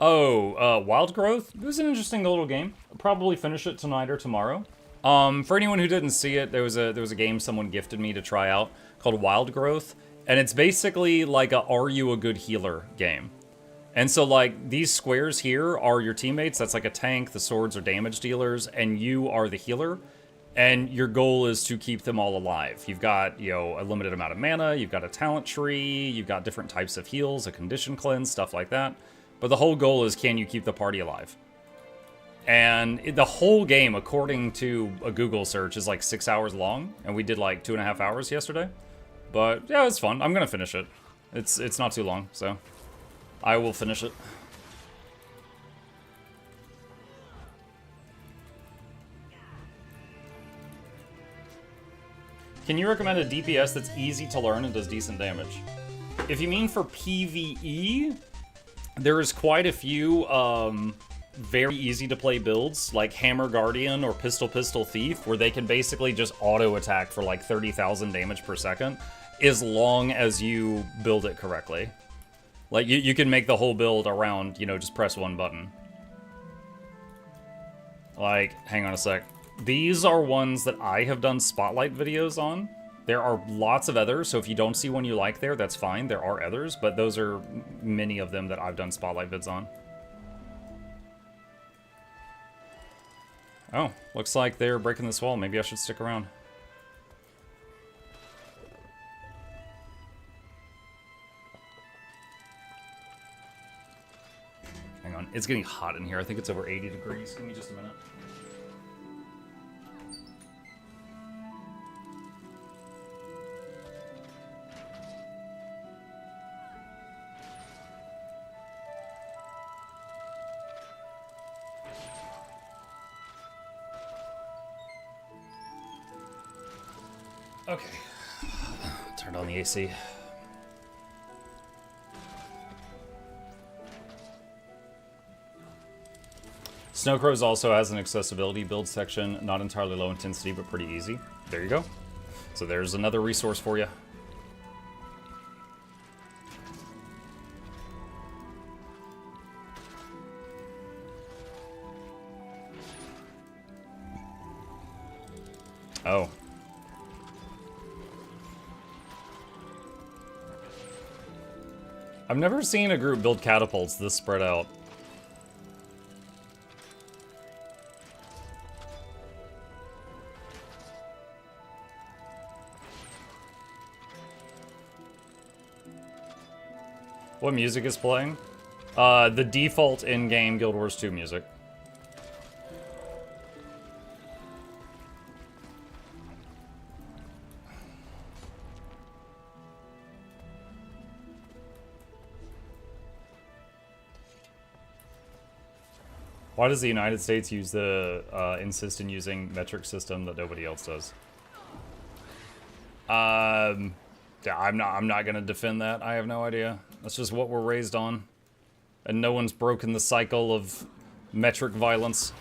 Oh, Wild Growth? It was an interesting little game. I'll probably finish it tonight or tomorrow. For anyone who didn't see it, there was a game someone gifted me to try out called Wild Growth. And it's basically like a Are You a Good Healer game. And so, like, these squares here are your teammates. That's like a tank. The swords are damage dealers. And you are the healer. And your goal is to keep them all alive. You've got, you know, a limited amount of mana. You've got a talent tree. You've got different types of heals, a condition cleanse, stuff like that. But the whole goal is, can you keep the party alive? And the whole game, according to a Google search, is like 6 hours long. And we did like 2.5 hours yesterday. But yeah, it's fun. I'm gonna finish it. It's not too long, so I will finish it. Can you recommend a DPS that's easy to learn and does decent damage? If you mean for PvE, there's quite a few very easy to play builds, like Hammer Guardian or Pistol Thief, where they can basically just auto attack for like 30,000 damage per second, as long as you build it correctly. Like, you can make the whole build around, you know, just press one button. Like, hang on a sec. These are ones that I have done spotlight videos on. There are lots of others, so if you don't see one you like there, that's fine. There are others, but those are many of them that I've done spotlight vids on. Oh, looks like they're breaking this wall. Maybe I should stick around. Hang on, it's getting hot in here. I think it's over 80 degrees. Give me just a minute. Okay. Turned on the AC. Snowcrows also has an accessibility build section, not entirely low intensity, but pretty easy. There you go. So there's another resource for you. Oh. I've never seen a group build catapults this spread out. What music is playing? The default in-game Guild Wars 2 music. Why does the United States use the insist in using metric system that nobody else does? Yeah, I'm not gonna defend that. I have no idea. That's just what we're raised on, and no one's broken the cycle of metric violence.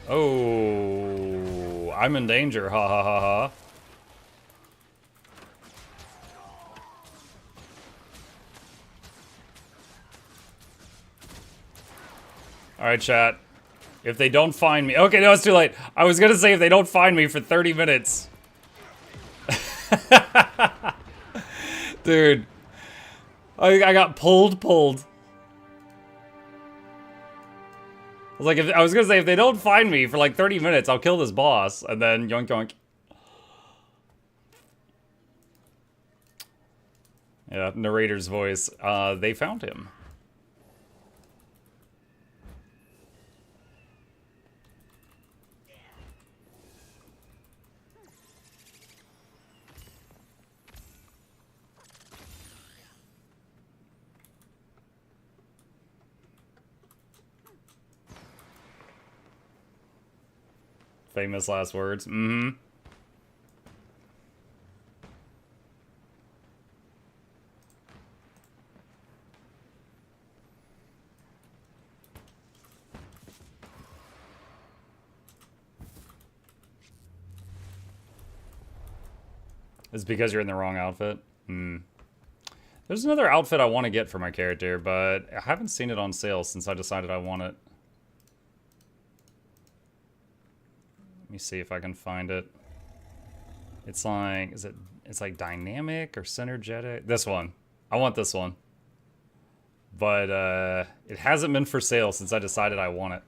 Oh, I'm in danger, ha ha ha ha. Alright, chat. If they don't find me... Okay, no, it's too late. I was gonna say if they don't find me for 30 minutes. Dude. I got pulled. I was gonna say, if they don't find me for like 30 minutes, I'll kill this boss, and then yoink yoink. Yeah, narrator's voice. They found him. Famous last words. Mm-hmm. It's because you're in the wrong outfit. Hmm. There's another outfit I want to get for my character, but I haven't seen it on sale since I decided I want it. Let me see if I can find it. It's like, it's like dynamic or synergetic? This one. I want this one. But it hasn't been for sale since I decided I want it.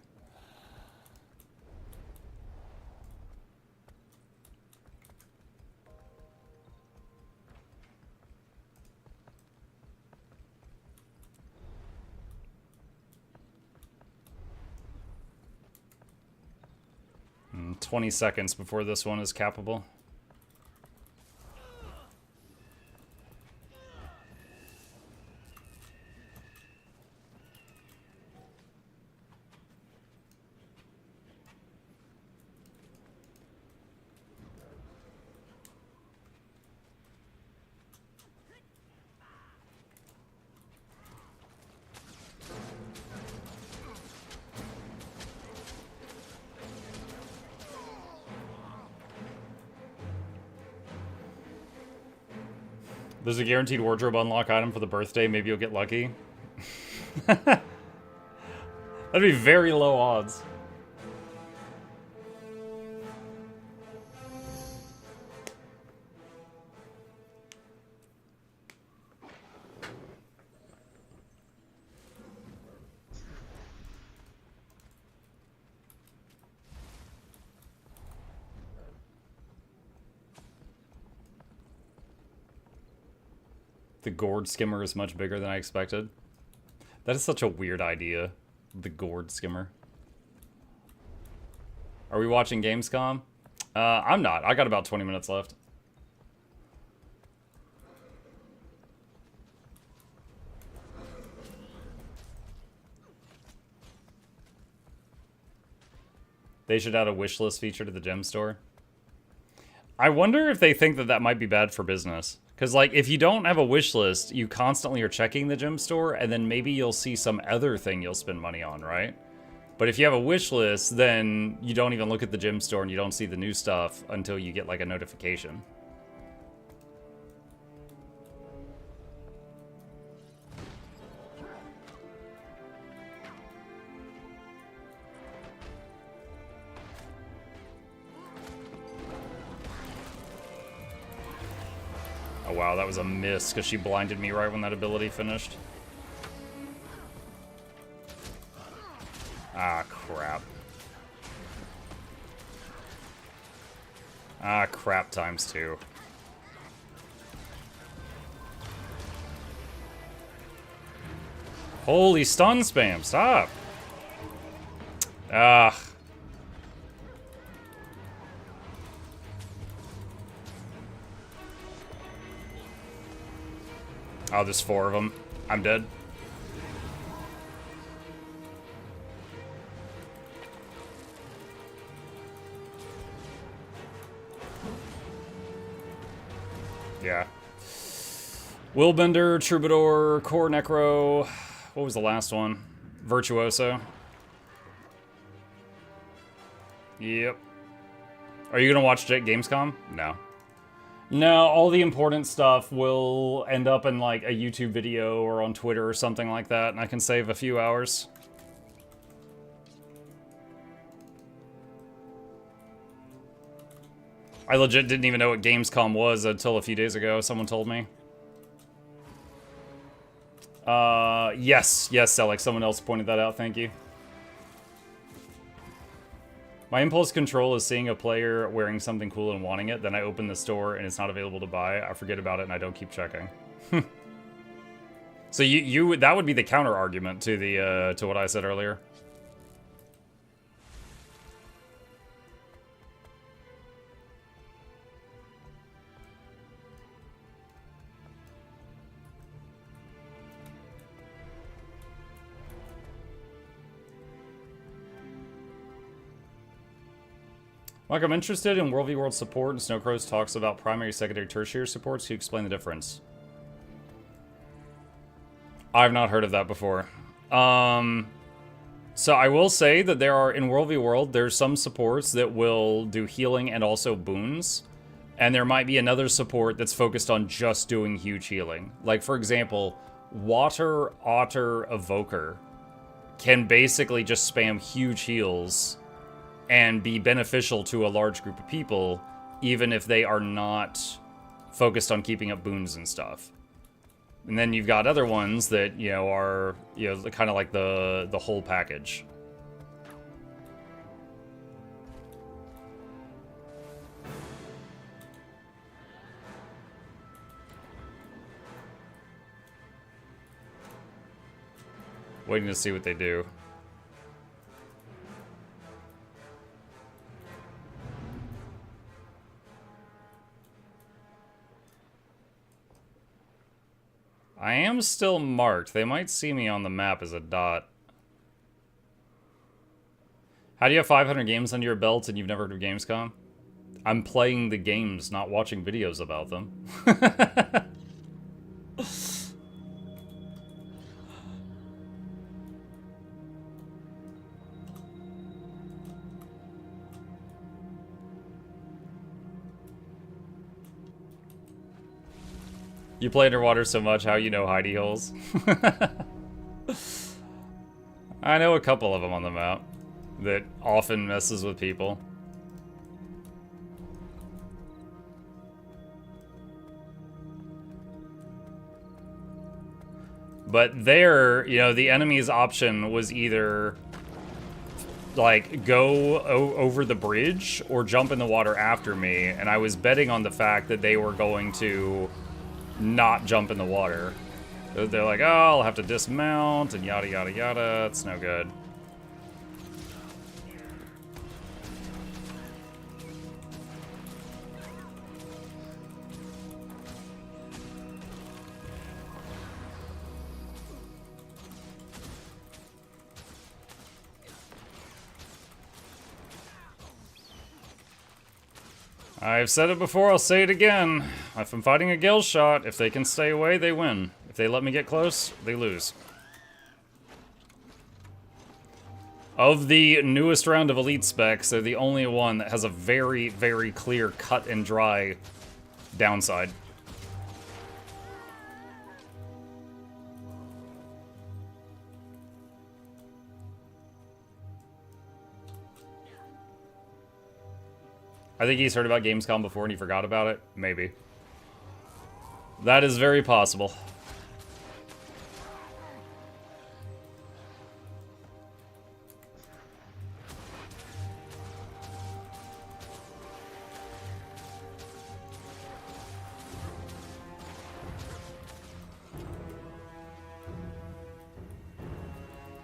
Mm, 20 seconds before this one is capable. There's a guaranteed wardrobe unlock item for the birthday. Maybe you'll get lucky. That'd be very low odds. The gourd skimmer is much bigger than I expected. That is such a weird idea. The gourd skimmer. Are we watching Gamescom? I'm not. I got about 20 minutes left. They should add a wish list feature to the gem store. I wonder if they think that that might be bad for business. Because, like, if you don't have a wish list, you constantly are checking the gem store, and then maybe you'll see some other thing you'll spend money on, right? But if you have a wish list, then you don't even look at the gem store and you don't see the new stuff until you get, like, a notification. Oh wow, that was a miss because she blinded me right when that ability finished. Ah, crap. Ah, crap times 2. Holy stun spam, stop! Ah. Oh, there's 4 of them. I'm dead. Yeah. Willbender, Troubadour, Core Necro. What was the last one? Virtuoso. Yep. Are you gonna watch Gamescom? No. No, all the important stuff will end up in like a YouTube video or on Twitter or something like that, and I can save a few hours. I legit didn't even know what Gamescom was until a few days ago. Someone told me. Yes, Alex. Someone else pointed that out. Thank you. My impulse control is seeing a player wearing something cool and wanting it, then I open the store and it's not available to buy. I forget about it and I don't keep checking. So you that would be the counter argument to the to what I said earlier. Like, I'm interested in World v World support, and Snowcrows talks about primary, secondary, tertiary supports. Can you explain the difference? I've not heard of that before. So I will say that there are, in World v World, there's some supports that will do healing and also boons. And there might be another support that's focused on just doing huge healing. Like, for example, Water Otter Evoker can basically just spam huge heals and be beneficial to a large group of people, even if they are not focused on keeping up boons and stuff. And then you've got other ones that, you know, are, you know, kind of like the whole package. Waiting to see what they do. I am still marked. They might see me on the map as a dot. How do you have 500 games under your belt and you've never heard of Gamescom? I'm playing the games, not watching videos about them. You play underwater so much, how you know hidey holes? I know a couple of them on the map that often messes with people. But there, you know, the enemy's option was either like go over the bridge or jump in the water after me, and I was betting on the fact that they were going to not jump in the water. They're like, oh, I'll have to dismount and yada yada yada. It's no good. I've said it before, I'll say it again. If I'm fighting a gill shot, if they can stay away, they win. If they let me get close, they lose. Of the newest round of Elite Specs, they're the only one that has a very, very clear cut and dry downside. I think he's heard about Gamescom before and he forgot about it. Maybe. That is very possible.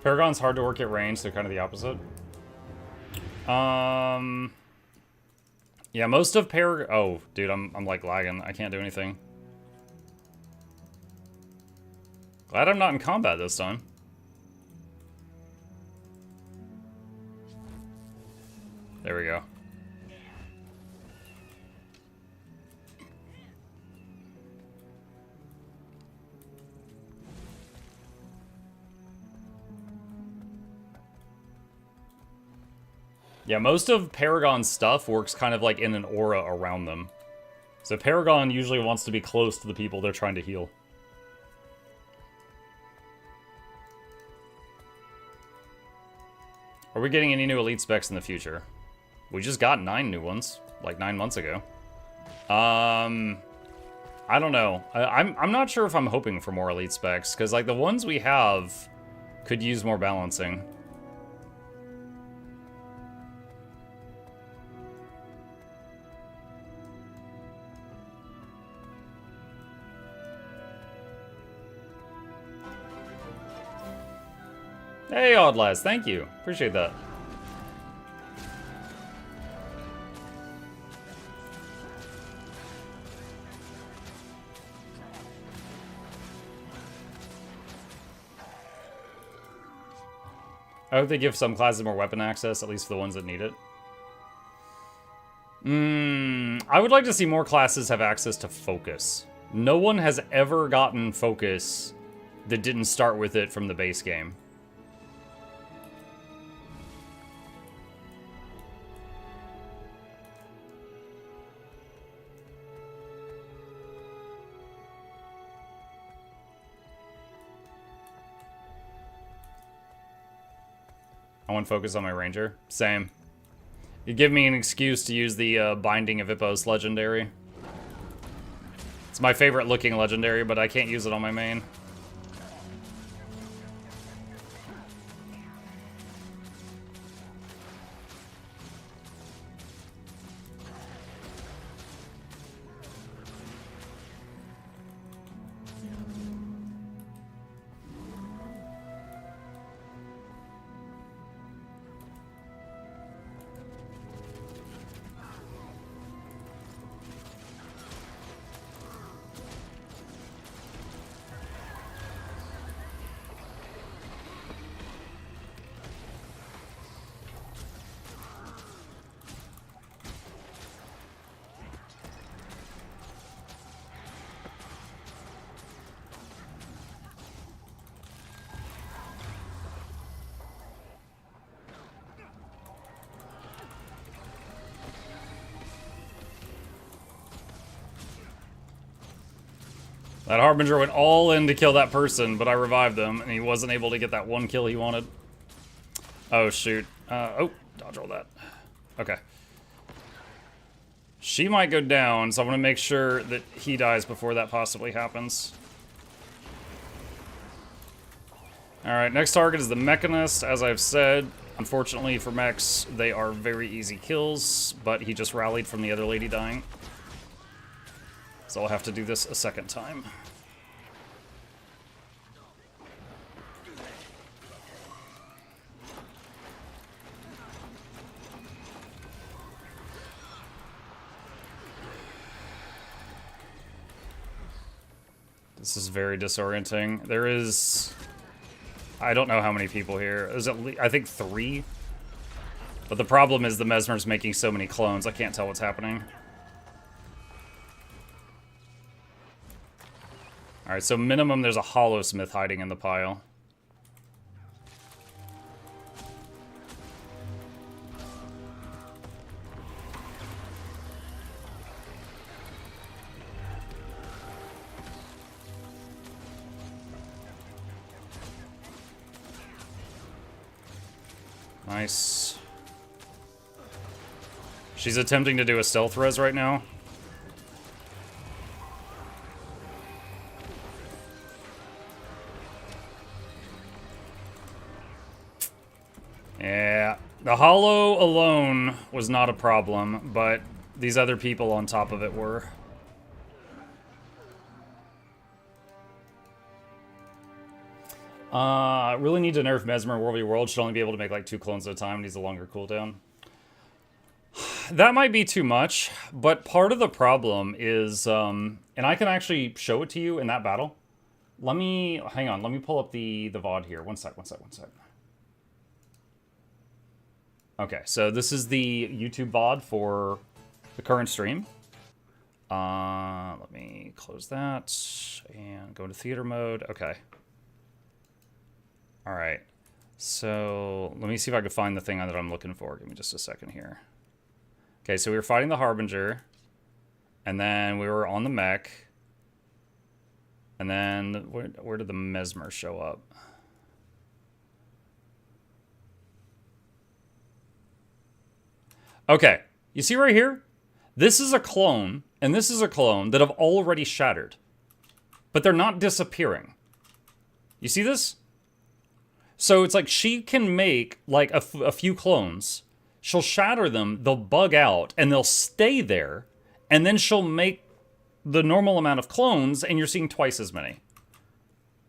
Paragon's hard to work at range, so kind of the opposite. Yeah, most of oh, dude, I'm like lagging. I can't do anything. Glad I'm not in combat this time. There we go. Yeah, most of Paragon's stuff works kind of like in an aura around them. So Paragon usually wants to be close to the people they're trying to heal. Are we getting any new Elite Specs in the future? We just got 9 new ones, like 9 months ago. I don't know. I'm not sure if I'm hoping for more Elite Specs, because like the ones we have could use more balancing. Hey, Oddlaz, thank you. Appreciate that. I hope they give some classes more weapon access, at least for the ones that need it. I would like to see more classes have access to focus. No one has ever gotten focus that didn't start with it from the base game. I want focus on my ranger. Same. You give me an excuse to use the Binding of Hippos legendary. It's my favorite looking legendary, but I can't use it on my main. That Harbinger went all in to kill that person, but I revived him, and he wasn't able to get that one kill he wanted. Oh, shoot. Oh, dodge roll that. Okay. She might go down, so I want to make sure that he dies before that possibly happens. Alright, next target is the Mechanist, as I've said. Unfortunately for mechs, they are very easy kills, but he just rallied from the other lady dying. So I'll have to do this a second time. This is very disorienting. There is... I don't know how many people here. There's at least, I think 3. But the problem is the Mesmer's making so many clones, I can't tell what's happening. Alright, so minimum there's a Hollow Smith hiding in the pile. Nice. She's attempting to do a stealth res right now. Yeah, the Hollow alone was not a problem, but these other people on top of it were. Really need to nerf Mesmer. World v World should only be able to make like 2 clones at a time. Needs a longer cooldown. That might be too much, but part of the problem is, and I can actually show it to you in that battle. Let me, hang on, let me pull up the VOD here. One sec. Okay, so this is the YouTube VOD for the current stream. Let me close that and go into theater mode. Okay. All right. So let me see if I can find the thing that I'm looking for. Give me just a second here. Okay, so we were fighting the Harbinger, and then we were on the mech, and then where did the Mesmer show up? Okay, you see right here? This is a clone, and this is a clone that have already shattered, but they're not disappearing. You see this? So it's like she can make like a few clones. She'll shatter them, they'll bug out, and they'll stay there, and then she'll make the normal amount of clones, and you're seeing twice as many.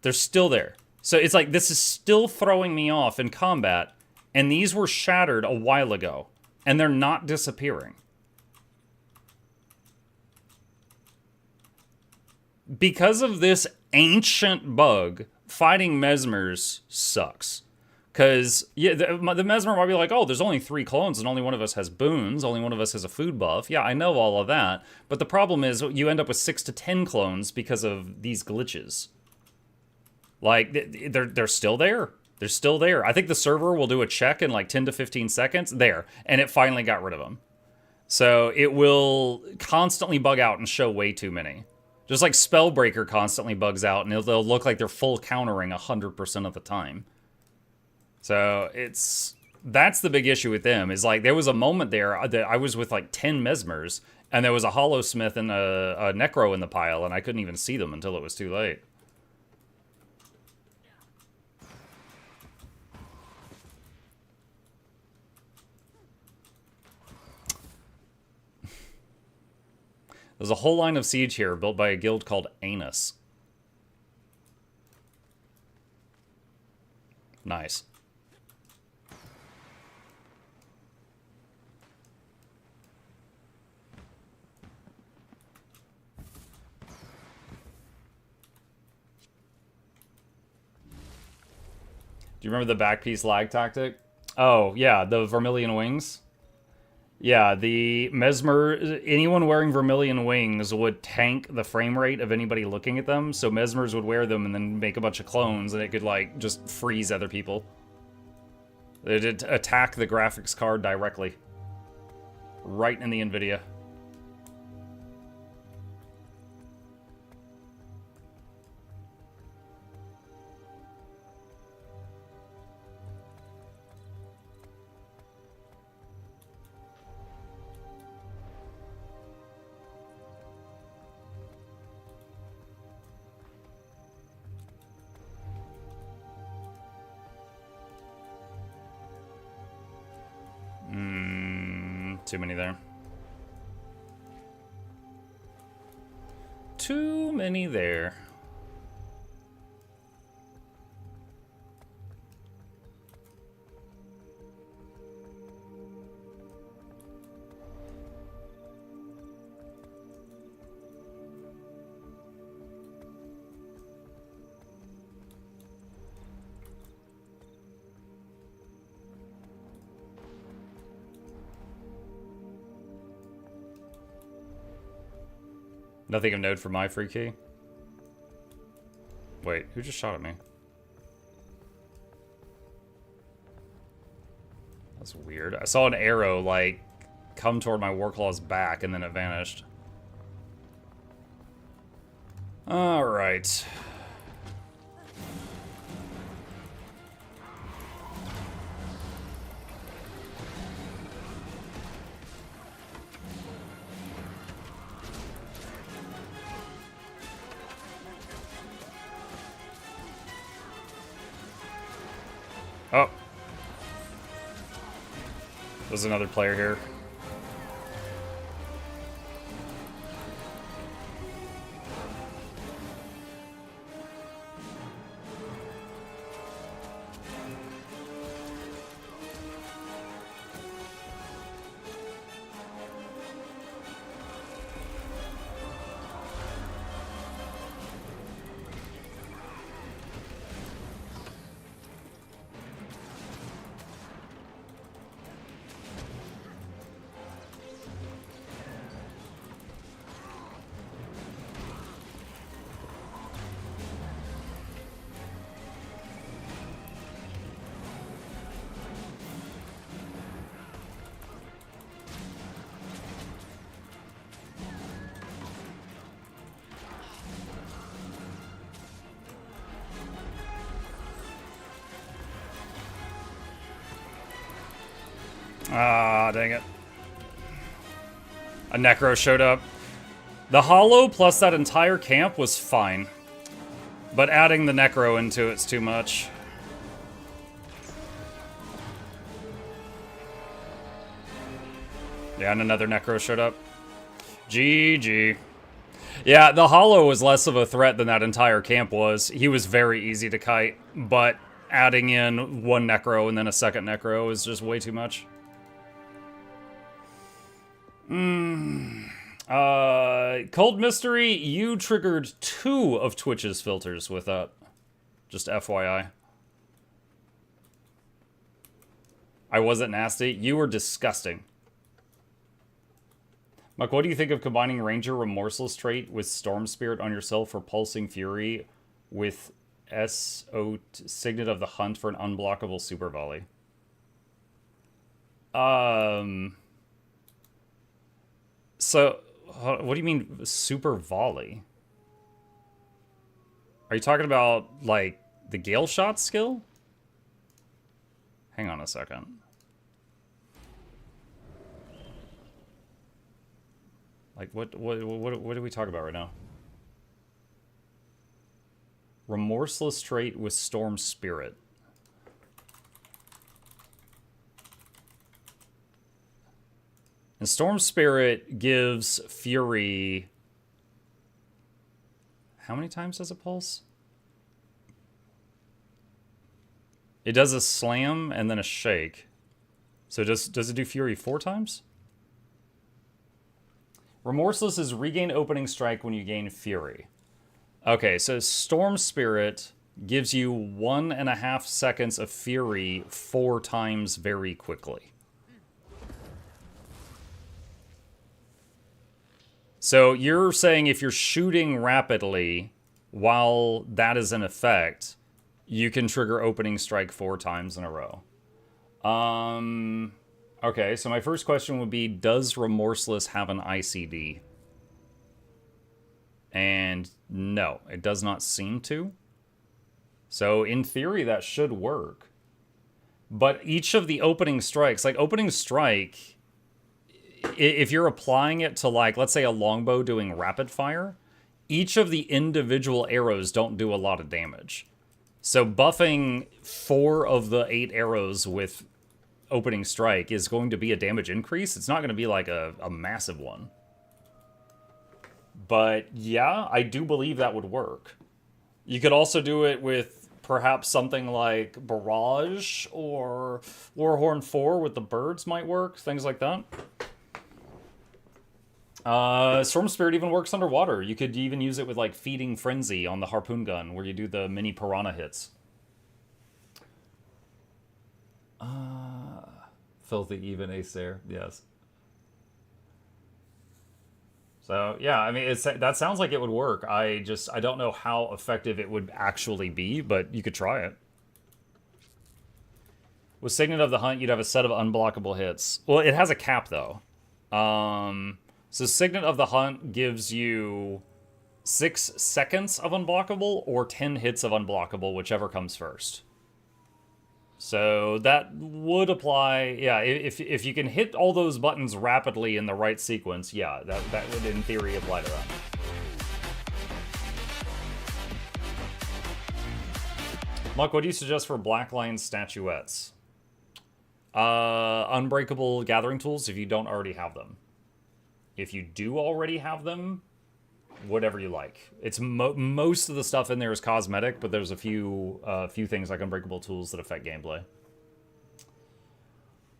They're still there. So it's like, this is still throwing me off in combat, and these were shattered a while ago, and they're not disappearing. Because of this ancient bug, fighting Mesmers sucks. Because, yeah, the Mesmer might be like, oh, there's only 3 clones and only one of us has boons, only one of us has a food buff. Yeah, I know all of that. But the problem is you end up with 6 to 10 clones because of these glitches. Like, they're still there. They're still there. I think the server will do a check in like 10 to 15 seconds. There. And it finally got rid of them. So it will constantly bug out and show way too many. Just like Spellbreaker constantly bugs out and they'll look like they're full countering 100% of the time. So that's the big issue with them, is like there was a moment there that I was with like 10 Mesmers and there was a Hollowsmith and a Necro in the pile and I couldn't even see them until it was too late. There's a whole line of siege here built by a guild called Anus. Nice. Do you remember the back piece lag tactic? Oh, yeah, the Vermilion Wings. Yeah, the Mesmer, anyone wearing Vermilion Wings would tank the frame rate of anybody looking at them, so Mesmers would wear them and then make a bunch of clones, and it could, like, just freeze other people. It'd attack the graphics card directly. Right in the NVIDIA. Too many there. Too many there. Nothing of note for my free key. Wait, who just shot at me? That's weird. I saw an arrow, like, come toward my Warclaw's back, and then it vanished. Alright. Oh. There's another player here. Ah, dang it. A Necro showed up. The Hollow plus that entire camp was fine. But adding the Necro into it's too much. Yeah, and another Necro showed up. GG. Yeah, the Hollow was less of a threat than that entire camp was. He was very easy to kite, but adding in one Necro and then a second Necro is just way too much. Cold Mystery, you triggered 2 of Twitch's filters with that. Just FYI. I wasn't nasty. You were disgusting. Mike, what do you think of combining Ranger Remorseless trait with Storm Spirit on yourself for Pulsing Fury with SO Signet of the Hunt for an unblockable Super Volley? So, what do you mean Super Volley? Are you talking about, like, the Gale Shot skill? Hang on a second. Like, what do we talk about right now? Remorseless trait with Storm Spirit. And Storm Spirit gives Fury... How many times does it pulse? It does a slam and then a shake. So does it do Fury 4 times? Remorseless is regain opening strike when you gain Fury. Okay, so Storm Spirit gives you 1.5 seconds of Fury 4 times very quickly. So you're saying if you're shooting rapidly while that is in effect, you can trigger opening strike 4 times in a row. Okay, so my first question would be, does Remorseless have an ICD? And no, it does not seem to. So in theory, that should work. But each of the opening strikes, like opening strike, if you're applying it to, like, let's say a longbow doing rapid fire, each of the individual arrows don't do a lot of damage. So buffing 4 of the 8 arrows with opening strike is going to be a damage increase. It's not going to be like a massive one. But yeah, I do believe that would work. You could also do it with perhaps something like Barrage or Warhorn 4 with the birds might work. Things like that. Storm Spirit even works underwater. You could even use it with like Feeding Frenzy on the harpoon gun where you do the mini piranha hits. Filthy even Acer, yes. So yeah, I mean, that sounds like it would work. I don't know how effective it would actually be, but you could try it. With Signet of the Hunt, you'd have a set of unblockable hits. Well, it has a cap though. So Signet of the Hunt gives you 6 seconds of unblockable or 10 hits of unblockable, whichever comes first. So that would apply, yeah, if you can hit all those buttons rapidly in the right sequence, yeah, that would in theory apply to that. Muck, what do you suggest for Black Lion statuettes? Unbreakable gathering tools if you don't already have them. If you do already have them, whatever you like. It's most of the stuff in there is cosmetic, but there's a few things like unbreakable tools that affect gameplay.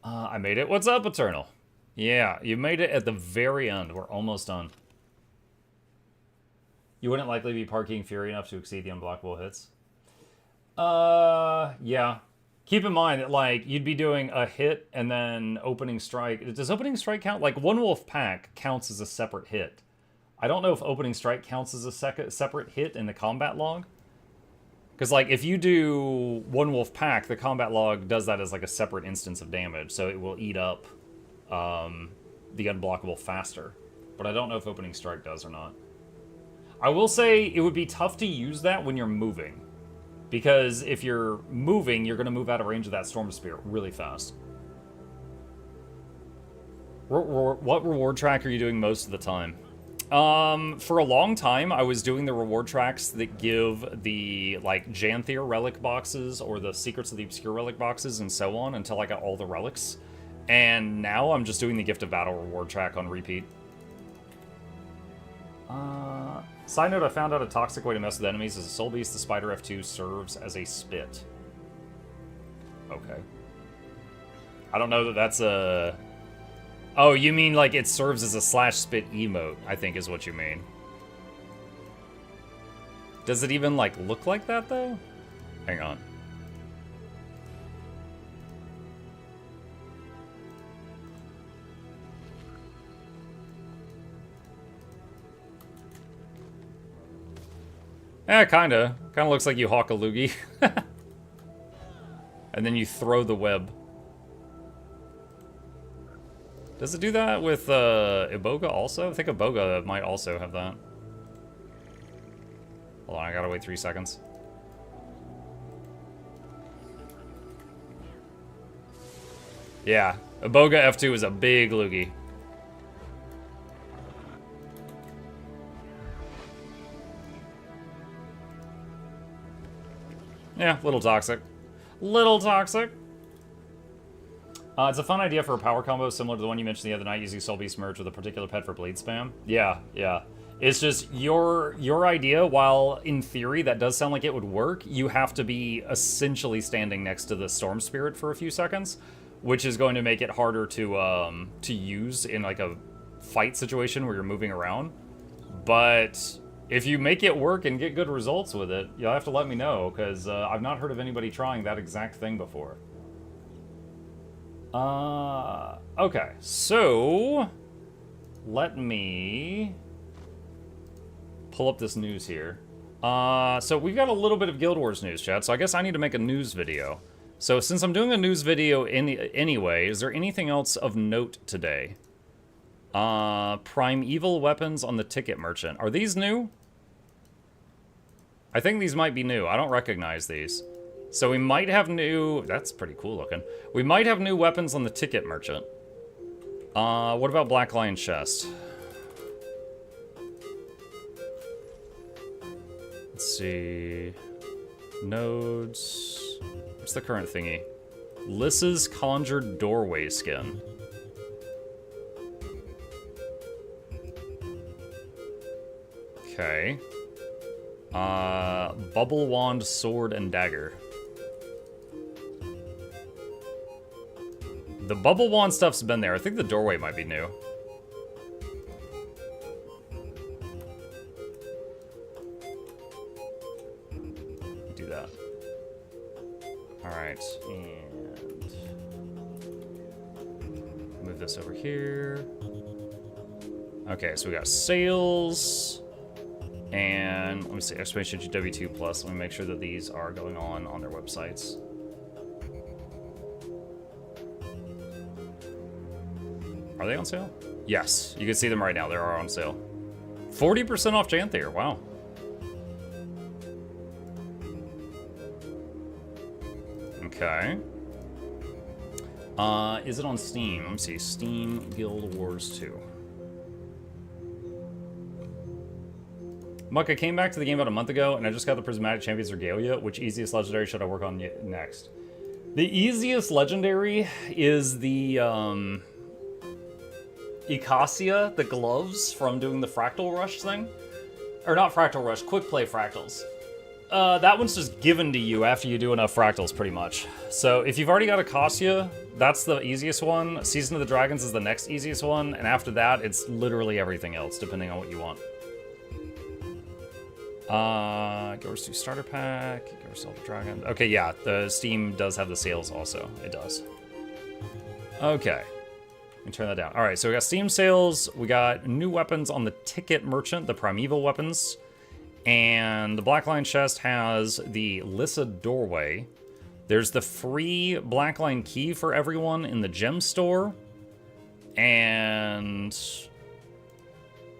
I made it. What's up, Eternal? Yeah, you made it at the very end. We're almost done. You wouldn't likely be parking Fury enough to exceed the unblockable hits. Yeah. Keep in mind that, like, you'd be doing a hit and then opening strike. Does opening strike count? Like, One Wolf Pack counts as a separate hit. I don't know if opening strike counts as a separate hit in the combat log. Because, like, if you do One Wolf Pack, the combat log does that as, like, a separate instance of damage. So it will eat up the unblockable faster. But I don't know if opening strike does or not. I will say it would be tough to use that when you're moving. Because if you're moving, you're going to move out of range of that Storm Spirit really fast. What reward track are you doing most of the time? For a long time, I was doing the reward tracks that give the, like, Janthier relic boxes or the Secrets of the Obscure relic boxes and so on until I got all the relics. And now I'm just doing the Gift of Battle reward track on repeat. Side note, I found out a toxic way to mess with enemies is a Soul Beast. The Spider F2 serves as a spit. Okay. I don't know that that's a... Oh, you mean like it serves as a slash spit emote, I think is what you mean. Does it even like look like that though? Hang on. Kinda. Kinda looks like you hawk a loogie. And then you throw the web. Does it do that with Iboga also? I think Iboga might also have that. Hold on, I gotta wait 3 seconds. Yeah, Iboga F2 is a big loogie. Yeah, little toxic. Little toxic. It's a fun idea for a power combo similar to the one you mentioned the other night, using Soul Beast merge with a particular pet for bleed spam. Yeah, yeah. It's just your idea, while in theory that does sound like it would work, you have to be essentially standing next to the Storm Spirit for a few seconds, which is going to make it harder to use in like a fight situation where you're moving around. But if you make it work and get good results with it, you'll have to let me know, because I've not heard of anybody trying that exact thing before. Okay, so let me pull up this news here. So we've got a little bit of Guild Wars news, chat, so I guess I need to make a news video. So since I'm doing a news video anyway, is there anything else of note today? Primeval weapons on the ticket merchant. Are these new? I think these might be new. I don't recognize these. So we might have new... That's pretty cool looking. We might have new weapons on the ticket merchant. What about Black Lion chest? Let's see... Nodes... What's the current thingy? Lyssa's Conjured Doorway skin. Okay. Bubble Wand, Sword, and Dagger. The Bubble Wand stuff's been there. I think the Doorway might be new. Do that. Alright, and... move this over here. Okay, so we got sales... And let me see, exclamation GW2 plus. Let me make sure that these are going on their websites. Are they on sale? Yes, you can see them right now. They are on sale. 40% off Janthier, wow. Okay. Is it on Steam? Let me see, Steam Guild Wars 2. Muck, I came back to the game about a month ago, and I just got the Prismatic Champions Regalia. Which easiest legendary should I work on next? The easiest legendary is the, Icacia, the gloves from doing the Fractal Rush thing. Or not Fractal Rush, Quick Play Fractals. That one's just given to you after you do enough Fractals, pretty much. So if you've already got Icacia, that's the easiest one. Season of the Dragons is the next easiest one, and after that, it's literally everything else, depending on what you want. Guild 2 Starter Pack, Guild Self Dragon. Okay, yeah, the Steam does have the sales also. It does. Okay. Let me turn that down. Alright, so we got Steam sales, we got new weapons on the ticket merchant, the primeval weapons, and the Black Lion chest has the Lyssa Doorway. There's the free Black Lion key for everyone in the gem store, and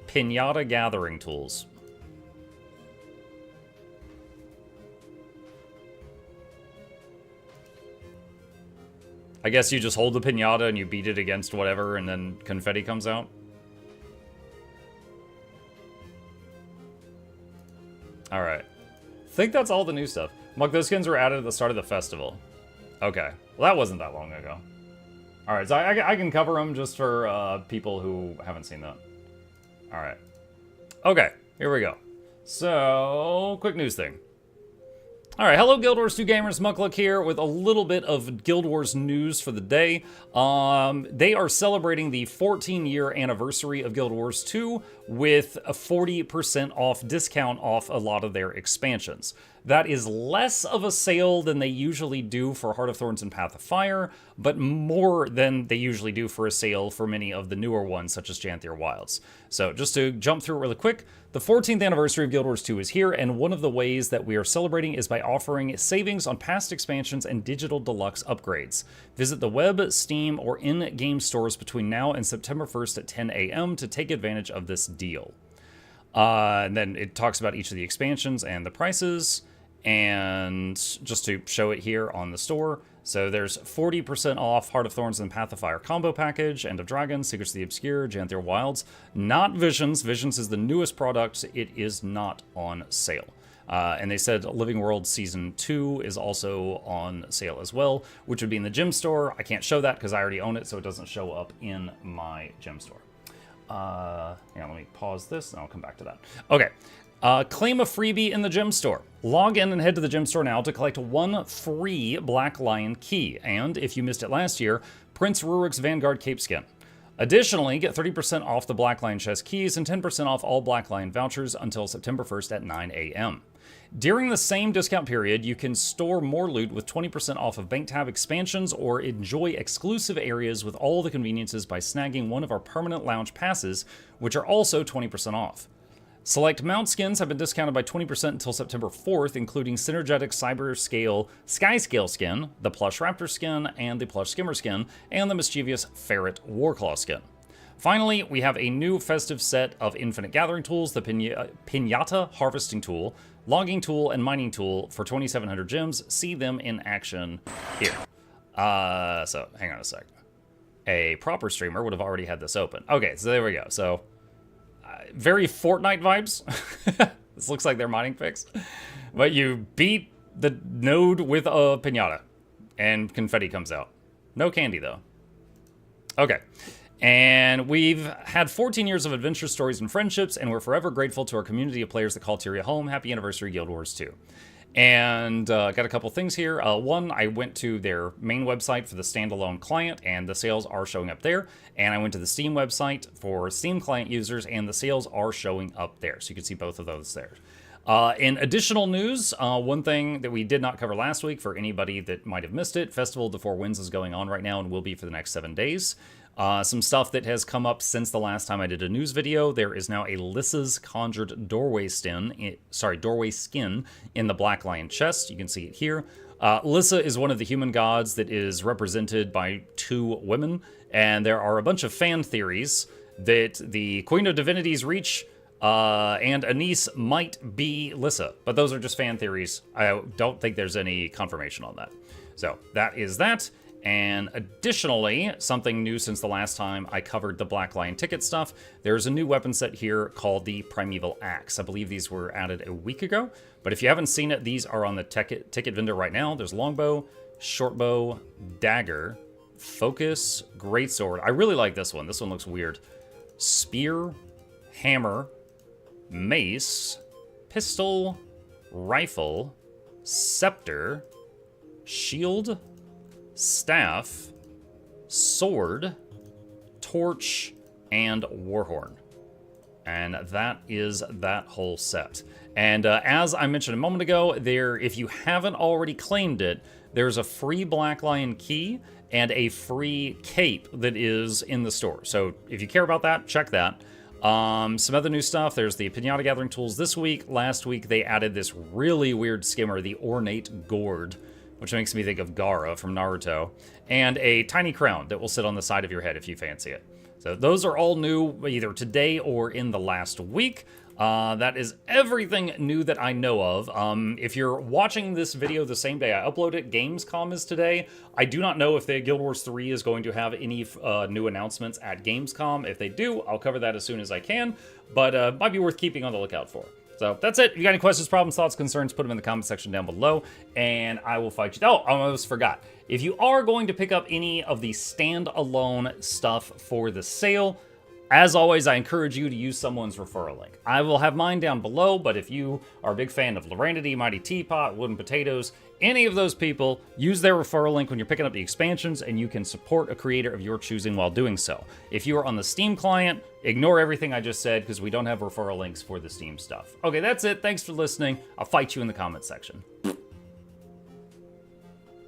Pinata gathering tools. I guess you just hold the pinata and you beat it against whatever, and then confetti comes out. Alright. I think that's all the new stuff. Muck, those skins were added at the start of the festival. Okay. Well, that wasn't that long ago. Alright, so I can cover them just for people who haven't seen that. Alright. Okay, here we go. So, quick news thing. Alright, hello Guild Wars 2 gamers, Mukluk here with a little bit of Guild Wars news for the day. They are celebrating the 14-year anniversary of Guild Wars 2 with a 40% off discount off a lot of their expansions. That is less of a sale than they usually do for Heart of Thorns and Path of Fire, but more than they usually do for a sale for many of the newer ones, such as Janthier Wilds. So just to jump through it really quick, the 14th anniversary of Guild Wars 2 is here, and one of the ways that we are celebrating is by offering savings on past expansions and digital deluxe upgrades. Visit the web, Steam, or in-game stores between now and September 1st at 10 a.m. to take advantage of this deal. And then it talks about each of the expansions and the prices, and just to show it here on the store. So there's 40% off Heart of Thorns and Path of Fire combo package, End of Dragons, Secrets of the Obscure, Janthier Wilds. Not Visions. Visions is the newest product. It is not on sale. And they said Living World Season 2 is also on sale as well, which would be in the gym store. I can't show that because I already own it, so it doesn't show up in my gym store. Let me pause this and I'll come back to that. Okay. Claim a freebie in the gym store. Log in and head to the gym store now to collect one free Black Lion key. And if you missed it last year, Prince Rurik's Vanguard Cape Skin. Additionally, get 30% off the Black Lion chest keys and 10% off all Black Lion vouchers until September 1st at 9 a.m. During the same discount period, you can store more loot with 20% off of Bank Tab expansions or enjoy exclusive areas with all the conveniences by snagging one of our permanent lounge passes, which are also 20% off. Select mount skins have been discounted by 20% until September 4th, including Synergetic Sky Scale skin, the Plush Raptor skin, and the Plush Skimmer skin, and the Mischievous Ferret Warclaw skin. Finally, we have a new festive set of Infinite Gathering tools, the Pinata Harvesting Tool, Logging Tool, and Mining Tool for 2,700 gems. See them in action here. So, hang on a sec. A proper streamer would have already had this open. Okay, so there we go. So, very Fortnite vibes. This looks like their mining fix. But you beat the node with a pinata, and confetti comes out. No candy, though. Okay. And we've had 14 years of adventure stories and friendships, and we're forever grateful to our community of players that call Tyria home. Happy anniversary, Guild Wars 2. And got a couple things here. One, I went to their main website for the standalone client, and the sales are showing up there. And I went to the Steam website for Steam client users, and the sales are showing up there. So you can see both of those there. In additional news, one thing that we did not cover last week, for anybody that might have missed it, Festival of the Four Winds is going on right now and will be for the next 7 days. Some stuff that has come up since the last time I did a news video. There is now a Lissa's Conjured Doorway skin in the Black Lion chest. You can see it here. Lissa is one of the human gods that is represented by 2 women, and there are a bunch of fan theories that the Queen of Divinity's Reach and Anise might be Lissa, but those are just fan theories. I don't think there's any confirmation on that. So that is that. And additionally, something new since the last time I covered the Black Lion ticket stuff, there's a new weapon set here called the Primeval Axe. I believe these were added a week ago, but if you haven't seen it, these are on the ticket vendor right now. There's longbow, shortbow, dagger, focus, greatsword. I really like this one. This one looks weird. Spear, hammer, mace, pistol, rifle, scepter, shield, staff, sword, torch, and warhorn. And that is that whole set. And as I mentioned a moment ago, if you haven't already claimed it, there's a free Black Lion key and a free cape that is in the store. So if you care about that, check that. Some other new stuff. There's the Pinata Gathering tools this week. Last week, they added this really weird skimmer, the Ornate Gourd, which makes me think of Gaara from Naruto, and a tiny crown that will sit on the side of your head if you fancy it. So those are all new either today or in the last week. That is everything new that I know of. If you're watching this video the same day I upload it, Gamescom is today. I do not know if the Guild Wars 3 is going to have any new announcements at Gamescom. If they do, I'll cover that as soon as I can, but might be worth keeping on the lookout for. So that's it. If you got any questions, problems, thoughts, concerns, put them in the comment section down below, and I will fight you. Oh, I almost forgot. If you are going to pick up any of the standalone stuff for the sale, As always, I encourage you to use someone's referral link. I will have mine down below, but if you are a big fan of Loranity, Mighty Teapot, Wooden Potatoes, any of those people, use their referral link when you're picking up the expansions, and you can support a creator of your choosing while doing so. If you are on the Steam client, ignore everything I just said, because we don't have referral links for the Steam stuff. Okay, that's it. Thanks for listening. I'll fight you in the comment section.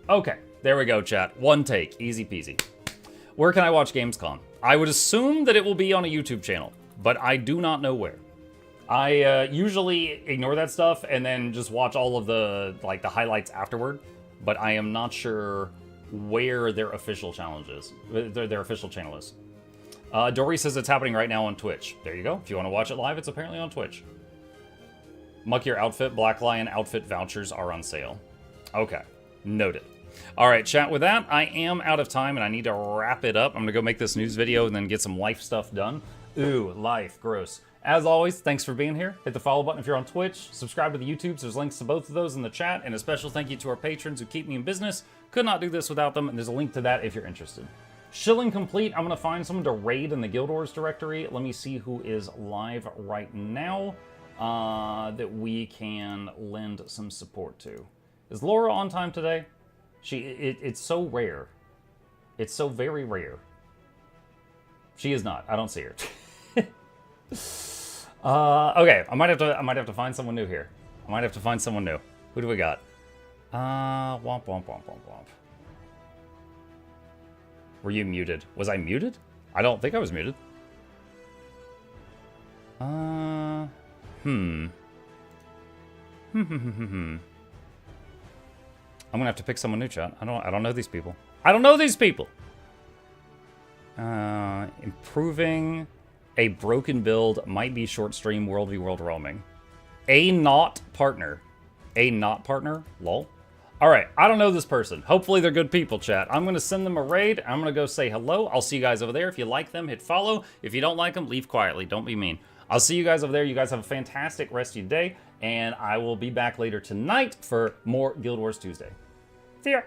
Okay, there we go, chat. One take. Easy peasy. Where can I watch Gamescom? I would assume that it will be on a YouTube channel, but I do not know where. I usually ignore that stuff and then just watch all of the highlights afterward, but I am not sure where their official challenge is. Their official channel is. Dory says it's happening right now on Twitch. There you go. If you want to watch it live, it's apparently on Twitch. Muck Your Outfit, Black Lion outfit vouchers are on sale. Okay, noted. All right, chat, with that, I am out of time, and I need to wrap it up. I'm going to go make this news video and then get some life stuff done. Ooh, life, gross. As always, thanks for being here. Hit the follow button if you're on Twitch. Subscribe to the YouTubes. There's links to both of those in the chat, and a special thank you to our patrons who keep me in business. Could not do this without them, and there's a link to that if you're interested. Shilling complete. I'm going to find someone to raid in the Guild Wars directory. Let me see who is live right now that we can lend some support to. Is Laura on time today? It's so rare. It's so very rare. She is not. I don't see her. Okay, I might have to find someone new here. I might have to find someone new. Who do we got? Womp womp womp womp womp. Were you muted? Was I muted? I don't think I was muted. I'm gonna have to pick someone new, chat. I don't know these people. I don't know these people. Improving a broken build might be short stream world v world roaming. A not partner. A not partner? Lol. All right, I don't know this person. Hopefully they're good people, chat. I'm gonna send them a raid. I'm gonna go say hello. I'll see you guys over there. If you like them, hit follow. If you don't like them, leave quietly. Don't be mean. I'll see you guys over there. You guys have a fantastic rest of your day, and I will be back later tonight for more Guild Wars Tuesday. See ya.